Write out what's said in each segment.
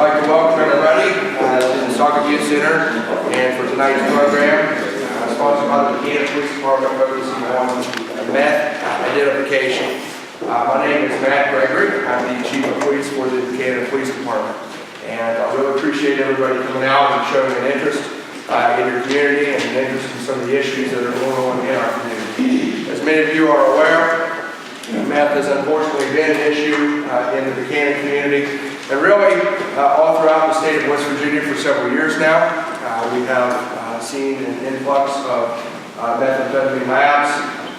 like to welcome everybody to the Soccer Youth Center and for tonight's program, sponsored by the Buchanan Police Department, focusing on meth identification. My name is Matt Gregory. I'm the Chief of Police for the Buchanan Police Department. And I really appreciate everybody coming out and showing an interest in your community and an interest in some of the issues that are going on in our community. As many of you are aware, meth has unfortunately been an issue in the Buchanan community and really all throughout the state of West Virginia for several years now. We have seen an influx of methamphetamine labs,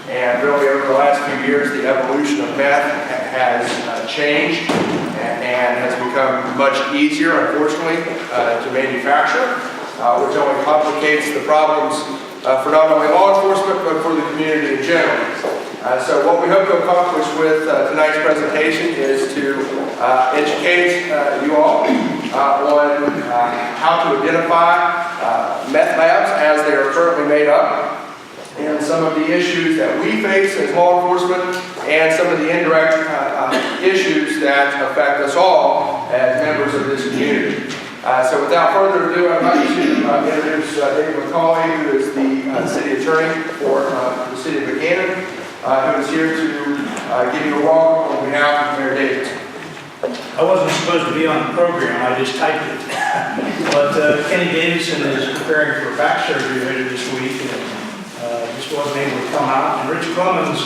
and really over the last few years the evolution of meth has changed and has become much easier, unfortunately, to manufacture, which only complicates the problems for not only law enforcement but for the community in general. So what we hope to accomplish with tonight's presentation is to educate you all on how to identify meth labs as they are currently made up, and some of the issues that we face as law enforcement and some of the indirect issues that affect us all as members of this community. So without further ado, I'd like to introduce Dave McCauley, who is the city attorney for the city of Buchanan, who is here to give you a welcome on behalf of Mayor Davis. I wasn't supposed to be on the program, I just typed it. But Kenny Davidson is preparing for back surgery later this week and just wasn't able to come out. And Rich Clemens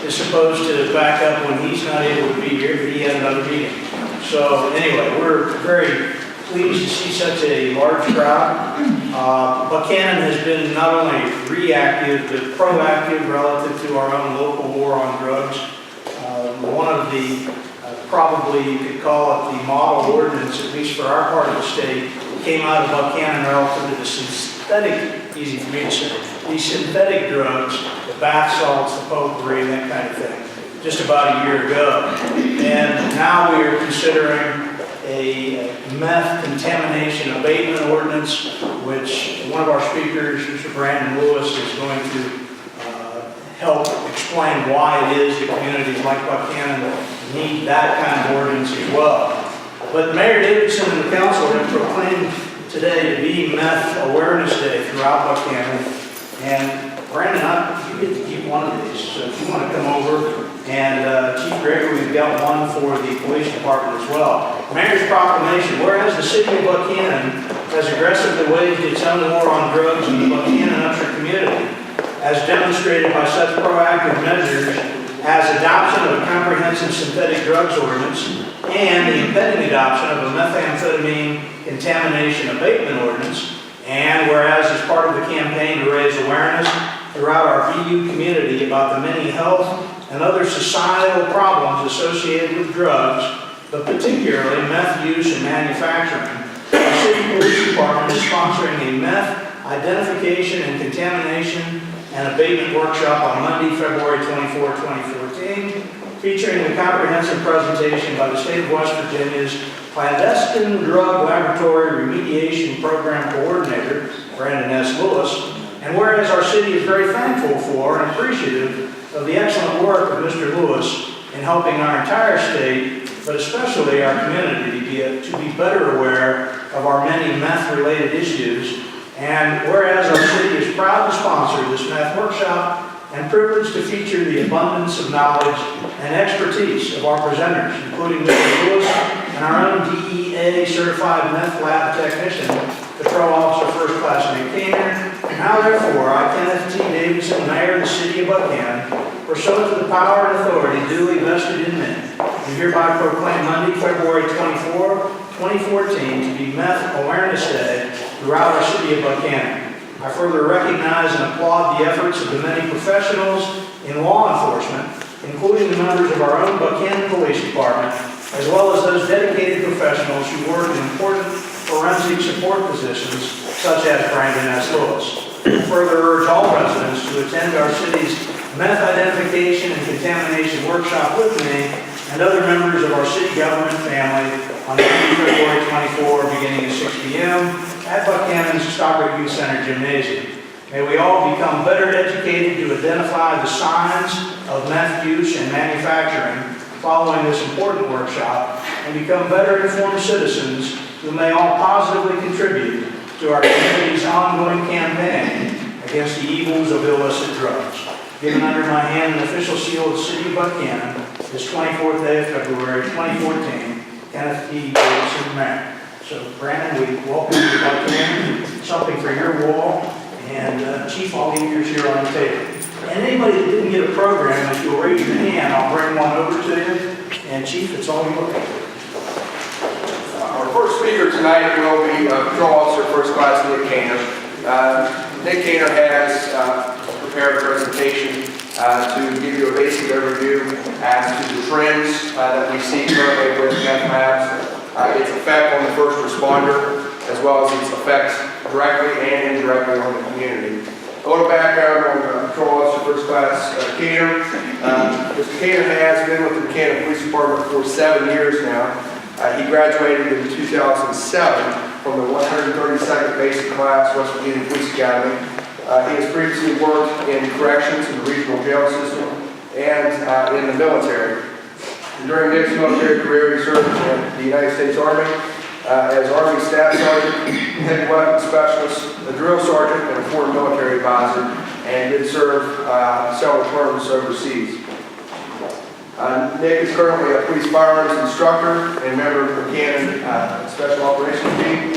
is supposed to back up when he's not able to be here, but he had another meeting. So anyway, we're very pleased to see such a large crowd. Buchanan has been not only reactive but proactive relative to our own local war on drugs. One of the, probably you could call it the model ordinance, at least for our part of the state, came out of Buchanan relative to the synthetic, easy for me to say, these synthetic drugs, the bath salts, the potpourri, that kind of thing, just about a year ago. And now we are considering a meth contamination abatement ordinance, which one of our speakers, Mr. Brandon Lewis, is going to help explain why it is that communities like Buchanan need that kind of ordinance as well. But Mayor Davidson and the council have proclaimed today to be Meth Awareness Day throughout Buchanan. And Brandon, you get to keep one of these, so if you want to come over, and Chief Gregory, we've got one for the police department as well. Mayor's proclamation: whereas the city of Buchanan has aggressively waged its own war on drugs in the Buchanan-Upshur community, as demonstrated by such proactive measures as adoption of a comprehensive synthetic drugs ordinance and the impending adoption of a methamphetamine contamination abatement ordinance, and whereas as part of the campaign to raise awareness throughout our BU community about the many health and other societal problems associated with drugs, but particularly meth use and manufacturing, the City Police Department is sponsoring a meth identification and contamination and abatement workshop on Monday, February 24, 2014, featuring the comprehensive presentation by the State of West Virginia's Clandestine Drug Laboratory Remediation Program Coordinator, Brandon S. Lewis. And whereas our city is very thankful for and appreciative of the excellent work of Mr. Lewis in helping our entire state, but especially our community, to be better aware of our many meth-related issues. And whereas our city is proud to sponsor this meth workshop and privileged to feature the abundance of knowledge and expertise of our presenters, including Mr. Lewis and our own DEA certified meth lab technician, Patrol Officer First Class Nick Kainer. Now therefore, I, Kenneth T. Davidson, Mayor of the City of Buchanan, pursuant to the power and authority duly vested in me, do hereby proclaim Monday, February 24, 2014 to be Meth Awareness Day throughout our city of Buchanan. I further recognize and applaud the efforts of the many professionals in law enforcement, including the members of our own Buchanan Police Department, as well as those dedicated professionals who work in important forensic support positions, such as Brandon S. Lewis. I further urge all residents to attend our city's meth identification and contamination workshop with me and other members of our city government family on February 24, beginning at 6 p.m. at Buchanan's Stockbridge Youth Center Gymnasium. May we all become better educated to identify the signs of meth use and manufacturing following this important workshop, and become better informed citizens who may all positively contribute to our community's ongoing campaign against the evils of illicit drugs. Given under my hand an official seal of the City of Buchanan, this 24th day of February 2014, Kenneth E. Davidson, Mayor. So, Brandon, we welcome you to Buchanan. Something for your wall, and Chief, I'll leave yours here on the table. And anybody that didn't get a program, if you'll raise your hand, I'll bring one over to you. And Chief, it's all yours. Our first speaker tonight will be Patrol Officer First Class Nick Kaner. Nick Kaner has prepared a presentation to give you a basic overview as to the trends that we see currently with meth labs, its effect on the first responder, as well as its effects directly and indirectly on the community. A little background on Patrol Officer First Class Kaner. Mr. Kaner has been with the Buchanan Police Department for 7 years now. He graduated in 2007 from the 132nd Basic Class West Virginia Police Academy. He has previously worked in corrections in the regional jail system and in the military. During Nick's military career, he served in the United States Army as Army Staff Sergeant, Heavy Weapons Specialist, a Drill Sergeant, and a Foreign Military Advisor, and did serve several terms overseas. Nick is currently a police firearms instructor and member of the Buchanan Special Operations Team.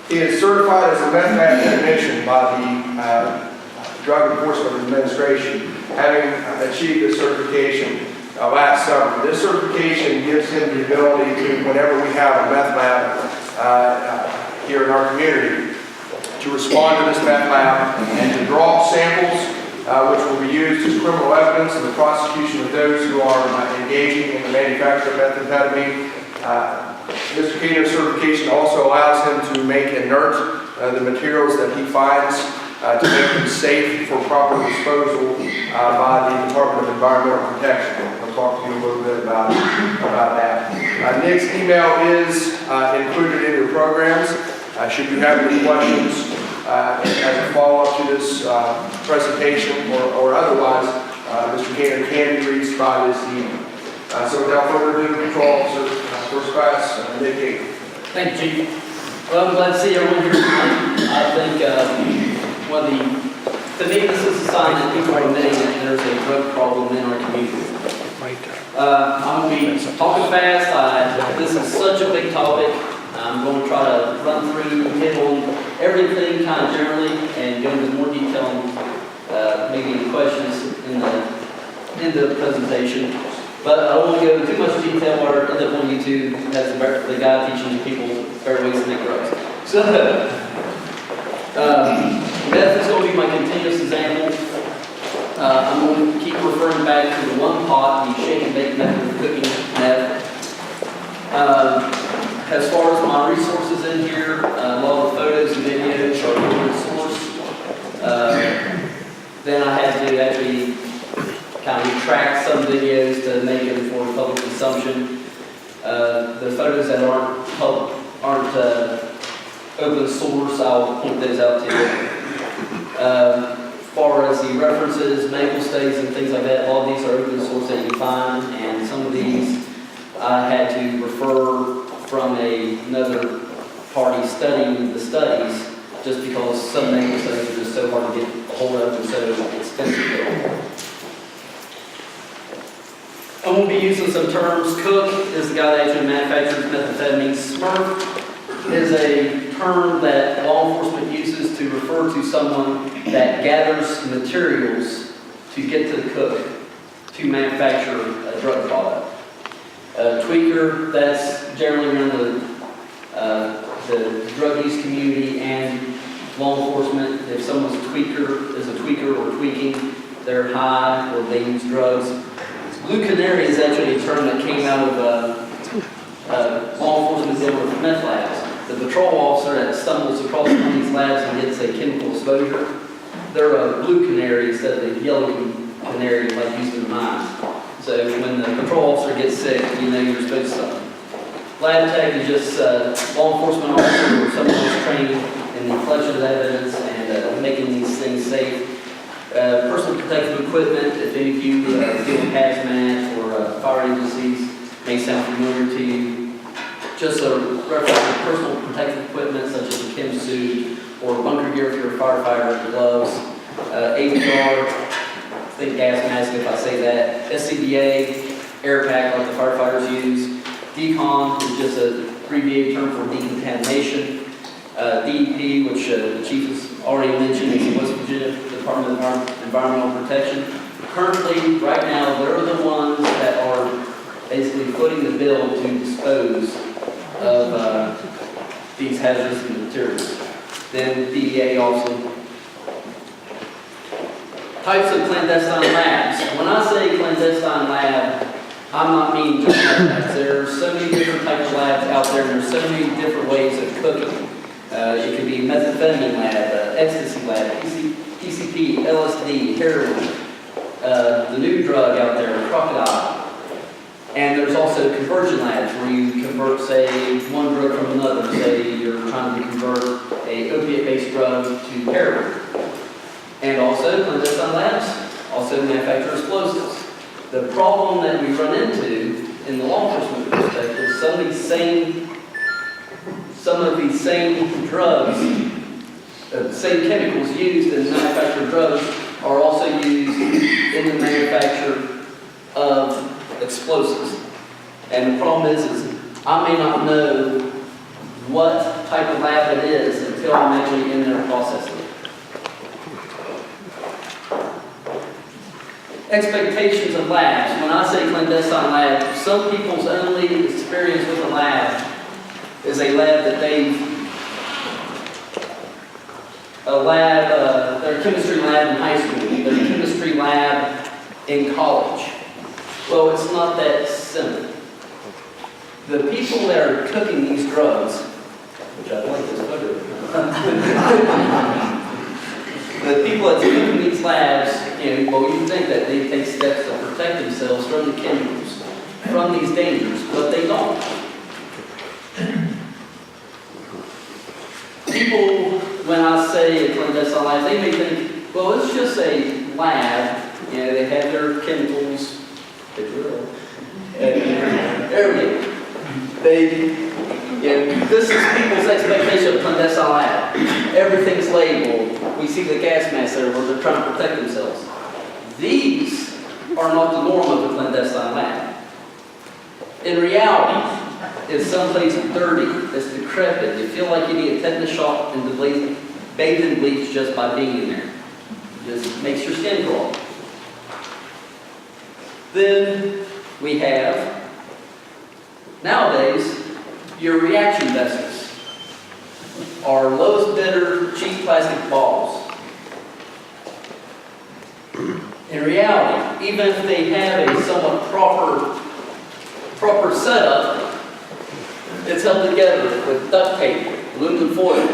He is certified as a meth lab technician by the Drug Enforcement Administration, having achieved this certification last summer. This certification gives him the ability to, whenever we have a meth lab here in our community, to respond to this meth lab and to draw samples which will be used as criminal evidence in the prosecution of those who are engaging in the manufacture of methamphetamine. Mr. Kaner's certification also allows him to make inert the materials that he finds to make them safe for proper disposal by the Department of Environmental Protection. I'll talk to you a little bit about that. Nick's email is included in your programs. Should you have any questions as a follow-up to this presentation or otherwise, Mr. Kaner can be reached by this email. So without further ado, Patrol Officer First Class Nick Kaner. Thank you, Chief. Well, I'm glad to see everyone here tonight. I think to me, this is a sign that people are admitting that there's a drug problem in our community. I'm going to be talking fast. This is such a big topic. I'm going to try to run through, hit on everything kind of generally, and go into more detail on maybe questions in the presentation. But I don't want to go into too much detail or end up on YouTube as the guy teaching people better ways to make drugs. So, meth is going to be my continuous example. I'm going to keep referring back to the one pot, the shake and bake method of cooking meth. As far as my resources in here, a lot of photos and videos are open source. Then I had to actually kind of retract some videos to make them for public consumption. The photos that aren't open source, I'll point those out to you. As far as the references, medical studies and things like that, all of these are open source that you can find, and some of these I had to refer from another party studying the studies, just because some medical studies are just so hard to get a hold of and so expensive. I'm going to be using some terms. Cook is the guy that actually manufactures methamphetamine. Smurf is a term that law enforcement uses to refer to someone that gathers materials to get to the cook to manufacture a drug product. Tweaker, that's generally around the drug use community and law enforcement. If someone's a tweaker or tweaking, they're high or they use drugs. Blue canary is actually a term that came out of law enforcement dealing with meth labs. The patrol officer that stumbles across one of these labs and gets a chemical exposure, they're a blue canary instead of the yellow canary like used in the mines. So when the patrol officer gets sick, you know you're exposed to something. Lab tech is just law enforcement officer or someone who's trained in the collection of evidence and making these things safe. Personal protective equipment, if any of you deal with hazmat or fire agencies, may sound familiar to you. just a reference to personal protective equipment such as a chem suit or bunker gear if you're a firefighter, gloves, APR, think gas mask if I say that, SCBA, air pack like the firefighters use, decon is just an abbreviated term for decontamination, DEP, which the chief has already mentioned, is the West Virginia Department of Environmental Protection. Currently, right now, they're the ones that are basically footing the bill to dispose of these hazardous materials. Then DEA also. Types of clandestine labs. When I say clandestine lab, I'm not meaning just labs. There are so many different types of labs out there, and there's so many different ways of cooking. It could be methamphetamine lab, ecstasy lab, PCP, LSD, heroin, the new drug out there, crocodile. And there's also conversion labs where you convert, say, one drug from another. Say you're trying to convert a opiate-based drug to heroin. And also clandestine labs also manufacture explosives. The problem that we run into in the law enforcement perspective, some of these same drugs, the same chemicals used in manufactured drugs are also used in the manufacture of explosives. And the problem is I may not know what type of lab it is until I'm actually in there processing it. Expectations of labs. When I say clandestine lab, some people's only experience with a lab is a lab that their chemistry lab in high school, their chemistry lab in college. Well, it's not that simple. The people that are cooking these drugs, which I like this photo, the people that's cooking these labs, you think that they take steps to protect themselves from the chemicals, from these dangers, but they don't. People, when I say a clandestine lab, they may think, well, it's just a lab. They have their chemicals. This is people's expectation of clandestine lab. Everything's labeled. We see the gas masks there where they're trying to protect themselves. These are not the norm of a clandestine lab. In reality, it's someplace dirty, it's decrepit. You feel like you need a tetanus shot and bathed in bleach just by being in there. It just makes your skin crawl. Then we have, nowadays, your reaction vessels are lowest bidder cheap plastic balls. In reality, even if they have a somewhat proper setup, it's held together with duct tape, aluminum foil.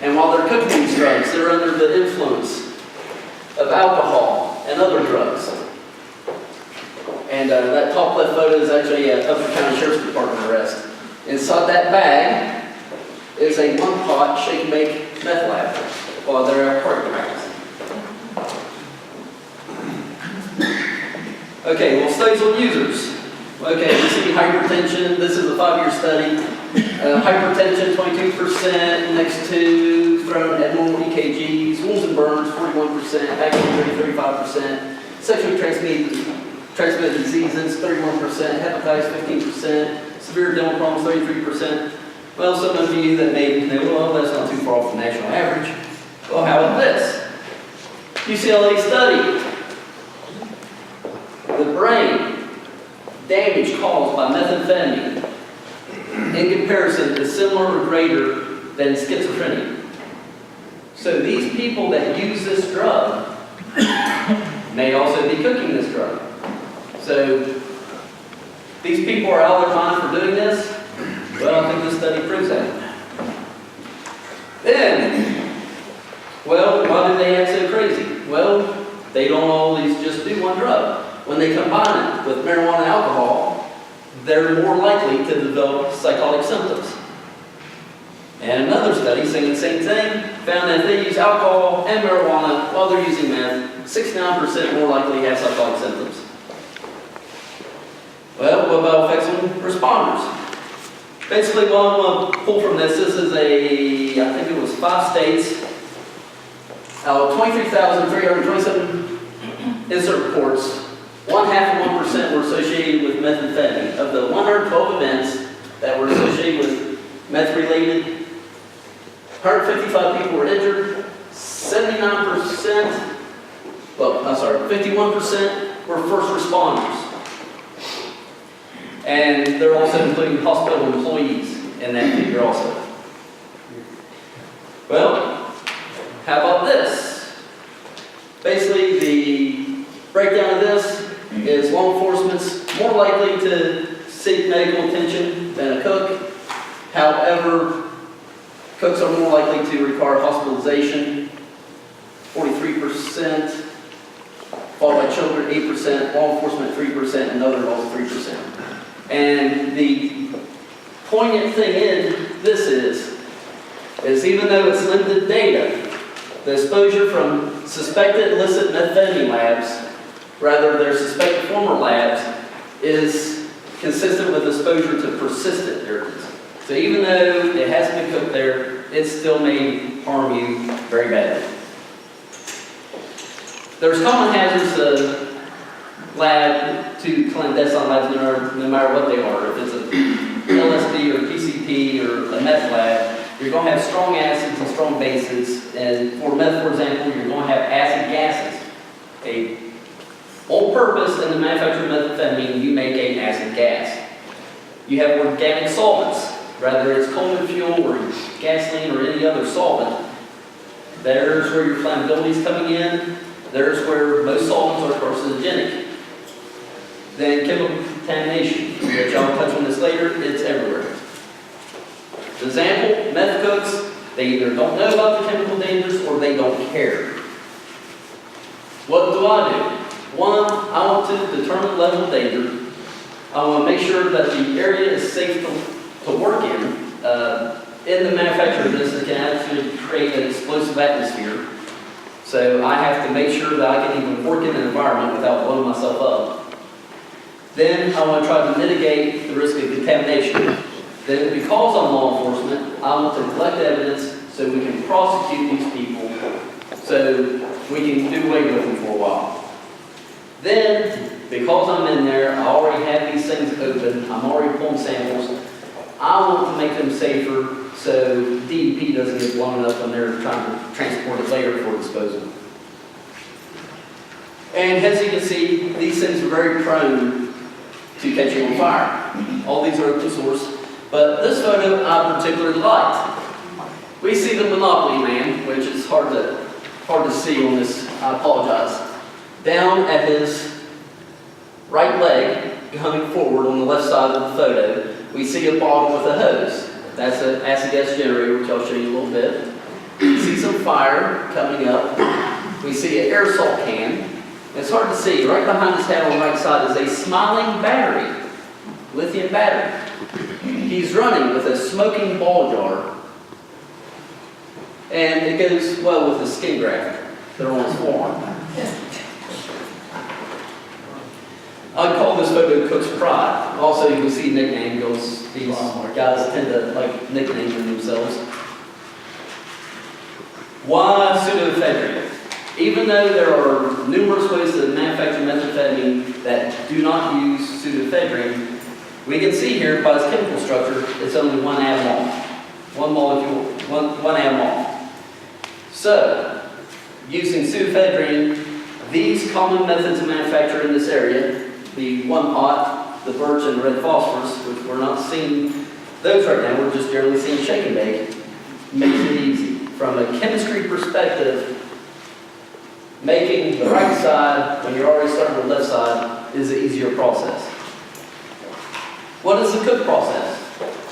And while they're cooking these drugs, they're under the influence of alcohol and other drugs. And that top left photo is actually a Upshur County Sheriff's Department arrest. Inside that bag is a one-pot shake-and-bake meth lab while they're at parking practice. Okay, well, studies on users. Okay, we see hypertension. This is a 5-year study. Hypertension, 22%, next to thrown abnormal EKGs, wounds and burns, 41%, back injury, 35%, sexually transmitted diseases, 31%, hepatitis, 15%, severe dental problems, 33%. Well, some of you that may think, well, that's not too far off the national average. Well, how about this? UCLA study. The brain damage caused by methamphetamine in comparison is similar or greater than schizophrenia. So these people that use this drug may also be cooking this drug. So these people are out of their mind for doing this? Well, I think this study proves that. Then, well, why do they act so crazy? Well, they don't always just do one drug. When they combine it with marijuana and alcohol, they're more likely to develop psychotic symptoms. And another study saying the same thing found that if they use alcohol and marijuana while they're using meth, 69% more likely to have psychotic symptoms. Well, what about effects on responders? Basically, what I want to pull from this is I think it was 5 states, out of 23,327 incident reports, 0.5% were associated with methamphetamine. Of the 112 events that were associated with meth-related, 155 people were injured, 79%, 51% were first responders. And they're also including hospital employees in that figure also. Well, how about this? Basically, the breakdown of this is law enforcement's more likely to seek medical attention than a cook. However, cooks are more likely to require hospitalization, 43%, followed by children, 8%, law enforcement, 3%, and other laws, 3%. And the poignant thing in this is even though it's limited data, the exposure from suspected illicit methamphetamine labs, rather their suspected former labs, is consistent with exposure to persistent irritants. So even though it hasn't been cooked there, it still may harm you very badly. There's common hazards to lab, to clandestine labs, no matter what they are. If it's a LSD or PCP or a meth lab, you're going to have strong acids and strong bases. And for meth, for example, you're going to have acid gases. On purpose, in the manufacture of methamphetamine, you make an acid gas. You have organic solvents, whether it's coal fuel or gasoline or any other solvent. There's where your flammability is coming in. There's where most solvents are carcinogenic. Then chemical contamination, which I'll touch on this later, it's everywhere. For example, meth cooks, they either don't know about the chemical dangers or they don't care. What do? One, I want to determine the level of danger. I want to make sure that the area is safe to work in. In the manufacture of this, it can actually create an explosive atmosphere. So I have to make sure that I can even work in an environment without blowing myself up. Then I want to try to mitigate the risk of contamination. Then because I'm law enforcement, I want to collect evidence so we can prosecute these people so we can do away with them for a while. Then, because I'm in there, I already have these things open, I'm already pulling samples, I want to make them safer so DEP doesn't get blown up when they're trying to transport it later for disposal. And as you can see, these things are very prone to catching on fire. All these are open source, but this photo I particularly liked. We see the Monopoly Man, which is hard to see on this, I apologize. Down at his right leg, coming forward on the left side of the photo, we see a bottle with a hose. That's an acid gas generator, which I'll show you a little bit. We see some fire coming up. We see an aerosol can. It's hard to see. Right behind his head on the right side is a smiling battery, lithium battery. He's running with a smoking ball jar. And it goes well with the skin graft that are on his forearm. I'd call this photo Cook's Pride. Also, you can see nickname because these guys tend to like nicknames themselves. Why pseudoephedrine? Even though there are numerous ways to manufacture methamphetamine that do not use pseudoephedrine, we can see here by its chemical structure, it's only one atom off. One molecule, one atom off. So, using pseudoephedrine, these common methods of manufacture in this area, the one pot, the birch, and the red phosphorus, which we're not seeing those right now, we're just generally seeing shake and bake, makes it easy. From a chemistry perspective, making the right side when you're already starting with the left side is an easier process. What is the cook process?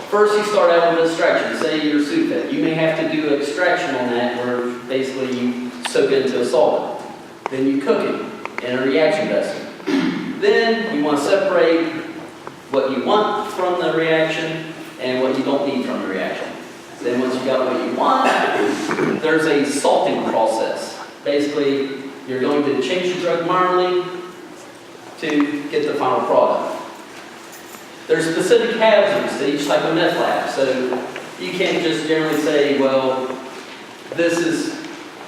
First, you start out with extraction. Say you're pseudoephedrine. You may have to do extraction on that where basically you soak it into a solvent. Then you cook it in a reaction vessel. Then you want to separate what you want from the reaction and what you don't need from the reaction. Then once you got what you want, there's a salting process. Basically, you're going to change the drug minorly to get the final product. There's specific hazards to each type of meth lab, so you can't just generally say, well, this is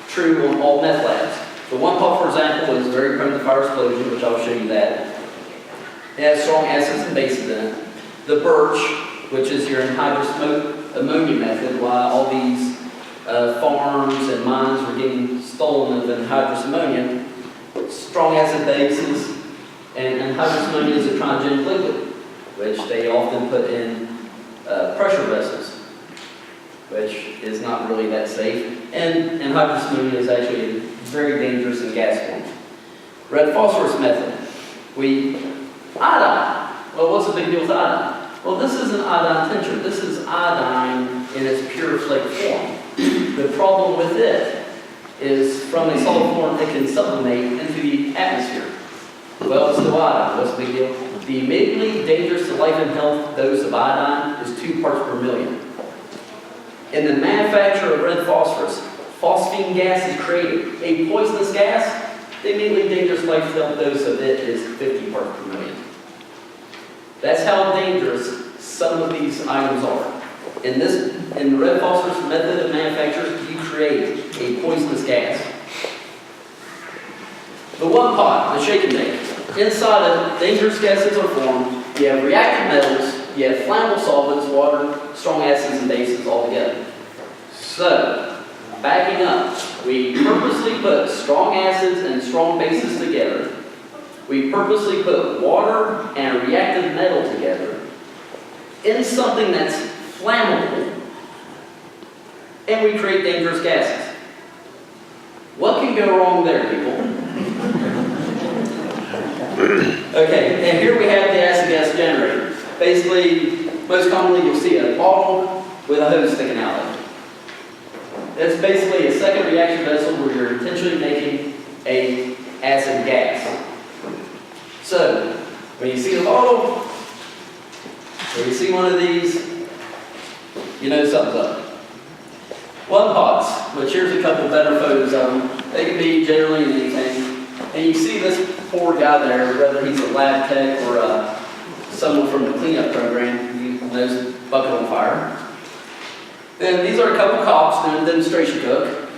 true on all meth labs. The one pot, for example, is very prone to fire explosion, which I'll show you that. It has strong acids and bases in it. The birch, which is your anhydrous ammonia method, why all these farms and mines were getting stolen of anhydrous ammonia. Strong acid bases, and anhydrous ammonia is a cryogenic liquid, which they often put in pressure vessels, which is not really that safe. And anhydrous ammonia is actually very dangerous in gas form. Red phosphorus method. Iodine. Well, what's the big deal with iodine? Well, this isn't iodine tincture. This is iodine in its pure flake form. The problem with it is from a solid form, it can sublimate into the atmosphere. Well, it's still iodine. What's the big deal? The immediately dangerous to life and health dose of iodine is 2 parts per million. In the manufacture of red phosphorus, phosphine gas is created. A poisonous gas, the immediately dangerous life and health dose of it is 50 parts per million. That's how dangerous some of these items are. In the red phosphorus method of manufacture, you create a poisonous gas. The one pot, the shake and bake. Inside of dangerous gases are formed. You have reactive metals, you have flammable solvents, water, strong acids and bases all together. So, backing up, we purposely put strong acids and strong bases together. We purposely put water and reactive metal together in something that's flammable, and we create dangerous gases. What can go wrong there, people? Okay, and here we have the acid gas generator. Basically, most commonly you'll see a bottle with a hose sticking out of it. That's basically a second reaction vessel where you're intentionally making an acid gas. So, when you see a bottle, or you see one of these, you know something's up. One pots, which here's a couple better photos of them. They can be generally anything. And you see this poor guy there, whether he's a lab tech or someone from the cleanup program, he knows bucket on fire. Then these are a couple cops doing a demonstration cook.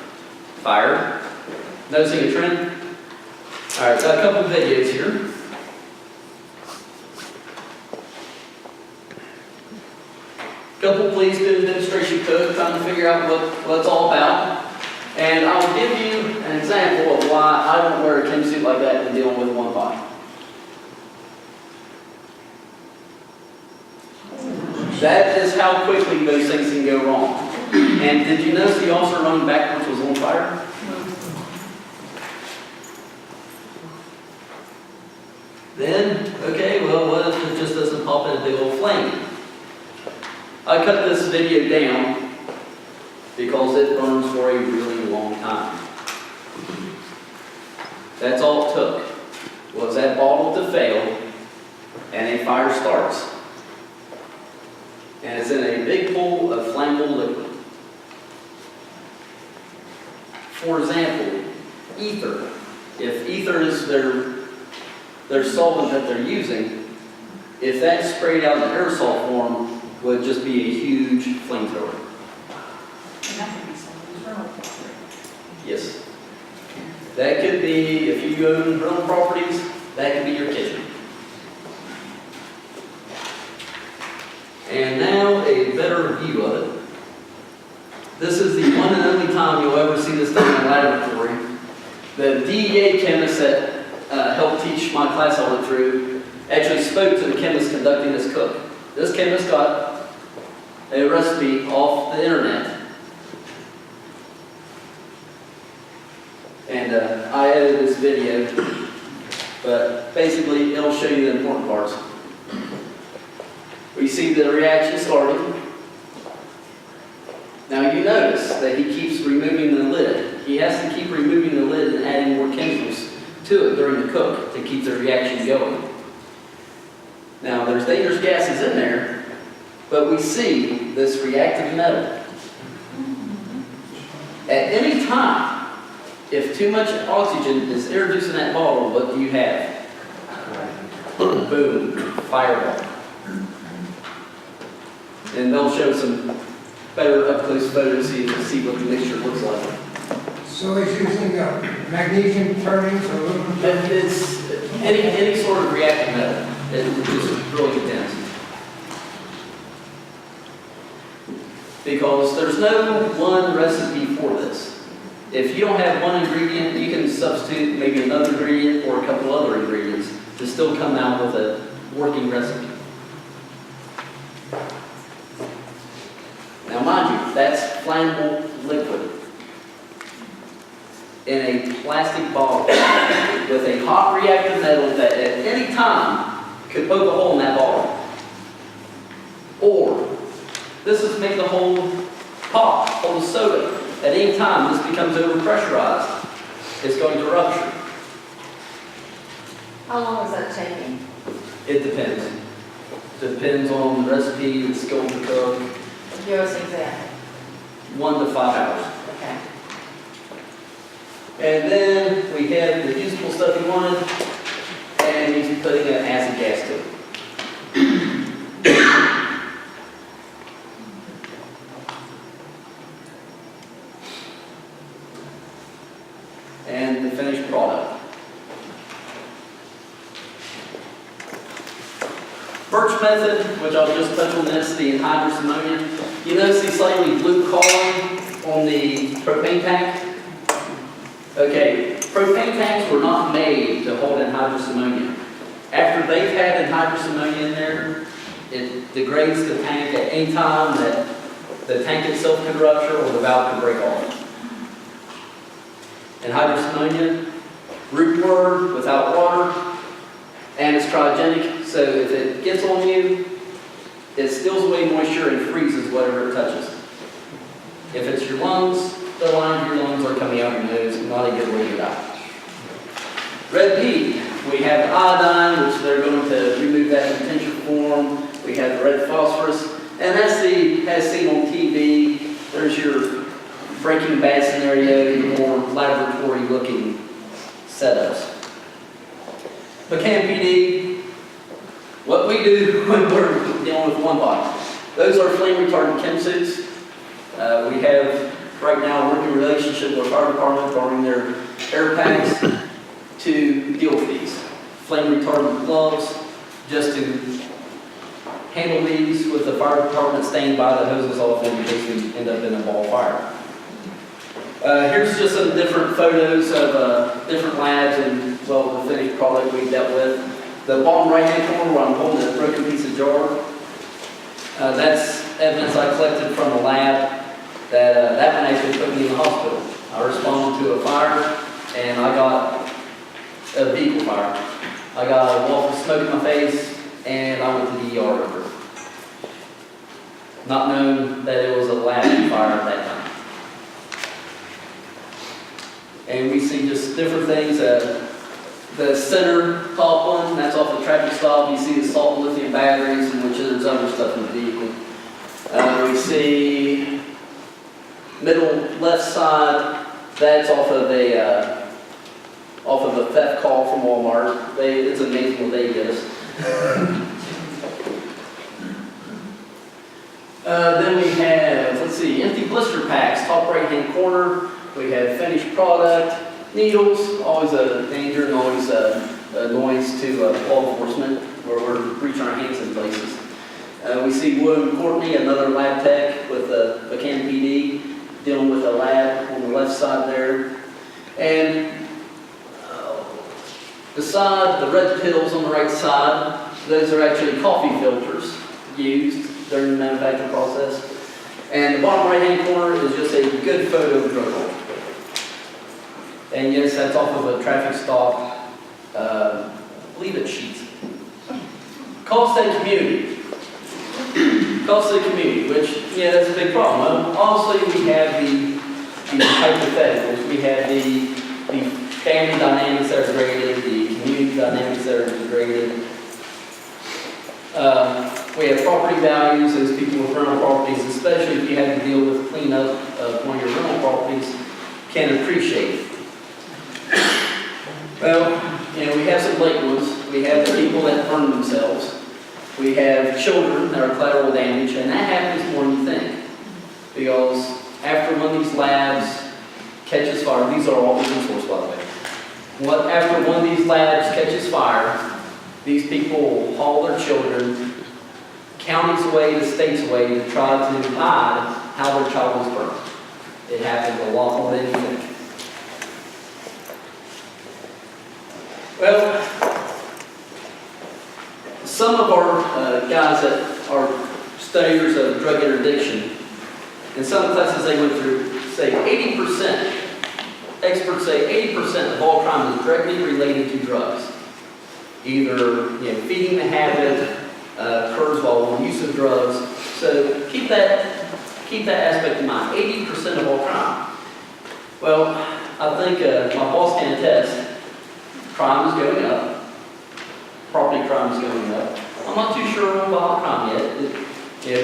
Fire. Noticing a trend? Alright, got a couple videos here. Couple police doing a demonstration cook, trying to figure out what it's all about. And I'll give you an example of why I don't wear a chem suit like that when dealing with one pot. That is how quickly those things can go wrong. And did you notice the officer running backwards was on fire? Then, okay, well, what if it just doesn't pop in a big old flame? I cut this video down because it burns for a really long time. That's all it took, was that bottle to fail and a fire starts. And it's in a big pool of flammable liquid. For example, ether. If ether is their solvent that they're using, if that's sprayed out in aerosol form, would just be a huge flamethrower. Yes. That could be, if you own rental properties, that could be your kitchen. And now a better view of it. This is the one and only time you'll ever see this done in a laboratory. The DEA chemist that helped teach my class I went through actually spoke to the chemist conducting this cook. This chemist got a recipe off the internet. And I edited this video, but basically it'll show you the important parts. We see the reaction starting. Now you notice that he keeps removing the lid. He has to keep removing the lid and adding more chemicals to it during the cook to keep the reaction going. Now there's dangerous gases in there, but we see this reactive metal. At any time, if too much oxygen is introduced in that bottle, what do you have? Boom, fireball. And they'll show some better up-close photos so you can see what the mixture looks like. So he's using magnesium turnings or aluminum? It's any sort of reactive metal. It just really depends. Because there's no one recipe for this. If you don't have one ingredient, you can substitute maybe another ingredient or a couple other ingredients to still come out with a working recipe. Now mind you, that's flammable liquid in a plastic bottle with a hot reactive metal that at any time could poke a hole in that bottle. Or this is make the whole pot, whole soda. At any time this becomes overpressurized, it's going to rupture. How long is that taking? It depends. Depends on the recipe, the skill to cook. Give us an example. 1 to 5 hours. Okay. And then we have the usable stuff he wanted, and he's putting an acid gas to it. And the finished product. Birch method, which I'll just touch on this, the anhydrous ammonia. You notice the slightly blue column on the propane tank? Okay, propane tanks were not made to hold anhydrous ammonia. After they've had anhydrous ammonia in there, it degrades the tank at any time that the tank itself could rupture or the valve could break off. Anhydrous ammonia, root wort without water, and it's cryogenic, so if it gets on you, it steals away moisture and freezes whatever it touches. If it's your lungs, the lines of your lungs are coming out your nose, not a good way to die. Red peat, we have the iodine, which they're going to remove that in tincture form. We have the red phosphorus, and that's as seen on TV. There's your Breaking Bad scenario, your more laboratory looking setups. Pecan PD, what we do when we're dealing with one body. Those are flame retardant chem suits. We have right now a working relationship with our department regarding their air packs to deal with these. Flame retardant gloves, just to handle these with the fire department staying by the hoses off in case we end up in a ball fire. Here's just some different photos of different labs and, well, the finished product we dealt with. The bottom right-hand corner where I'm holding a broken piece of jar, that's evidence I collected from the lab that one actually put me in the hospital. I responded to a fire and I got a vehicle fire. I got a wall of smoke in my face and I went to the ER over it. Not knowing that it was a lab fire at that time. And we see just different things. The center top one, that's off the traffic stop. You see the salt and lithium batteries, and which there's other stuff in the vehicle. We see middle left side, that's off of a theft call from Walmart. It's amazing what they get us. Then we have, let's see, empty blister packs, top right-hand corner. We have finished product, needles, always a danger and always a noise to law enforcement where we're reaching our hands in places. We see William Courtney, another lab tech with a Pecan PD, dealing with a lab on the left side there. And beside the red pills on the right side, those are actually coffee filters used during the manufacturing process. And the bottom right-hand corner is just a good photo of drug oil. And yes, that's off of a traffic stop. I believe it's Sheets. Cost to the community. Cost to the community, which, yeah, that's a big problem. Obviously, we have the hypotheticals. We have the family dynamics that are degraded, the community dynamics that are degraded. We have property values, as people with rental properties, especially if you have to deal with cleanup of one of your rental properties, can appreciate. Well, we have some late ones. We have the people that burn themselves. We have children that are collateral damage, and that happens more than you think. Because after one of these labs catches fire, these are all open source, by the way. After one of these labs catches fire, these people will haul their children counties away to states away to try to hide how their child was burned. It happens a lot more than you think. Well, some of our guys that are studiers of drug interdiction, in some classes they went through, say 80%, experts say 80% of all crime is directly related to drugs. Either feeding the habit occurs while on use of drugs. So keep that aspect in mind. 80% of all crime. Well, I think my boss can attest. Crime is going up. Property crime is going up. I'm not too sure about crime yet.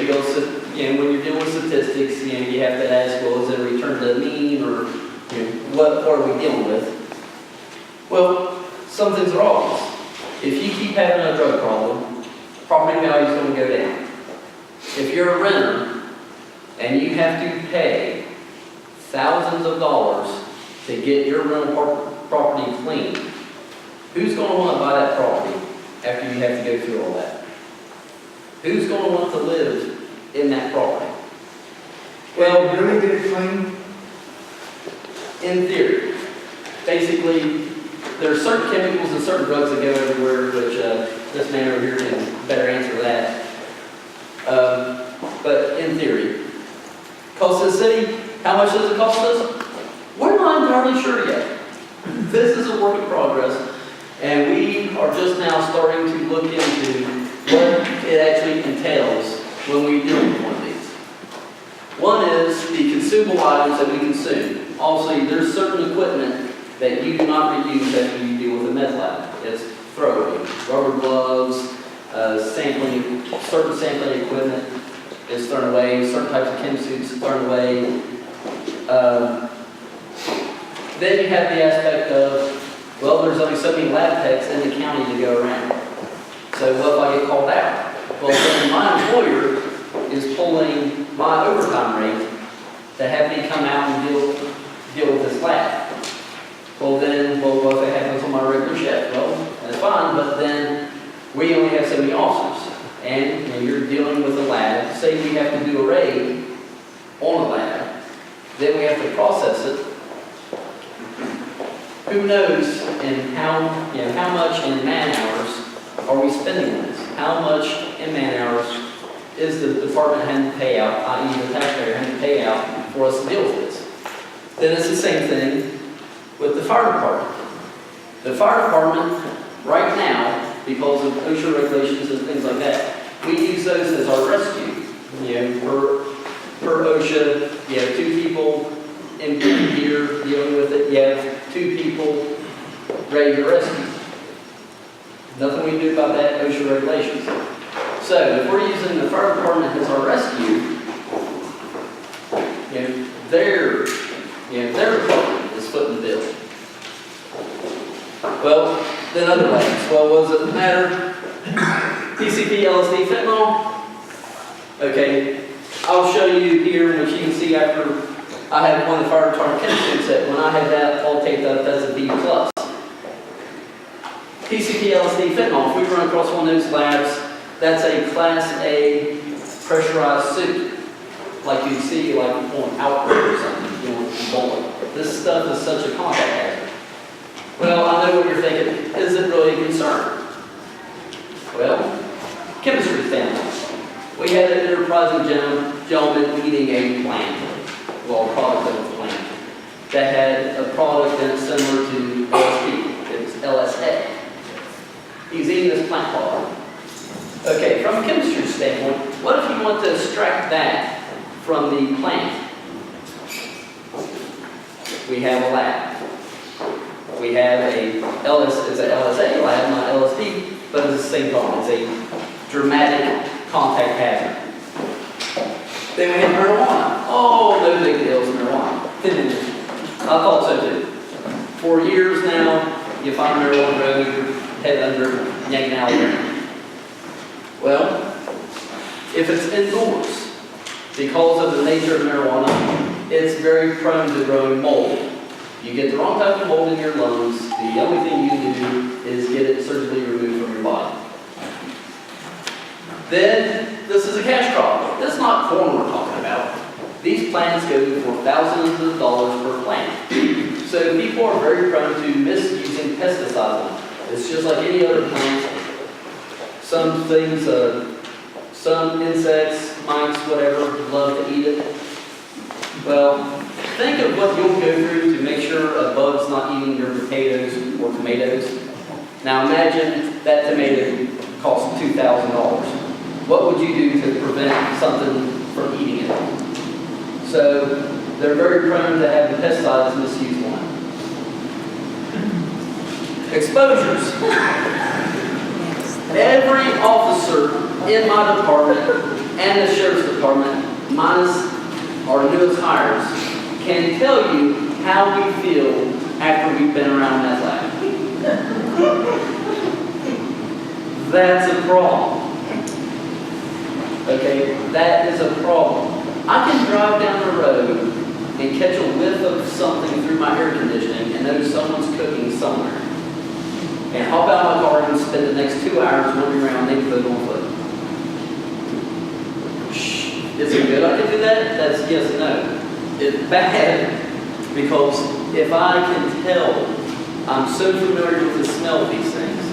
Because when you're dealing with statistics, you have to ask, well, is it a return to the mean, or what are we dealing with? Well, some things are obvious. If you keep having a drug problem, property value is going to go down. If you're a renter and you have to pay thousands of dollars to get your rental property clean, who's going to want to buy that property after you have to go through all that? Who's going to want to live in that property? Well, Really get it clean? in theory, basically, there are certain chemicals and certain drugs that go everywhere, which this man over here can better answer that. But in theory, cost the city, how much does it cost us? We're not entirely sure yet. This is a work in progress, and we are just now starting to look into what it actually entails when we deal with one of these. One is the consumable items that we consume. Also, there's certain equipment that you do not reuse after you deal with a meth lab. It's throwaway. Rubber gloves, certain sampling equipment is thrown away, certain types of chem suits thrown away. Then you have the aspect of, well, there's only so many lab techs in the county to go around. So what if I get called out? Well, then my employer is pulling my overtime rate to have me come out and deal with this lab. Well, what if it happens on my regular shift? Well, that's fine, but then we only have so many officers. And you're dealing with a lab. Say we have to do a raid on a lab, then we have to process it. Who knows how much in man hours are we spending on this? How much in man hours is the department having to pay out, i.e. the taxpayer having to pay out for us to deal with this? Then it's the same thing with the fire department. The fire department, right now, because of OSHA regulations and things like that, we use those as our rescue. Per OSHA, you have 2 people in gear dealing with it. You have 2 people ready to rescue. Nothing we can do about that, OSHA regulations. So if we're using the fire department as our rescue, their department is footing the bill. Well, then other ways. Well, what does it matter? PCP, LSD, fentanyl. Okay, I'll show you here, which you can see after I have one of the fire retardant chemistries that when I have that all taped up, that's a B+. PCP, LSD, fentanyl. If we run across one of those labs, that's a Class A pressurized suit, like you'd see like on outbreak or something, doing Ebola. This stuff is such a contact hazard. Well, I know what you're thinking. Is it really a concern? Well, chemistry standpoint. We had an enterprising gentleman leading a plant, well, a product of a plant, that had a product that's similar to LSD. It was LSA. He's eating this plant product. Okay, from a chemistry standpoint, what if you want to extract that from the plant? We have a lab. We have it's an LSA lab, not LSD, but it's the same problem. It's a dramatic contact hazard. Then we have marijuana. Oh, no big deals, marijuana. I thought so too. For years now, you find marijuana growing your head under yanking out there. Well, If it's indoors, because of the nature of marijuana, it's very prone to growing mold. You get the wrong type of mold in your lungs, the only thing you can do is get it surgically removed from your body. Then, this is a cash crop. This is not corn we're talking about. These plants go for thousands of dollars per plant. So people are very prone to misusing pesticides. It's just like any other plant. Some things, some insects, mites, whatever, love to eat it. Well, think of what you'll go through to make sure a bug's not eating your potatoes or tomatoes. Now imagine that tomato costs $2,000. What would you do to prevent something from eating it? So they're very prone to having pesticides misused on it. Exposures. Every officer in my department and the sheriff's department, minus our newest hires, can tell you how we feel after we've been around that lab. That's a problem. Okay, that is a problem. I can drive down the road and catch a whiff of something through my air conditioning and know someone's cooking somewhere. And hop out of my car and spend the next 2 hours wandering around naked on foot. Is it good I can do that? That's yes and no. It's bad because if I can tell, I'm so familiar with the smell of these things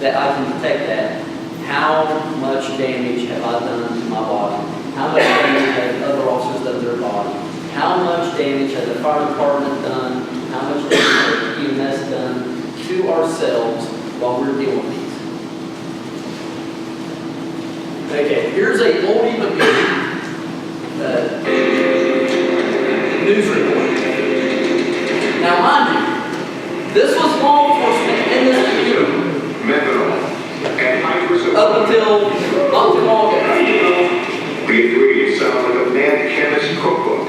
that I can detect that. How much damage have I done to my body? How much damage have other officers done to their body? How much damage has the fire department done? How much damage has EMS done to ourselves while we're dealing with these? Okay, here's a oldie but goodie news report. Now mind you, this was law enforcement in this computer. Methanol and hydrogen. Up until August. The ingredients sound like a mad chemist's cookbook.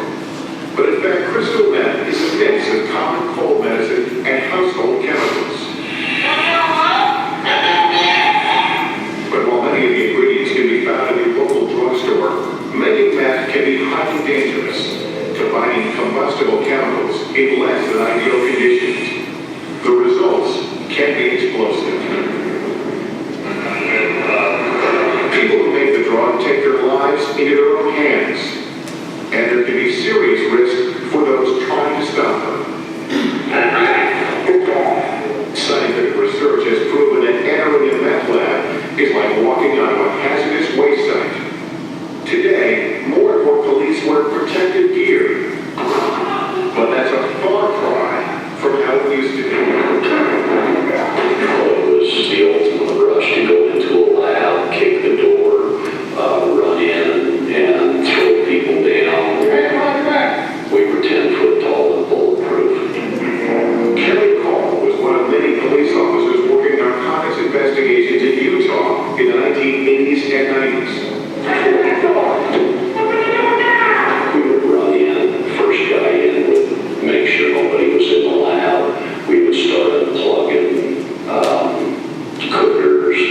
But in fact, crystal meth is a mix of common cold medicine and household chemicals. But while many of the ingredients can be found in your local drugstore, making meth can be highly dangerous, combining combustible chemicals in less than ideal conditions. The results can be explosive. People who make the drug take their lives into their own hands, and there can be serious risk for those trying to stop them. Scientific research has proven that entering a meth lab is like walking onto a hazardous waste site. Today, more and more police wear protective gear, but that's a far cry from how it used to be. It was the ultimate rush to go into a lab, kick the door, run in, and throw people down. We were 10 foot tall and bulletproof. Kelly Call was one of many police officers working narcotics investigations in Utah in the 1980s and 90s. We would run in, first guy in would make sure nobody was in the lab. We would start unplugging cookers.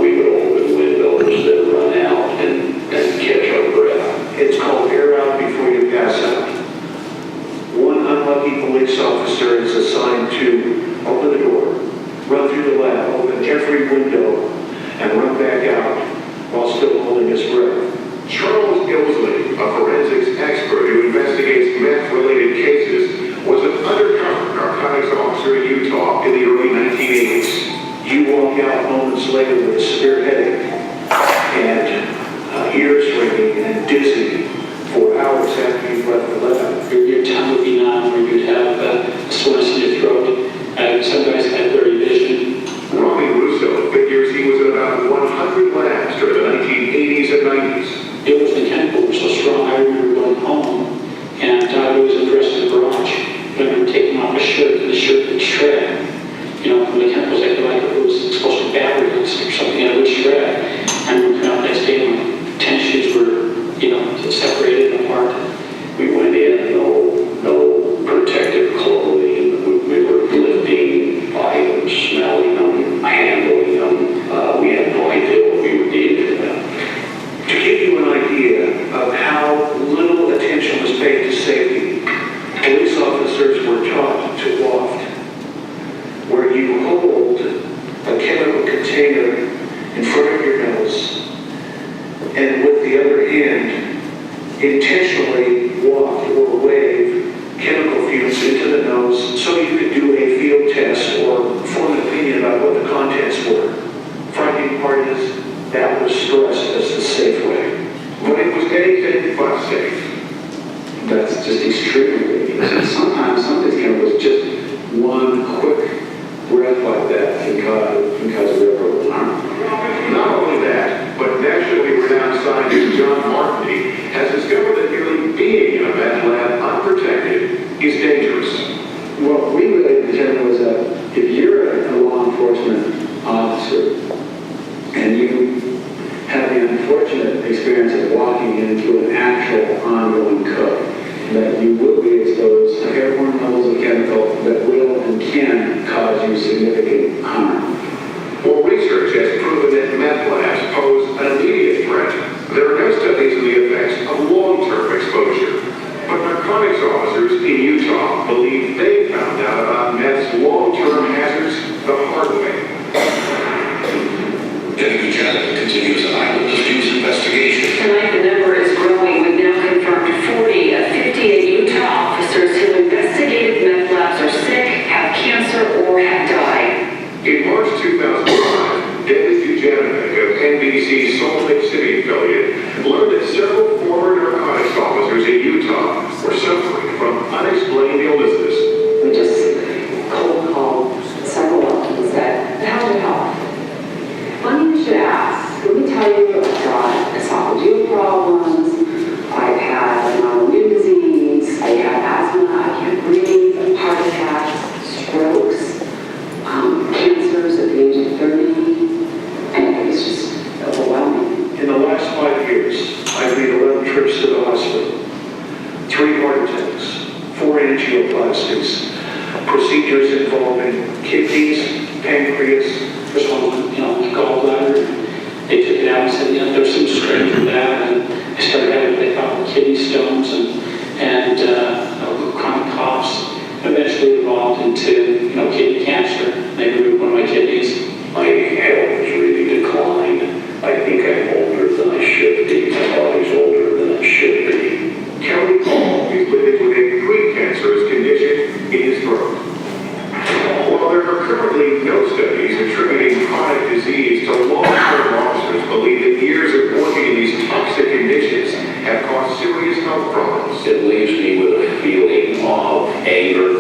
We would open windows that run out and catch our breath. It's called air out before you pass out. One unlucky police officer is assigned to open the door, run through the lab, open every window, and run back out while still holding his breath. Charles Gilsley, a forensics expert who investigates meth-related cases, was an undercover narcotics officer in Utah in the early 1980s. You walk out moments later with a severe headache and ears ringing and dizzy for hours after you've left the lab. Your tongue would be numb, or you'd have soreness in your throat. Some guys had blurry vision. Ronnie Russo figures he was in about 100 labs during the 1980s and 90s. It was the chemical was so strong. I remember going home, and I was dressed in the garage. I remember taking off my shirt, and the shirt would shred. You know, from the chemicals, like it was exposed to batteries or something, and it would shred. intentionally waft or wave chemical fumes into the nose so you could do a field test or form an opinion about what the contents were. Frightening part is that was stressed as the safe way. But it was anything but safe. That's just extremely dangerous. Sometimes some of these chemicals, just one quick breath like that can cause irreparable harm. Not only that, but nationally renowned scientist John Martini has discovered that merely being in a meth lab unprotected is dangerous. What we really determined was that if you're a law enforcement officer and you have the unfortunate experience of walking into an actual ongoing cook, that you will be exposed to airborne levels of chemical that will and can cause you significant harm. Well, research has proven that meth labs pose an immediate threat. There are no studies of the effects of long-term exposure. But narcotics officers in Utah believe they found out about meth's long-term hazards the hard way. Deputy Janet continues an eyewitness news investigation. Tonight, the number is growing. We've now confirmed 40 of 58 Utah officers who investigated meth labs are sick, have cancer, or have died. In March 2005, Deputy Janet of NBC's Salt Lake City affiliate learned that several former narcotics officers in Utah were suffering from unexplained illnesses. We just cold called several of them and said, how to help? Funny you should ask. Let me tell you, I've got esophageal problems, I've had autoimmune disease, I have asthma, I can't breathe, heart attacks, strokes, cancers at the age of 30, and it's just overwhelming. In the last 5 years, I've made 11 trips to the hospital, 3 heart attacks, 4 angioplastics, procedures involving kidneys, pancreas, first one, gallbladder. They took it out and said, there's some strain to that, and I started having what they thought were kidney stones and chronic coughs. Eventually evolved into, kidney cancer. They removed one of my kidneys. My health has really declined. I think I'm older than I should be. My body's older than it should be. Kelly Paul is living with a precancerous condition in his throat. While there are currently no studies attributing chronic disease to long-term officers believe that years of working in these toxic conditions have caused serious health problems. It leaves me with a feeling of anger,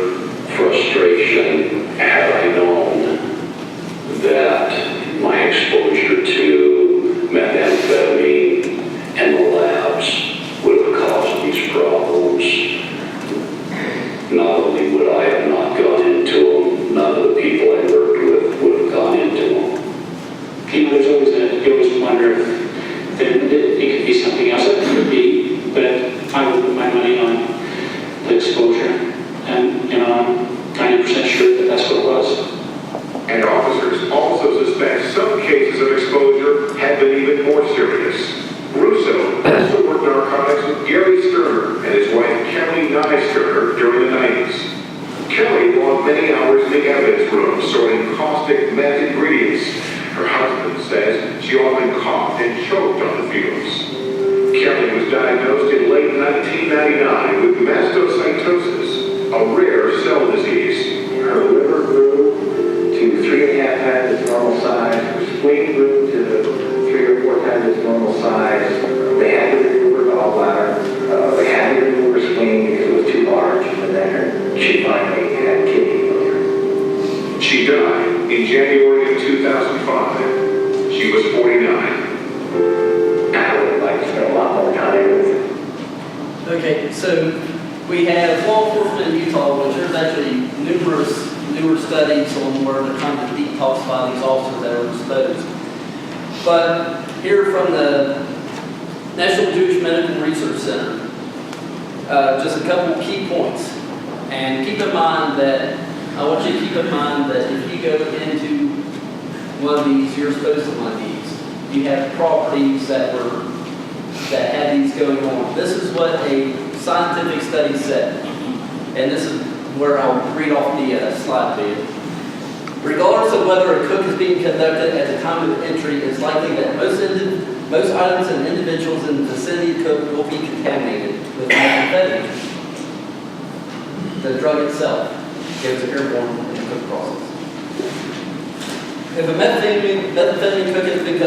frustration. Had I known that my exposure to methamphetamine and the labs would have caused these problems, not only would I have not gone into them, none of the people I worked with would have gone into them. There's always you always wonder if it could be something else. It could be, but I would put my money on the exposure, and I'm 90% sure that that's what it was. And officers also suspect some cases of exposure have been even more serious. Russo also worked narcotics with Gary Sterner and his wife Kelly Nye Sterner during the 90s. Kelly logged many hours in the evidence room sorting caustic meth ingredients. Her husband says she often coughed and choked on the fumes. Kelly was diagnosed in late 1999 with mastocytosis, a rare cell disease. her liver grew to 3.5 times its normal size, her spleen grew to 3 or 4 times its normal size. They had to remove her gallbladder, they had to remove her spleen because it was too large, and then she finally had kidney failure. She died in January of 2005. She was 49. I would have liked to spend a lot more time with her. Okay, so we have law enforcement in Utah, which there's actually newer studies on where they're trying to detoxify these officers that are exposed. But here from the National Jewish Medical Research Center, just a couple key points. And keep in mind that, I want you to keep in mind that if you go into one of these, you're exposed to one of these. You have properties that have these going on. This is what a scientific study said. And this is where I'll read off the slide to you. Regardless of whether a cook is being conducted at the time of entry, it's likely that most items and individuals in the vicinity of the cook will be contaminated. the drug itself goes airborne in the cook process. If a methamphetamine cook has been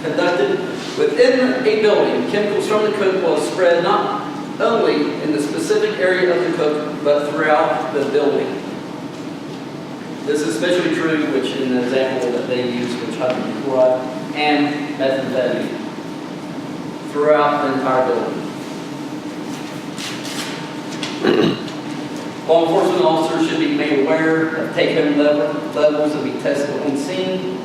conducted within a building, chemicals from the cook will spread not only in the specific area of the cook, but throughout the building. This is especially true, which in the example that they use, which hydrogen chloride and methamphetamine, throughout the entire building. Law enforcement officers should be made aware of take-home levels and be tested on scene.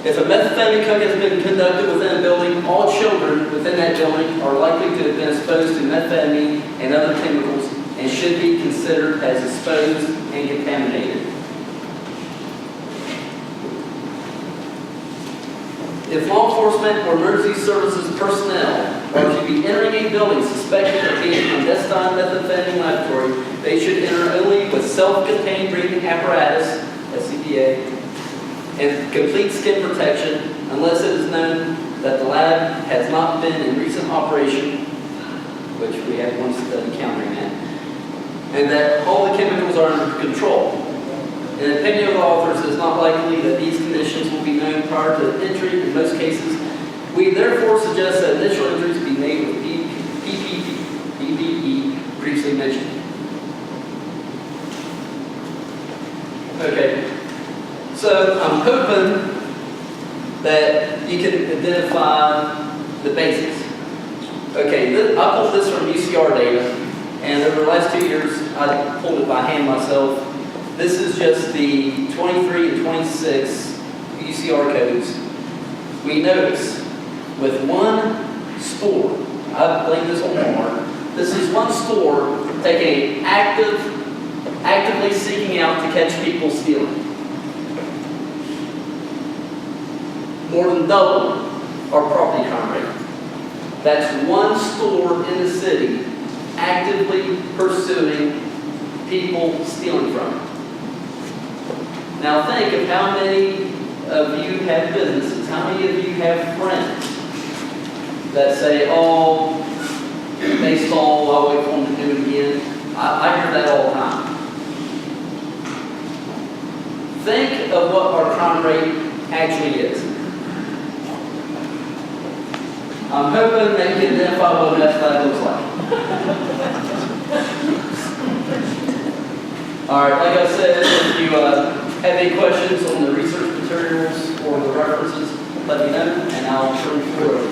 If a methamphetamine cook has been conducted within a building, all children within that building are likely to have been exposed to methamphetamine and other chemicals and should be considered as exposed and contaminated. If law enforcement or emergency services personnel are to be entering a building suspected of being a clandestine methamphetamine laboratory, they should enter only with self-contained breathing apparatus, SCBA, and complete skin protection unless it is known that the lab has not been in recent operation, which we had one study countering that, and that all the chemicals are under control. In the opinion of the authors, it is not likely that these conditions will be known prior to entry in most cases. We therefore suggest that initial entries be made with PPE previously mentioned. Okay, so I'm hoping that you can identify the basics. Okay, I pulled this from UCR data, and over the last 2 years, I pulled it by hand myself. This is just the 23 and 26 UCR codes. We notice with one store, I blame this on Walmart, this is one store taking actively seeking out to catch people stealing. More than double our property crime rate. That's one store in the city actively pursuing people stealing from it. Now think of how many of you have businesses, how many of you have friends that say, oh, they stole, I'll wait for them to do it again. I hear that all the time. Think of what our crime rate actually is. I'm hoping that you can identify what meth lab looks like. All right, like I said, if you have any questions on the research materials or the references, let me know, and I'll turn it forward.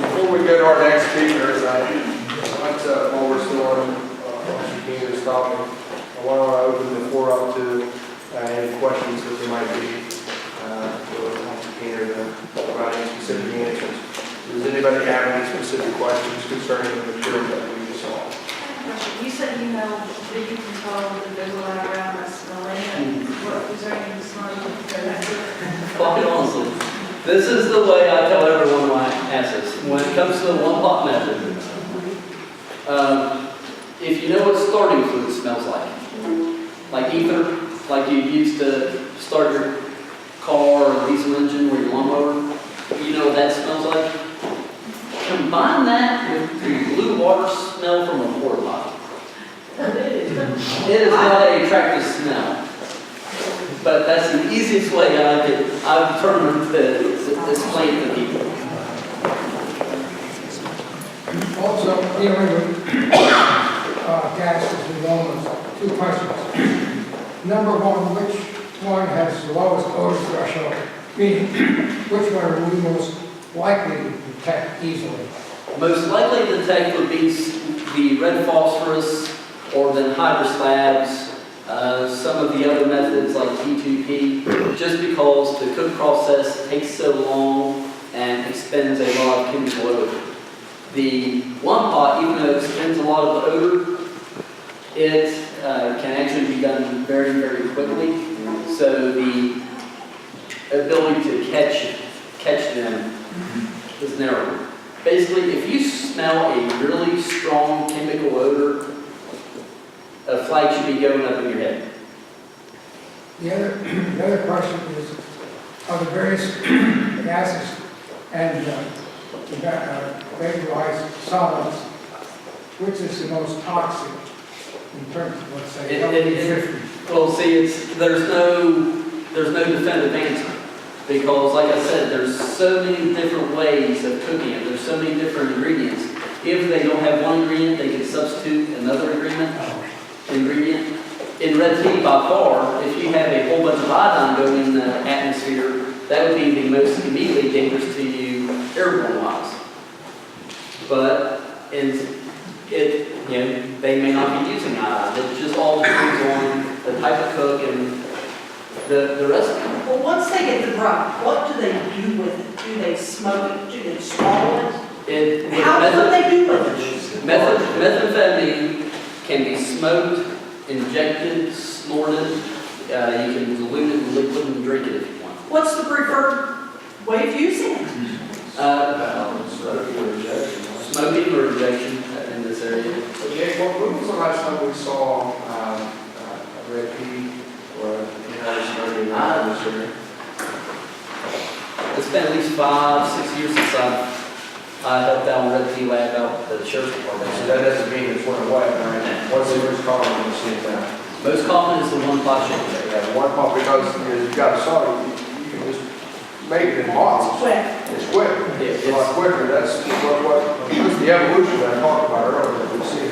Before we go to our next speakers, while we're still on, Mr. King is talking, I want to open the floor up to any questions that there might be for Mr. King to provide any specific answers. Does anybody have any specific questions concerning the material that we just saw? You said you know that you control the visual light around us, what is there any smart Quite honestly, this is the way I tell everyone when I ask this. When it comes to the one-pot method, if you know what starting fluid smells like ether, like you used to start your car or diesel engine or your lawnmower, you know what that smells like? Combine that with the blue water smell from a porta potty. It is not an attractive smell, but that's the easiest way I've determined to explain it to people. Also, dealing with gases and aromas, 2 questions. Number one, which one has the lowest odor threshold? Meaning, which one are we most likely to detect easily? Most likely to detect would be the red phosphorus or then hydroslabs, some of the other methods like P2P, just because the cook process takes so long and expends a lot of chemical odor. The one pot, even though it expends a lot of odor, it can actually be done very, very quickly. So the ability to catch them is narrower. Basically, if you smell a really strong chemical odor, a flag should be going up in your head. The other question is, of the various gases and vaporized solids, which is the most toxic in terms of, let's say, LD50? Well, see, there's no definitive answer. Because like I said, there's so many different ways of cooking it. There's so many different ingredients. If they don't have one ingredient, they can substitute another ingredient. In red tea, by far, if you have a whole bunch of iodine going in the atmosphere, that would be the most immediately dangerous to you airborne-wise. But they may not be using iodine. It just all depends on the type of cook and the recipe. Well, once they get the drug, what do they do with it? Do they smoke it? Do they swallow it? What do they do with it? Methamphetamine can be smoked, injected, snorted. You can dilute it in liquid and drink it if you want. What's the preferred way of using it? Smoking or injection in this area. When was the last time we saw a red pea or smoking around this area? It's been at least 5-6 years since I helped out on Red Tea Lab out at the sheriff's department. So that doesn't mean it's one away, right? What's the most common when you see it now? Most common is the one pot sugar. Yeah, one pump, because you got a solid, you can just make it in bottles. It's quick. It's a lot quicker. That's what's the evolution that I talked about earlier that we've seen.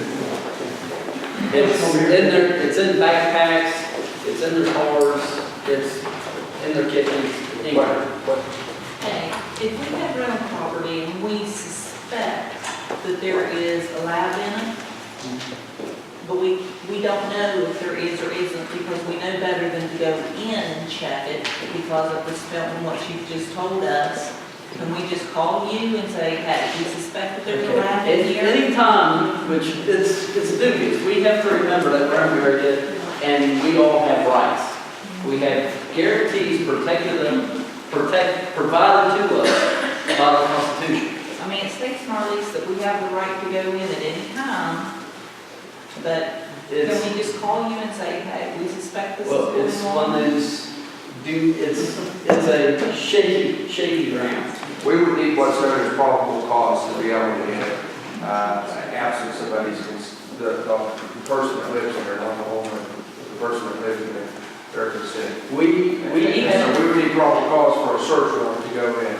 It's in backpacks, it's in their cars, it's in their kitchens. Hey, if we have rental property and we suspect that there is a lab in it, but we don't know if there is or isn't because we know better than to go in and check it because of the smell and what you've just told us, can we just call you and say, hey, we suspect that there's a lab in here? Anytime, which it's dubious, we have to remember that we're America and we all have rights. We have guarantees provided to us by the Constitution. I mean, it states in our lease that we have the right to go in at any time, but can we just call you and say, hey, we suspect this is going on? Well, it's one of those, it's a shaky ground. We would need what's known as probable cause to be able to get absent somebody's, the person that lives there, not the owner, the person that lives there, their consent. We would need probable cause for a search warrant to go in.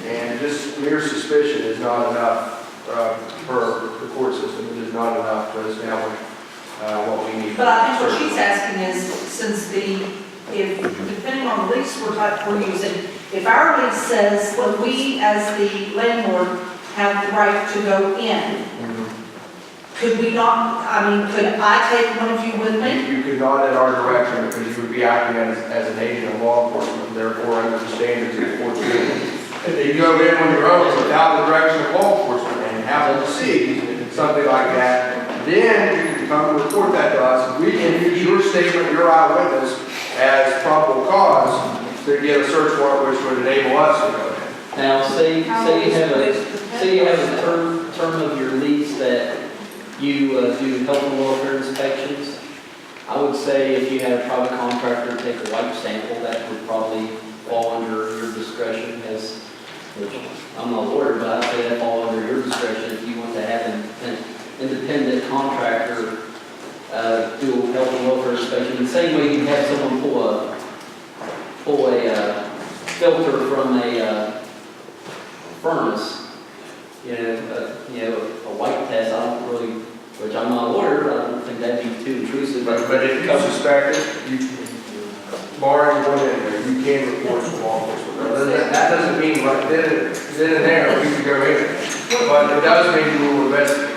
And just mere suspicion is not enough for the court system. It is not enough to establish what we need. But I think what she's asking is, depending on the lease we're using, if our lease says, well, we as the landlord have the right to go in, could we not, could I take one of you with me? You could not in our direction because you would be acting as an agent of law enforcement, therefore under the standards of the court. If you go in on your own without the direction of law enforcement and happen to see something like that, then you can come and report that to us. We can use your statement, your eyewitness, as probable cause to get a search warrant which would enable us to go in. Now, say you have a term of your lease that you do health and welfare inspections. I would say if you had a private contractor take a wipe sample, that would probably fall under your discretion which I'm not a lawyer, but I'd say that fall under your discretion if you want to have an independent contractor do a health and welfare inspection. The same way you have someone pull a filter from a furnace, a white test. I don't really, which I'm not a lawyer, I don't think that'd be too intrusive. But if you suspect it, barring going in there, you can report to law enforcement. That doesn't mean right then and there we can go in, but it does mean we will investigate.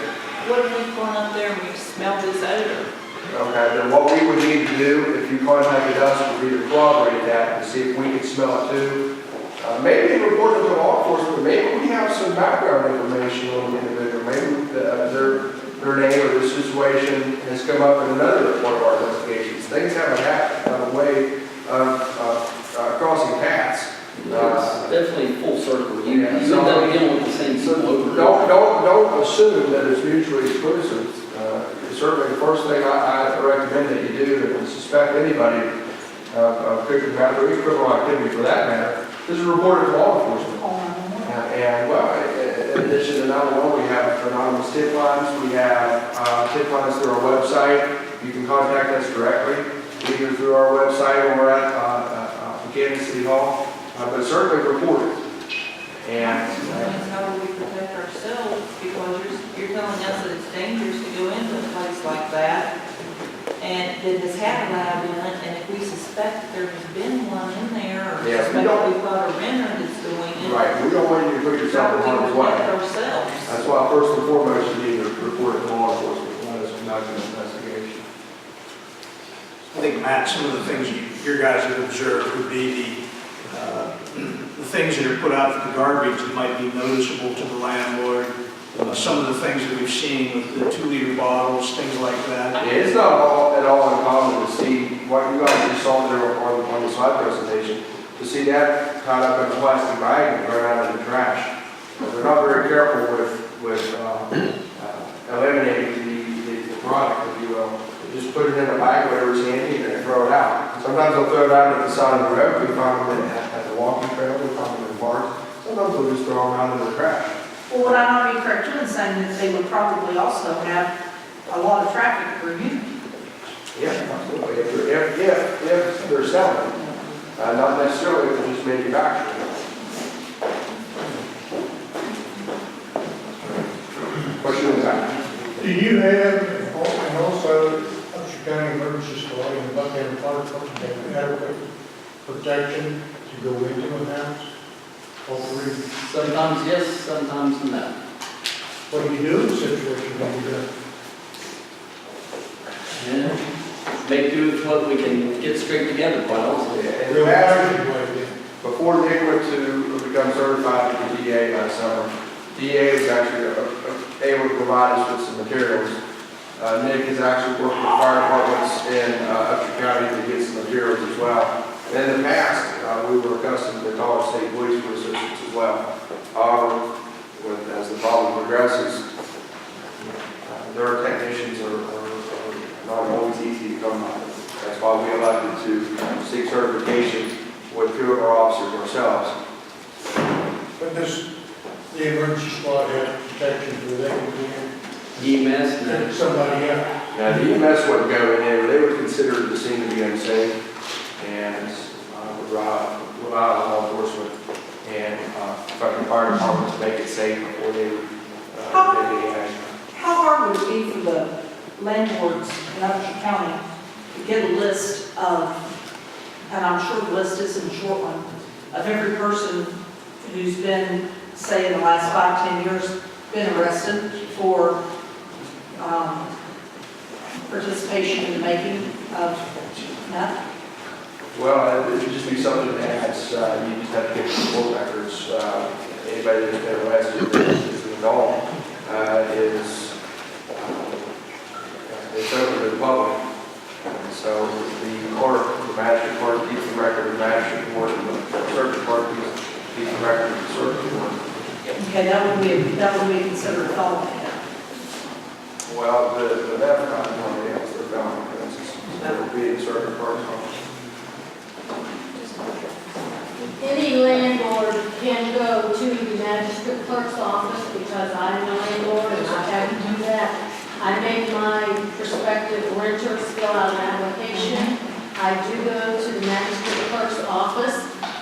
What if we've gone up there and we've smelled this odor? Okay, then what we would need to do, if you contacted us, would be to corroborate that and see if we could smell it too. Maybe report it to law enforcement, maybe we have some background information on the individual, maybe their name or the situation has come up in another part of our investigations. Things haven't happened on the way of crossing paths. It's definitely full circle. You end up dealing with the same people over. Don't assume that it's mutually exclusive. Certainly, the first thing I recommend that you do, if you suspect anybody of cooking meth or any criminal activity for that matter, is report it to law enforcement. anonymous tip lines. We have tip lines through our website. You can contact us directly, either through our website or at Buchanan City Hall, but certainly report it. And How do we protect ourselves? Because you're telling us that it's dangerous to go into a place like that. And that has had a lab in it, and if we suspect that there has been one in there, or Yes, we suspect don't- we've got a renter that's going in. right, we don't want you to put yourself in How do harm's we protect way. ourselves? That's why first and foremost you need to report it to law enforcement when it's conducting an investigation. I think, Matt, some of the things your guys have observed would be the things that are put out for the garbage that might be noticeable to the landlord. Some of the things that we've seen with the 2-liter bottles, things like that. Yeah, it's not at all uncommon to see what you guys just saw there on the slide presentation, to see that tied up in a plastic bag and thrown out in the trash. They're not very careful with eliminating the product, if you will. They just put it in a bag, whatever's handy, and they throw it out. Sometimes they'll throw it out at the side of the road. We find them at the walking trail. We find them in parks. Sometimes they'll just throw them out in the trash. Well, would I not be correct in saying that they would probably also have a lot of traffic through you? Yeah, absolutely. If they're selling, not necessarily if they're just manufacturing. Question in the back. Do you have, and also, Upshur County Emergency Squad and the Buchanan Fire Department have adequate protection to go into a house? All three? Sometimes yes, sometimes no. What do you do in a situation when you're done? Yeah. Make do with what we can get straight together, quite honestly. In the past, before Nick went to become certified with the DA last summer, DA was actually able to provide us with some materials. Nick has actually worked with fire departments in Upshur County to get some materials as well. In the past, we were accustomed to call our state police for assistance as well. However, as the problem progresses, their technicians are not always easy to come by. That's why we elected to seek certification with 2 of our officers ourselves. But does the emergency squad have protection for they can go EMS, in? no. Somebody else? Now, the EMS wouldn't go in there, they would consider the scene to be unsafe and would rely on law enforcement and fucking fire department to make it safe before they would take any action. How hard would it be for the landlords in Upshur County to get a list of, and I'm sure the list isn't a short one, of every person who's been, say, in the last 5, 10 years, been arrested for participation in the making of meth? Well, it would just be something that adds, you just have to get the court records. Anybody that's been arrested as an adult it's open to the public. And so the magistrate court keeps the record of the magistrate court, and the circuit court keeps the record of the circuit court. Okay, that would be considered a felony then. Well, the meth content, yes, they're felony offenses. That would be the circuit court's office. Any landlord can go to the magistrate clerk's office because I'm a landlord and I have to do that. I make my prospective renters fill out an application. I do go to the magistrate clerk's office.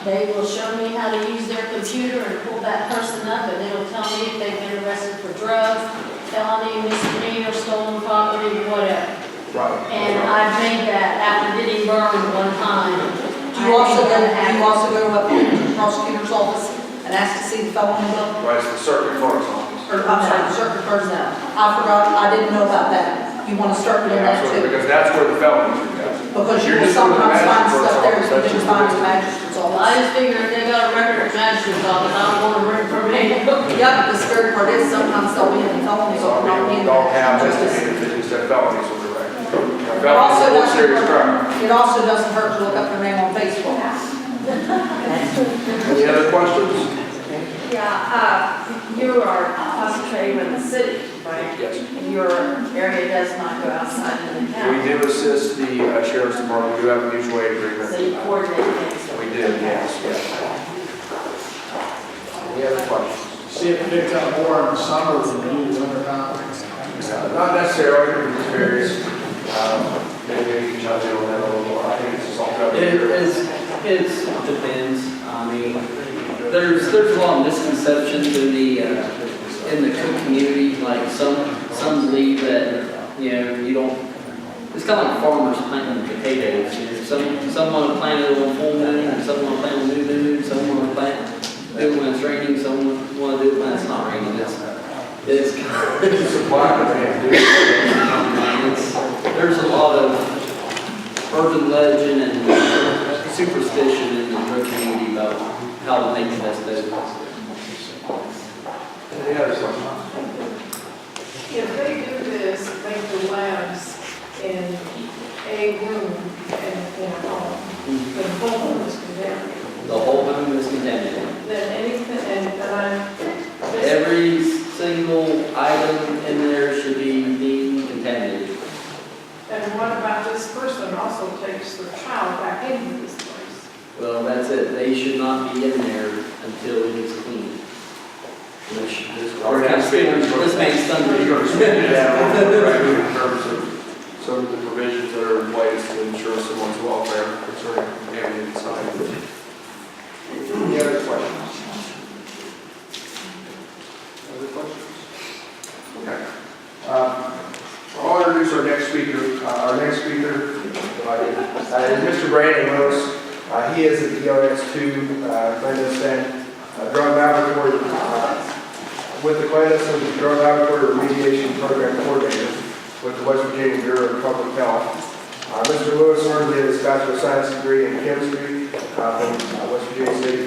They will show me how to use their computer and pull that person up, and it'll tell me if they've been arrested for drugs, felony, misdemeanor, stolen property, whatever. Right. And I've made that after getting burned one time. Do you also go up to the prosecutor's office and ask to see the felony book? Right, it's the circuit court's office. Or, I'm sorry, the circuit clerk's now. I forgot, I didn't know about that. You want to start doing that Absolutely, too? because that's where the felonies are done. Because you You're will just going to the sometimes find magistrate's stuff there office, that you that's can find in just- the magistrate's Well, I office. just figured if they got a record at magistrate's office, I don't want to rent from me. Yeah, but the scary part is sometimes they'll be in the felonies Some or not people being. don't have justice. misdemeanors, they just have felonies on their record. It Now, also felonies are doesn't serious crime. hurt, it also doesn't hurt to look up their name on Facebook. Any other questions? Yeah, you are concentrating with the city, right? Yes. Your area does not go outside of the We county. do assist the sheriff's department, we do have a mutual aid agreement. So you coordinate things. We do, yes, yes. Any other questions? see it picked up more in the summer than you do in winter time? Not necessarily, it varies. Maybe you can judge it on that a little more. I think it's just all covered. It depends. I mean, there's a lot of misconceptions in the cook community. Like some believe that you don't. It's kind of like farmers planting potatoes. Some want to plant it on full moon, and some want to plant on new moon. Some want to plant do it when it's raining. Some want to do it when it's not raining. It's supply and demand. There's a lot of urban legend and superstition in the drug community about how to make the best business. Any other questions? If they do this, make the labs in a room and in a home, the whole home is contaminated. The whole home is contaminated. Then anything, and Every single item in there should be deemed contaminated. and what about this person also takes their child back into this place? Well, that's it. They should not be in there until it is clean. Which this man's thunder. You're going to speak to that in terms of some of the provisions that are in place to ensure someone's welfare concerning contaminated site. Any other questions? Other questions? Okay. I'll introduce our next speaker. Our next speaker is Mr. Brandon Lewis. He is at the EOS2 clandestine drug laboratory with the clandestine drug laboratory remediation program coordinator with the West Virginia Bureau of Public Health. Mr. Lewis earned his Bachelor of Science degree in chemistry from West Virginia State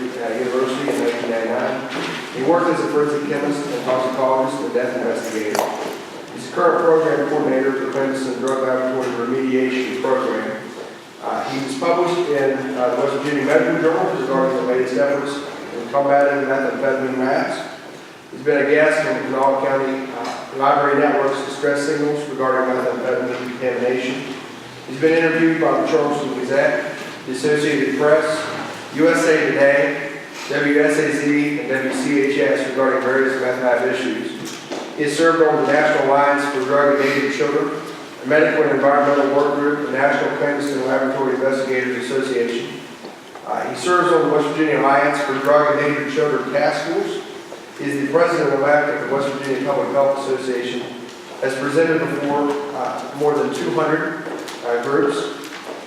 University in 1999. He worked as a forensic chemist and toxicologist and death investigator. He's the current program coordinator for the clandestine drug laboratory remediation program. He was published in the West Virginia Medical Journal regarding the latest efforts in combating methamphetamine rats. He's been a guest on the Kanawha County Library Network's distress signals regarding methamphetamine contamination. He's been interviewed by the Charleston Gazette, the Associated Press, USA Today, WSAZ, and WCHS regarding various meth lab issues. He has served on the National Alliance for Drug-Addicted Children, a medical and environmental work group, the National Clandestine Laboratory Investigators Association. He serves on the West Virginia Alliance for Drug-Addicted Children Task Force. He is the president-elect of the West Virginia Public Health Association, has presented before more than 200 groups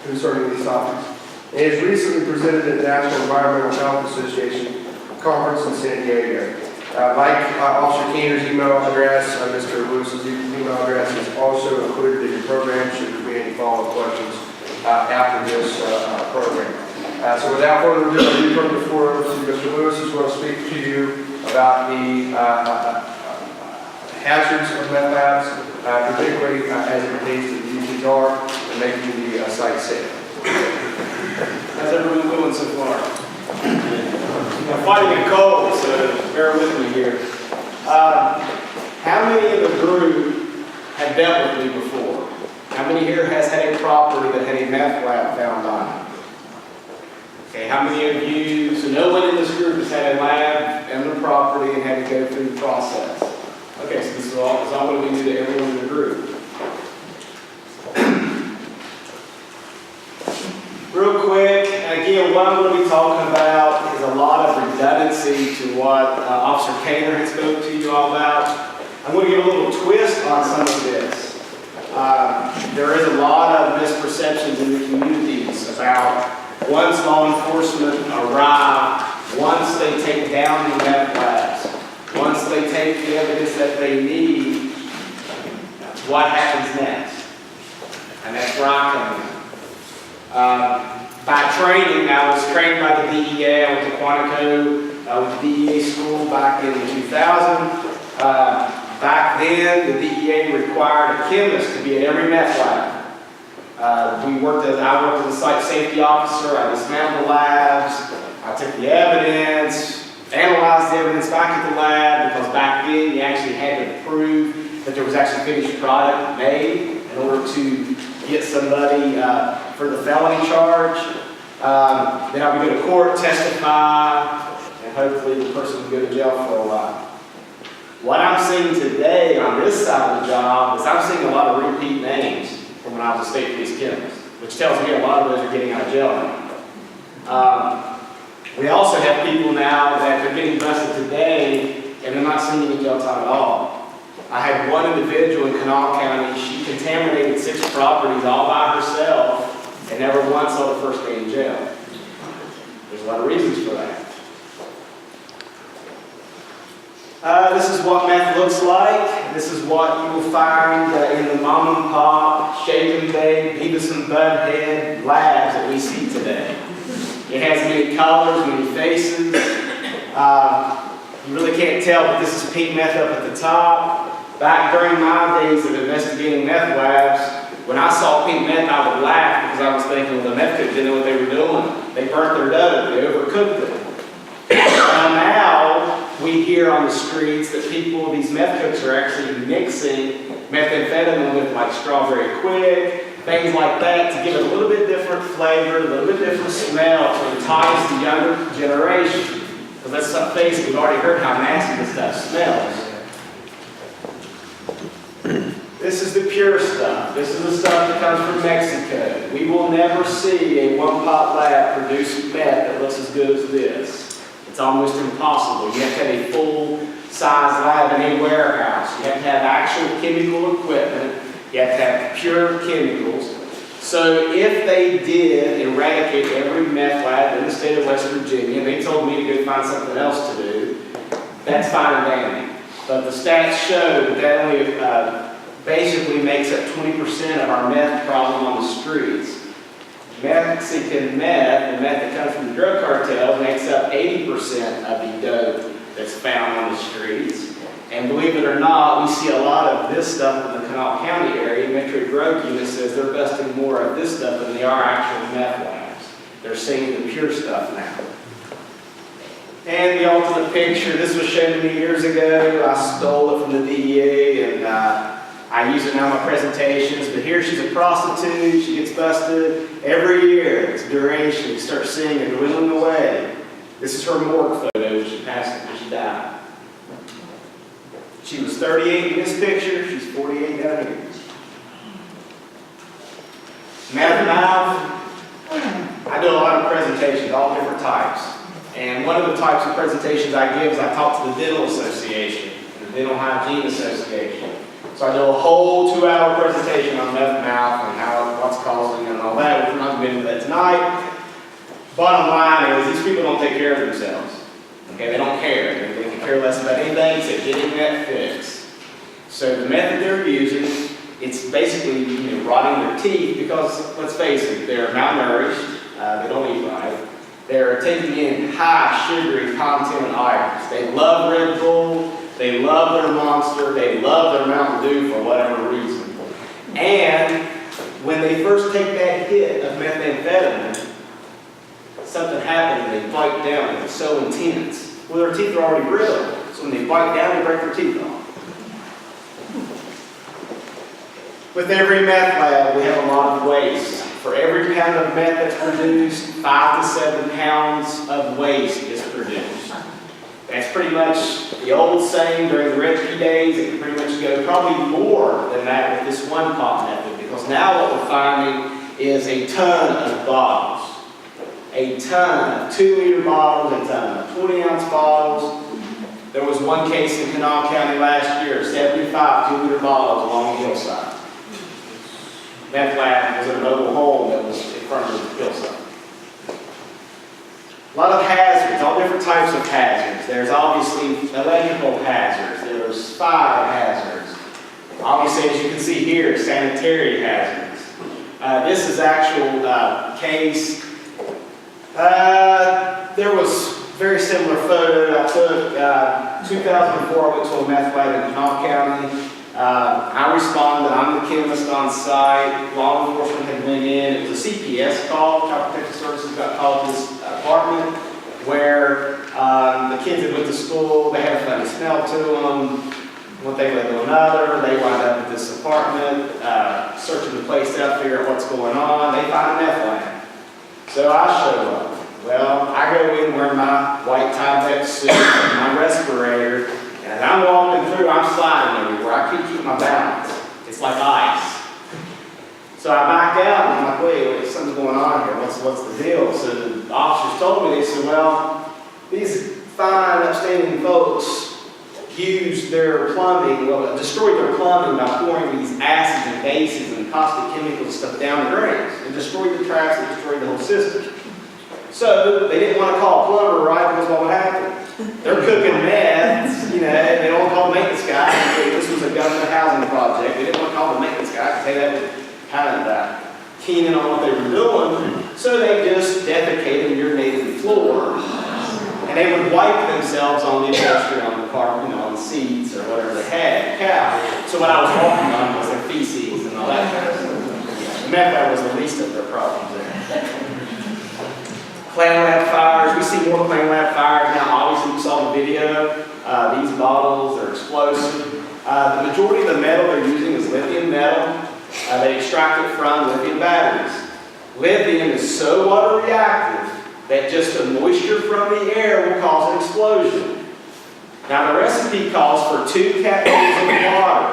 concerning these topics, and has recently presented at the National Environmental Health Association Conference in San Diego. Like Officer Keener's email address, Mr. Lewis's email address is also included in your program should there be any follow-up questions after this program. So without further ado, I turn the floor over to Mr. Lewis, who's going to speak to you about the hazards of meth labs, particularly as it pertains to the UTR and making the site safe. How's everyone doing so far? I'm fighting a cold, so bear with me here. How many in the group have dealt with me before? How many here has had a property that had a meth lab found on it? Okay, how many of you, so no one in this group has had a lab on the property and had to go through the process? Okay, so this is all going to be new to everyone in the group. Real quick, again, what I'm going to be talking about is a lot of redundancy to what Officer Kaner had spoke to you all about. I'm going to give a little twist on some of this. There is a lot of misperceptions in the communities about once law enforcement arrive, once they take down the meth labs, once they take the evidence that they need, what happens next? And that's where I come in. By training, I was trained by the DEA. I went to Quantico. I went to DEA school back in 2000. Back then, the DEA required a chemist to be at every meth lab. I worked as a site safety officer. I dismantled the labs. I took the evidence, analyzed the evidence back at the lab, because back then you actually had to prove that there was actually finished product made in order to get somebody for the felony charge. Then I would go to court, testify, and hopefully the person would go to jail for a while. What I'm seeing today on this side of the job is I'm seeing a lot of repeat names from when I was a state police chemist, which tells me a lot of those are getting out of jail now. We also have people now that are getting busted today and they're not seeing any jail time at all. I had one individual in Kanawha County, she contaminated 6 properties all by herself and never once saw the first day in jail. There's a lot of reasons for that. This is what meth looks like. This is what you will find in the mom and pop, shake and bake, Beavis and Butthead labs that we see today. It has many colors, many faces. You really can't tell, but this is pink meth up at the top. Back during my days of investigating meth labs, when I saw pink meth, I would laugh because I was thinking, well, the meth cooks didn't know what they were doing. They burnt their dough, they overcooked it. Now, we hear on the streets that people, these meth cooks are actually mixing methamphetamine with like strawberry quick, things like that to give it a little bit different flavor, a little bit different smell to entice the younger generation. Because let's not face it, we've already heard how nasty this stuff smells. This is the pure stuff. This is the stuff that comes from Mexico. We will never see a one-pot lab produce meth that looks as good as this. It's almost impossible. You have to have a full-size lab in a warehouse. You have to have actual chemical equipment. You have to have pure chemicals. So if they did eradicate every meth lab in the state of West Virginia, and they told me to go find something else to do, that's fine and dandy. But the stats show that only basically makes up 20% of our meth problem on the streets. Mexican meth, the meth that comes from the drug cartels, makes up 80% of the dope that's found on the streets. And believe it or not, we see a lot of this stuff in the Kanawha County area. Metro Drug Unit says they're busting more of this stuff than they are actual meth labs. They're seeing the pure stuff now. And the ultimate picture, this was shown to me years ago. I stole it from the DEA and I use it now in my presentations. But here she's a prostitute, she gets busted. Every year, it's duration, you start seeing her dwindling away. This is her morgue photo when she passed when she died. She was 38 in this picture, she's 48 down here. Meth mouth, I do a lot of presentations, all different types. And one of the types of presentations I give is I talk to the Dental Association, the Dental Hygiene Association. So I do a whole 2-hour presentation on meth mouth and what's causing it and all that. We're not going to get into that tonight. Bottom line is these people don't take care of themselves. Okay, they don't care. They can care less about anything except getting that fix. So the method they're using, it's basically rotting their teeth because, let's face it, they're malnourished, they don't eat right. They're taking in high sugary content items. They love Red Bull, they love their Monster, they love their Mountain Dew for whatever reason. And when they first take that hit of methamphetamine, something happens and they bite down and it's so intense. Well, their teeth are already brittle, so when they bite down, they break their teeth off. With every meth lab, we have a lot of waste. For every pound of meth that's produced, 5 to 7 pounds of waste is produced. That's pretty much the old saying during the Redkey days. It can pretty much go probably more than that with this one pot method, because now what we're finding is a ton of bottles. A ton of 2-liter bottles, a ton of 20-ounce bottles. There was one case in Kanawha County last year, 75 2-liter bottles along the hillside. Meth lab was in a mobile home that was in front of the hillside. A lot of hazards, all different types of hazards. There's obviously electrical hazards, there's fire hazards. Obviously, as you can see here, sanitary hazards. This is actual case. There was very similar photo I took. 2004, I went to a meth lab in Kanawha County. I responded, I'm the chemist on site. Law enforcement had went in. It was a CPS call. Child Protective Services got called to this apartment where the kids had went to school. They had a funny smell to them. One thing led to another. They wind up at this apartment, searching the place out, figure out what's going on. They find a meth lab. So I show up. Well, I go in wearing my white Tyvek suit and my respirator, and I'm walking through It's like ice. So I backed out and I'm like, wait, something's going on here. What's the deal? So the officers told me, they said, well, these fine, upstanding folks used their plumbing, well, destroyed their plumbing by pouring these acids and bases and caustic chemicals and stuff down the drains. It destroyed the traps, it destroyed the whole system. So they didn't want to call a plumber, right? Because what would happen? They're cooking meth, you know, and they don't call the maintenance guy. This was a government housing project. They didn't want to call the maintenance guy because they had kind of keening on what they were doing. So they just defecated and urinated the floor. And they would wipe themselves on the upholstery, on the carpet, you know, on the seats or whatever they had, couch. So what I was walking on was their feces and all that kind of stuff. Meth was the least of their problems there. Clan lab fires, we see more clan lab fires now. Obviously, you saw the video. These bottles are explosive. The majority of the metal they're using is lithium metal. They extract it from lithium batteries. Lithium is so water reactive that just the moisture from the air will cause an explosion. Now the recipe calls for 2 capfuls of water.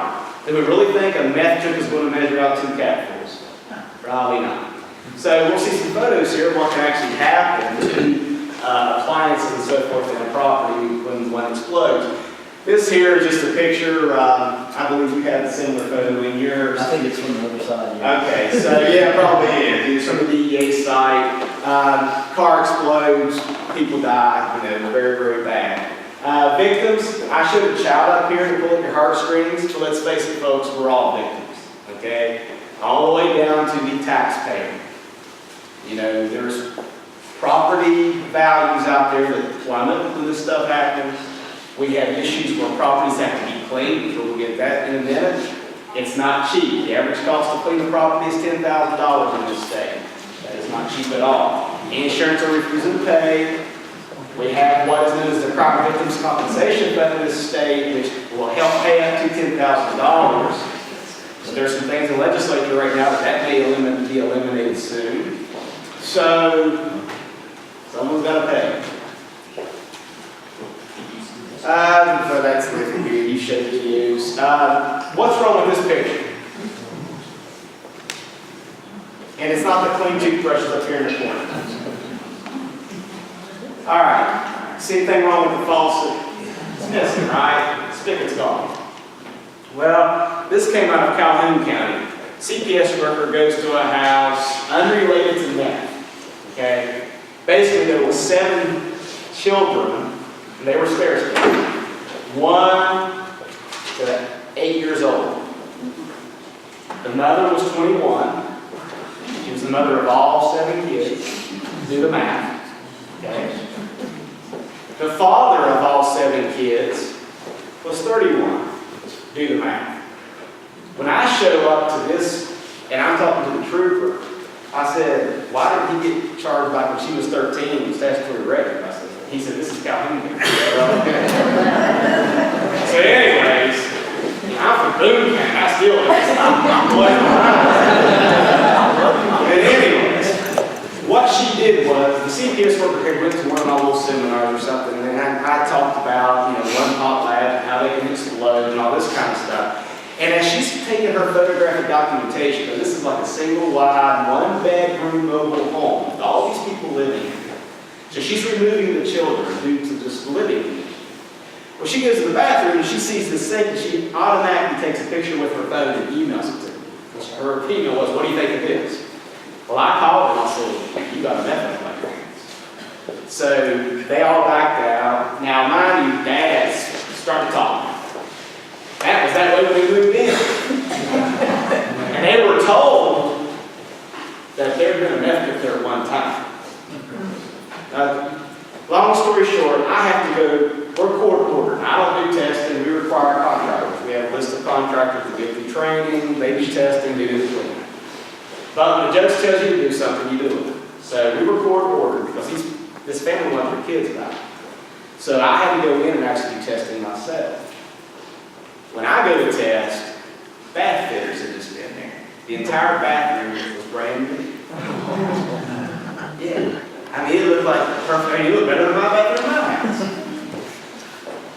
Do we really think a meth trip is going to measure out 2 capfuls? Probably not. So we'll see some photos here of what can actually happen to appliances and so forth in a property when one explodes. This here is just a picture. I believe you had a similar photo in yours. I think it's from the other side. Yeah. Okay, so yeah, probably is. It's from the DEA site. Car explodes, people die, you know, very, very bad. Victims, I showed a child up here to pull up your heart screens, but let's face it, folks, we're all victims, okay? All the way down to the taxpayer. You know, there's property values out there that plummet when this stuff happens. We have issues where properties have to be cleaned, which we'll get that in a minute. It's not cheap. The average cost to clean a property is $10,000 in this state. That is not cheap at all. Insurance are refusing to pay. We have what is known as the Crime Victims Compensation Fund in this state, which will help pay up to $10,000. So there's some things in the legislature right now that may be eliminated soon. So someone's got to pay. So that's the video you showed videos. What's wrong with this picture? And it's not the clean toothbrushes up here in the corner. All right. See anything wrong with the faucet? It's missing, right? Spigot's gone. Well, this came out of Calhoun County. CPS worker goes to a house unrelated to meth. Okay? Basically, there were 7 children, and they were stair-stepping. 1 to 8 years old. The mother was 21. She was the mother of all 7 kids. Do the math. Okay? The father of all 7 kids was 31. Do the math. When I show up to this, and I'm talking to the trooper, I said, why did he get charged back when she was 13 and statutory rape? I said, he said, this is Calhoun. So anyways, I'm from Boone County, I still But anyways, what she did was, the CPS worker had went to one of my little seminars or something, and then I talked about, one hot lab and how they can explode and all this kind of stuff. And as she's taking her photographic documentation, and this is like a single wide, 1-bedroom mobile home with all these people living in it. So she's removing the children due to just living conditions. Well, she goes to the bathroom and she sees this sink, and she automatically takes a picture with her phone and emails it to me. Her email was, what do you think it is? Well, I called and I said, you got a meth on your hands. So they all backed out. Now, mind you, dads started talking. That was that way when we moved in. And they were told that they were going to meth it there at one time. Long story short, I have to go, we're court ordered. I don't do testing, we require contractors. We have a list of contractors that give you training, they do testing, they do the cleaning. But when the judge tells you to do something, you do it. So we were court ordered because this family wanted their kids back. So I had to go in and actually do testing myself. When I go to test, bath fitters had just been there. The entire bathroom was brand new. Yeah. I mean, it looked like perfect. It looked better than my bathroom in my house.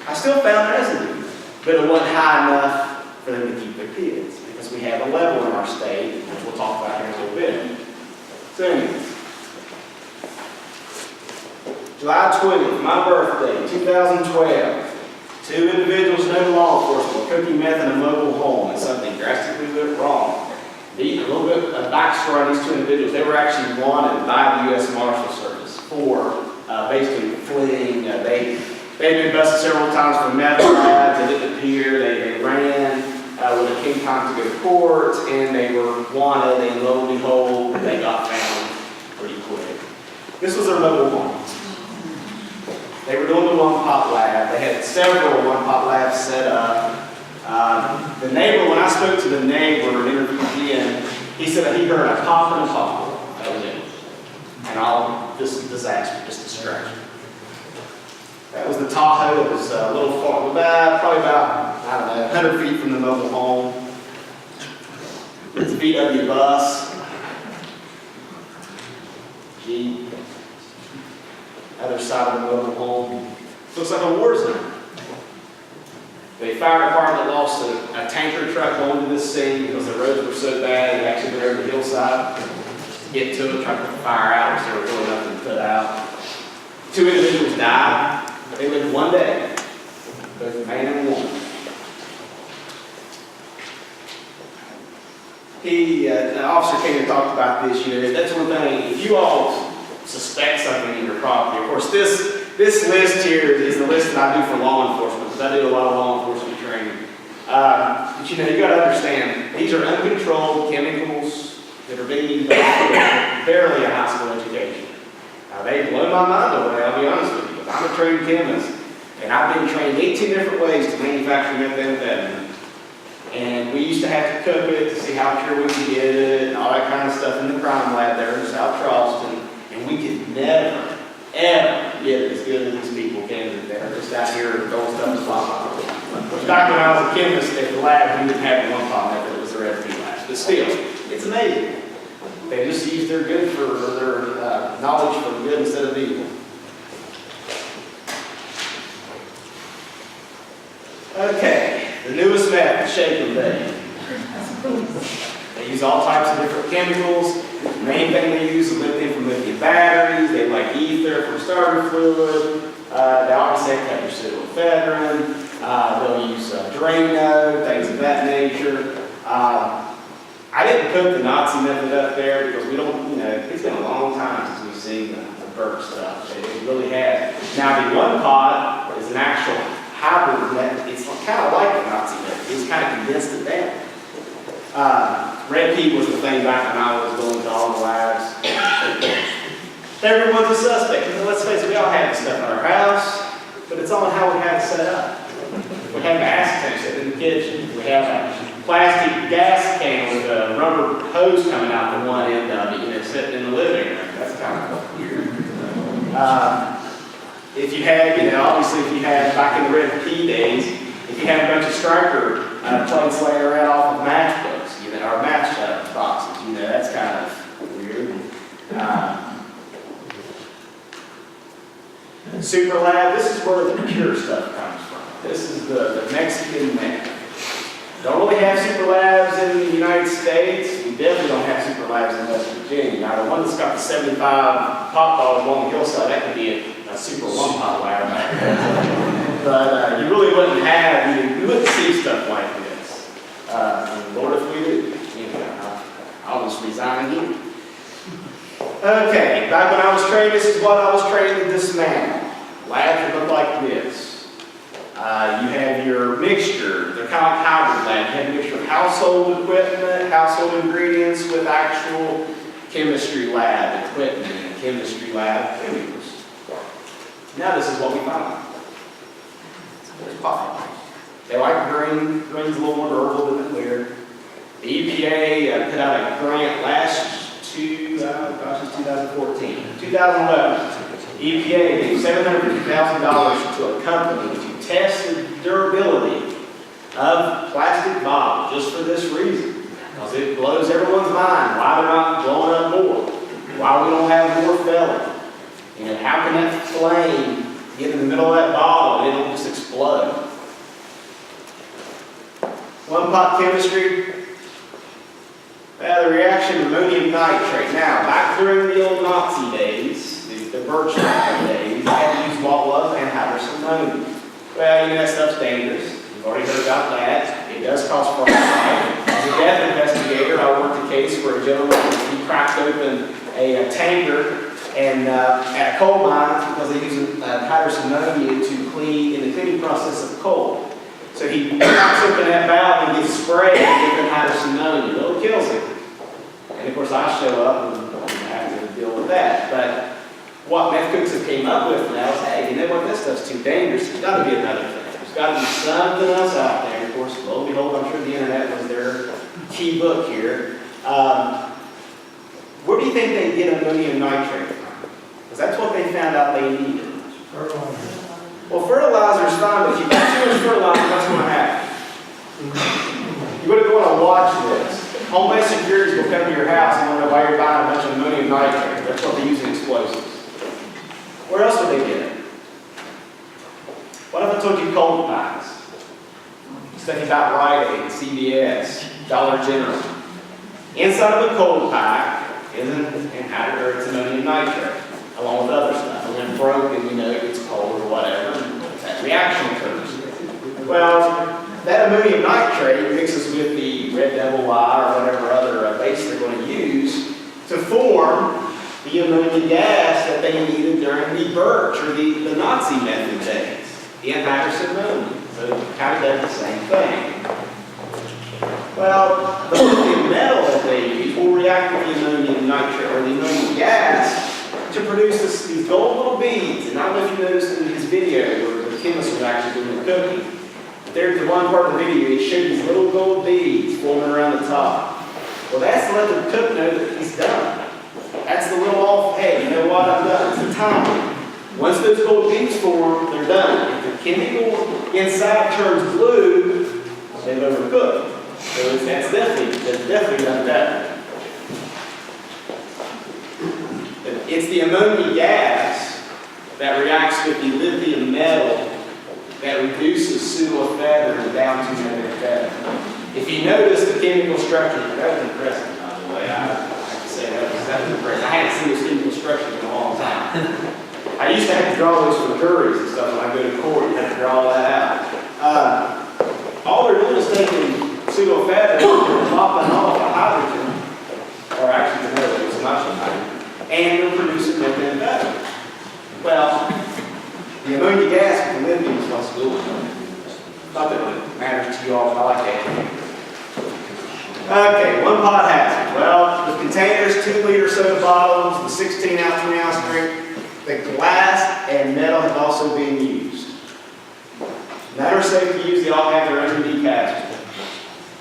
I still found residue, but it wasn't high enough for them to keep their kids. Because we have a level in our state, which we'll talk about here in a little bit. So anyway, July 20th, my birthday, 2012. 2 individuals known to law enforcement were cooking meth in a mobile home, and something drastically went wrong. A little bit of backstory on these 2 individuals. They were actually wanted by the U.S. Marshal Service for basically fleeing. They'd been busted several times for meth labs. They didn't appear. They ran when it came time to go to court, and they were wanted. And lo and behold, they got found pretty quick. This was their mobile home. They were doing the one-pot lab. They had several one-pot labs set up. The neighbor, when I spoke to the neighbor and interviewed him, he said that he heard a pop and a pop. That was it. And all this disaster, just distraction. That was the Tahoe. It was a little far, probably about, I don't know, 100 feet from the mobile home. It's a VW bus. Jeep. Other side of the mobile home. Looks like a war zone. The fire department lost a tanker truck going to this scene because the roads were so bad. They actually went over the hillside to get to it, trying to put the fire out, because there was really nothing to put out. 2 individuals died. They lived 1 day, both a man and a woman. The officer came and talked about this. That's one thing. If you all suspect something in your property, of course, this list here is the list that I do for law enforcement, because I do a lot of law enforcement training. But you got to understand, these are uncontrolled chemicals that are being used by barely a high school education. They blow my mind away, I'll be honest with you, because I'm a trained chemist, and I've been trained 18 different ways to manufacture methamphetamine. And we used to have to cook it to see how pure we could get it, and all that kind of stuff in the crime lab there in South Charleston, and we could never, ever get it as good as these people can. They're just out here throwing stuff to pop. Back when I was a chemist at the lab, we didn't have one pop method, it was the recipe labs. But still, it's amazing. They just use their good for their knowledge for good instead of evil. Okay, the newest meth, the shake and bake. They use all types of different chemicals. The main thing they use is lithium from lithium batteries. They like ether from starter fluid. They obviously have your pseudoephedrine. They'll use Drano, things of that nature. I didn't put the Nazi method up there because we don't, it's been a long time since we've seen the Burke stuff. It really has. Now, the one pot is an actual hybrid method. It's kind of like the Nazi method. It's kind of condensed it down. Red heat was the thing back when I was going to all the labs. Everyone's a suspect. Let's face it, we all have this stuff in our house, but it's on how we have it set up. We have an acid tank set in the kitchen. We have a plastic gas can with a rubber hose coming out the one end of it, sitting in the living room. That's kind of weird. If you had, obviously if you had, back in the Red P days, if you had a bunch of striker plates laying around off of matchbooks, or match boxes, that's kind of weird. Super Lab, this is where the pure stuff comes from. This is the Mexican meth. Don't really have super labs in the United States. We definitely don't have super labs in West Virginia. Now, the one that's got the 75 pop bottles along the hillside, that could be a super one-pot lab. But you really wouldn't have, you wouldn't see stuff like this. Lord, if we did, I'll just resign again. Okay, back when I was trained, this is what I was trained to dismantle. Labs would look like this. You have your mixture, they're kind of like hybrid labs. You have a mixture of household equipment, household ingredients with actual chemistry lab equipment and chemistry lab chemicals. Now this is what we find. There's pop. They like green. Green's a little more durable than the clear. The EPA put out a grant last 2014. 2011. EPA gave $750,000 to a company to test the durability of plastic bottles just for this reason. Because it blows everyone's mind why they're not blowing up more. Why we don't have more felon. How can that flame get in the middle of that bottle and it'll just explode? One pot chemistry, the reaction to ammonium nitrate. Now, back during the old Nazi days, the birch bark days, they had to use what was anhydrous ammonia. Well, you know, that stuff's dangerous. You've already heard about that. It does cause frost life. As a death investigator, I worked a case where a gentleman, he cracked open a tanker and at a coal mine because they use anhydrous ammonia to clean in the cleaning process of coal. So he cracks open that valve and gets sprayed with anhydrous ammonia. Well, it kills him. And of course, I show up and have to deal with that. But what meth cooks have came up with now is, hey, you know what? This stuff's too dangerous. There's got to be another thing. There's got to be something else out there. Of course, lo and behold, I'm sure the internet was their key book here. Where do you think they get ammonium nitrate from? Because that's what they found out they needed. Fertilizer. Well, fertilizer's fine, but if you got too much fertilizer, what's going to happen? You wouldn't want to watch this. Home-based securities will come to your house and wonder why you're buying a bunch of ammonium nitrate. That's what they use in explosives. Where else would they get it? What if I told you cold packs? Stuff you got Rite Aid, CVS, Dollar General. Inside of a cold pack is it's ammonium nitrate, along with other stuff. And when it's broken, you know, it gets cold or whatever, and that reaction occurs. Well, that ammonium nitrate mixes with the Red Devil Y or whatever other base they're going to use to form the ammonia gas that they needed during the birch or the Nazi method days, the anhydrous ammonia. So it kind of does the same thing. Well, the lithium metal that they use will react with the ammonium nitrate or the ammonia gas to produce these gold little beads. And I don't know if you noticed in his video where the chemist was actually doing the cooking. There's the one part of the video, he showed these little gold beads forming around the top. Well, that's to let the cook know that he's done. That's the little off, hey, you know what, I'm done. It's the time. Once those gold beads form, they're done. If the chemical inside turns blue, they've overcooked. So that's definitely done better. It's the ammonia gas that reacts with the lithium metal that reduces pseudoephedrine down to methamphetamine. If you notice the chemical structure, that was impressive, by the way. I have to say that was impressive. I hadn't seen this chemical structure in a long time. I used to have to draw those for juries and stuff when I go to court. You have to draw that out. All they're doing is taking pseudoephedrine and popping off a hydrogen, or actually no, it's not hydrogen, and they're producing methamphetamine. Well, the ammonia gas with the lithium is what's doing it. Not that it matters to you all, but I like that. Okay, one pot hazard. Well, the containers, 2-liter soda bottles, the 16-ounce, 20-ounce drink, the glass and metal have also been used. None are safe to use, they all have their own unique hazards.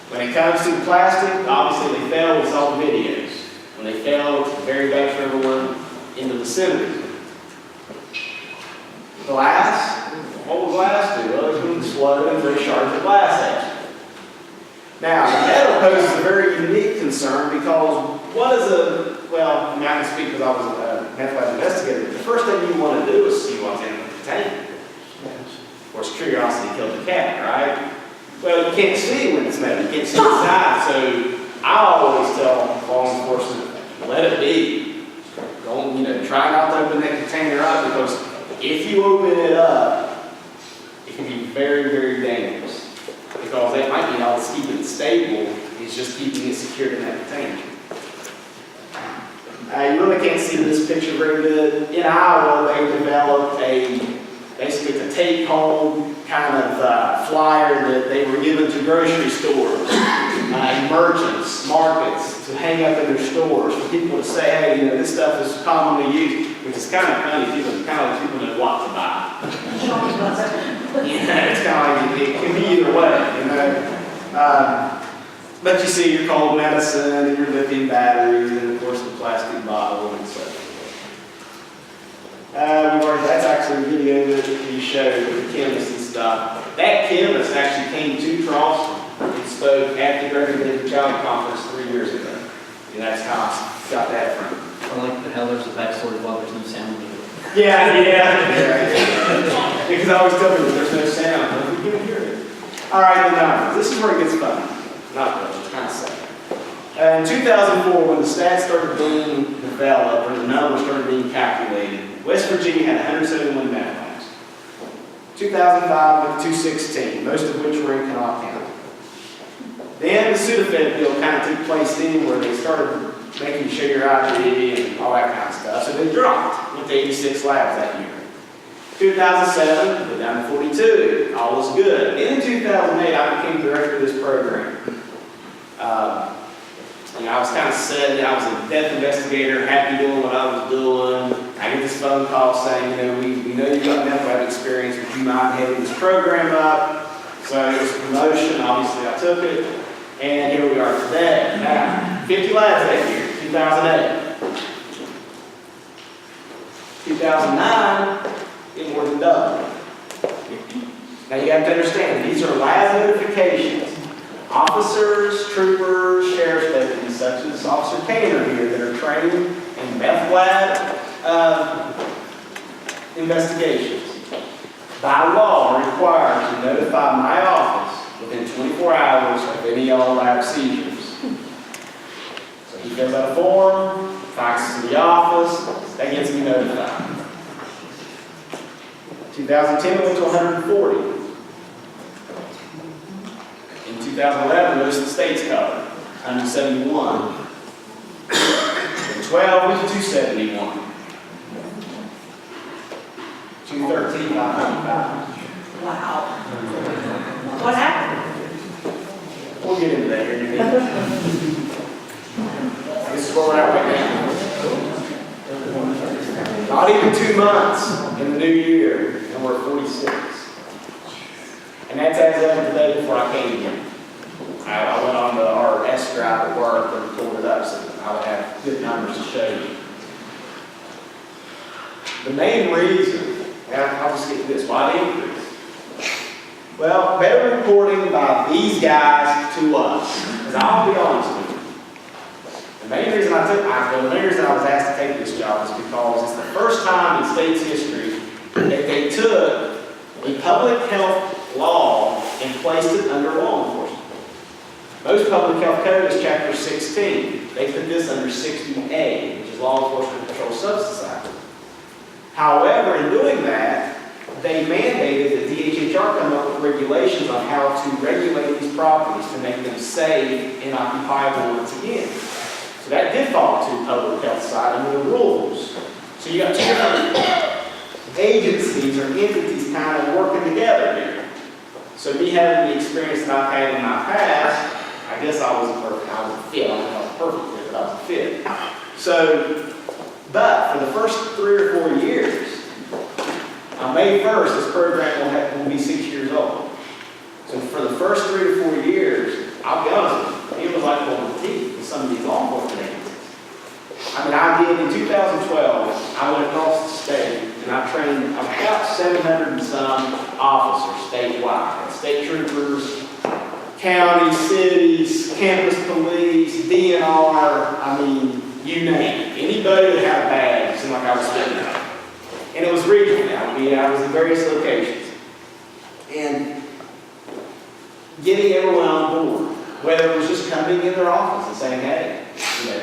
When it comes to plastic, obviously they fail, we saw the videos. When they fail, it's very bad for everyone in the vicinity. Glass, what will glass do? Well, it's going to explode and very sharp the glass edge. Now, the metal poses a very unique concern because what is well, I can speak because I was a meth lab investigator. The first thing you want to do is see what's in the container. Of course, curiosity killed the cat, right? Well, you can't see when it's metal. You can't see inside. So I always tell law enforcement, let it be. Don't, try not to open that container up because if you open it up, it can be very, very dangerous. Because that might be all that's keeping it stable, it's just keeping it secured in that container. You really can't see this picture very good. In Iowa, they developed basically a take-home kind of flyer that they were given to grocery stores, merchants, markets, to hang up in their stores for people to say, hey, this stuff is commonly used, which is kind of funny. People know what to buy. It's kind of like, it can be either way, But you see your cold medicine and your lithium batteries and, of course, the plastic bottle and so forth. That's actually a video that you showed with the chemist and stuff. That chemist actually came to Charleston and spoke at the Gregory David Child Conference 3 years ago. And that's how I got that from. I like the hell there's a backstory of why there's no sound. Yeah. Because I always tell people there's no sound. You can hear it. All right, the numbers. This is where it gets fun. Not really, it's kind of sad. In 2004, when the stats started being developed, or the numbers started being calculated, West Virginia had 171 meth labs. 2005 went to 216, most of which were in Kanawha County. Then the Sudafed bill kind of took place then, where they started making you show your ID and all that kind of stuff. So they dropped, went to 86 labs that year. 2007, went down to 42. All was good. Then in 2008, I became director of this program. I was kind of set. I was a death investigator, happy doing what I was doing. I get this phone call saying, we know you've got meth lab experience, would you mind heading this program up? So it was a promotion. Obviously, I took it. And here we are today. Now, 50 labs that year, 2008. 2009, it more than doubled. Now you have to understand, these are lab notifications. Officers, troopers, sheriff's deputies, such as Officer Kaner here, that are trained in meth lab investigations. By law, are required to notify my office within 24 hours of any all lab seizures. So he fills out a form, faxes to the office, that gets me notified. 2010 went to 140. In 2011, most of the states covered, 171. In 12, went to 271. 213, 595. Wow. What happened? We'll get into that here in a minute. This is where we're at right now. Not even 2 months in the new year, and we're at 46. And that's as of today before I came here. I went on our S drive at work and pulled it up so I would have good numbers to show you. The main reason, and I'll just get to this, why the increase? Well, better reporting by these guys to us. Because I'll be honest with you. The main reason I was asked to take this job is because it's the first time in state's history that they took a public health law and placed it under law enforcement. Most public health code is chapter 16. They put this under 60A, which is Law Enforcement Controlled Substance Act. However, in doing that, they mandated that DHHR come up with regulations on how to regulate these properties to make them safe and occupiable once again. So that did fall to the public health side under the rules. So you got two different agencies or entities kind of working together here. So me having the experience that I've had in my past, I guess I wasn't perfect. I was a fit. I don't know if I was perfect fit, but I was a fit. So, but for the first 3 or 4 years, on May 1st, this program will be 6 years old. So for the first 3 to 4 years, I'll be honest with you, it was like pulling teeth with some of these law enforcement agencies. I mean, I did in 2012, I went across the state and I trained about 700 and some officers statewide. State troopers, counties, cities, campus police, DNR, I mean, you name it. Anybody that had a badge seemed like I was spitting out. And it was regional. I mean, I was in various locations. And getting everyone on board, whether it was just coming in their office and saying, hey,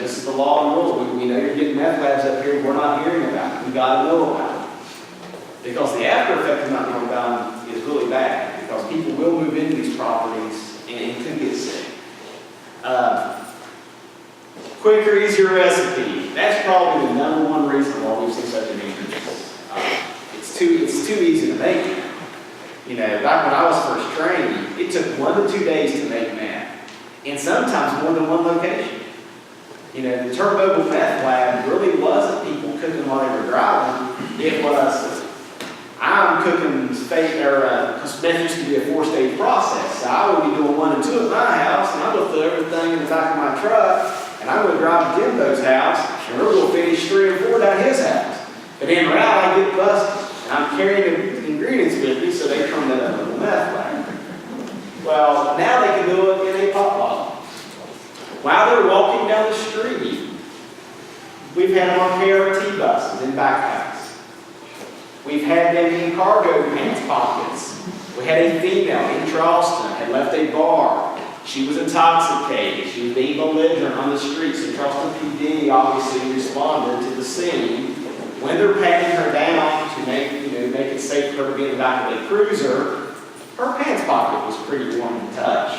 this is the law and rules. We know you're getting meth labs up here. We're not hearing about it. We got to know about it. Because the after effect of not knowing about it is really bad. Because people will move into these properties and could get sick. Quicker, easier recipe. That's probably the number one reason why we've seen such an increase. It's too easy to make it. Back when I was first trained, it took 1 to 2 days to make meth. And sometimes more than one location. The turbo meth lab really wasn't people cooking while they were driving. It was, I'm cooking because meth used to be a 4-stage process. So I would be doing 1 and 2 at my house, and I would throw everything in the back of my truck, and I would drive to Jimbo's house, and we're going to finish 3 and 4 down his house. But en route, I get busted, and I'm carrying the ingredients with me, so they turn that into a meth lab. Well, now they can do it in a pop bottle. While they're walking down the street, we've had them on KRT buses and backpacks. We've had them in cargo pants pockets. We had a female in Charleston had left a bar. She was intoxicated. She was being belligerent on the streets. So Charleston PD obviously responded to the scene. When they're patting her down to make it safe for her to be in the back of a cruiser, her pants pocket was pretty warm to touch.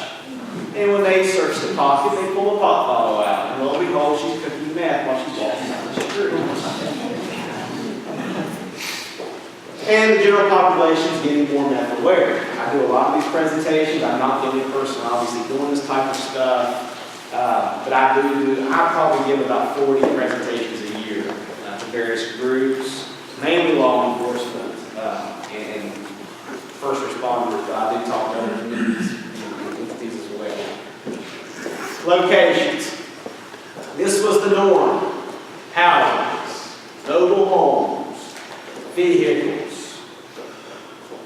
And when they searched the pocket, they pulled a pop bottle out. And lo and behold, she's cooking meth while she's walking down the street. And the general population is getting more meth aware. I do a lot of these presentations. I'm not the only person obviously doing this type of stuff. But I probably give about 40 presentations a year to various groups, mainly law enforcement and first responders, but I do talk to other entities as well. Locations. This was the norm. Houses, mobile homes, vehicles,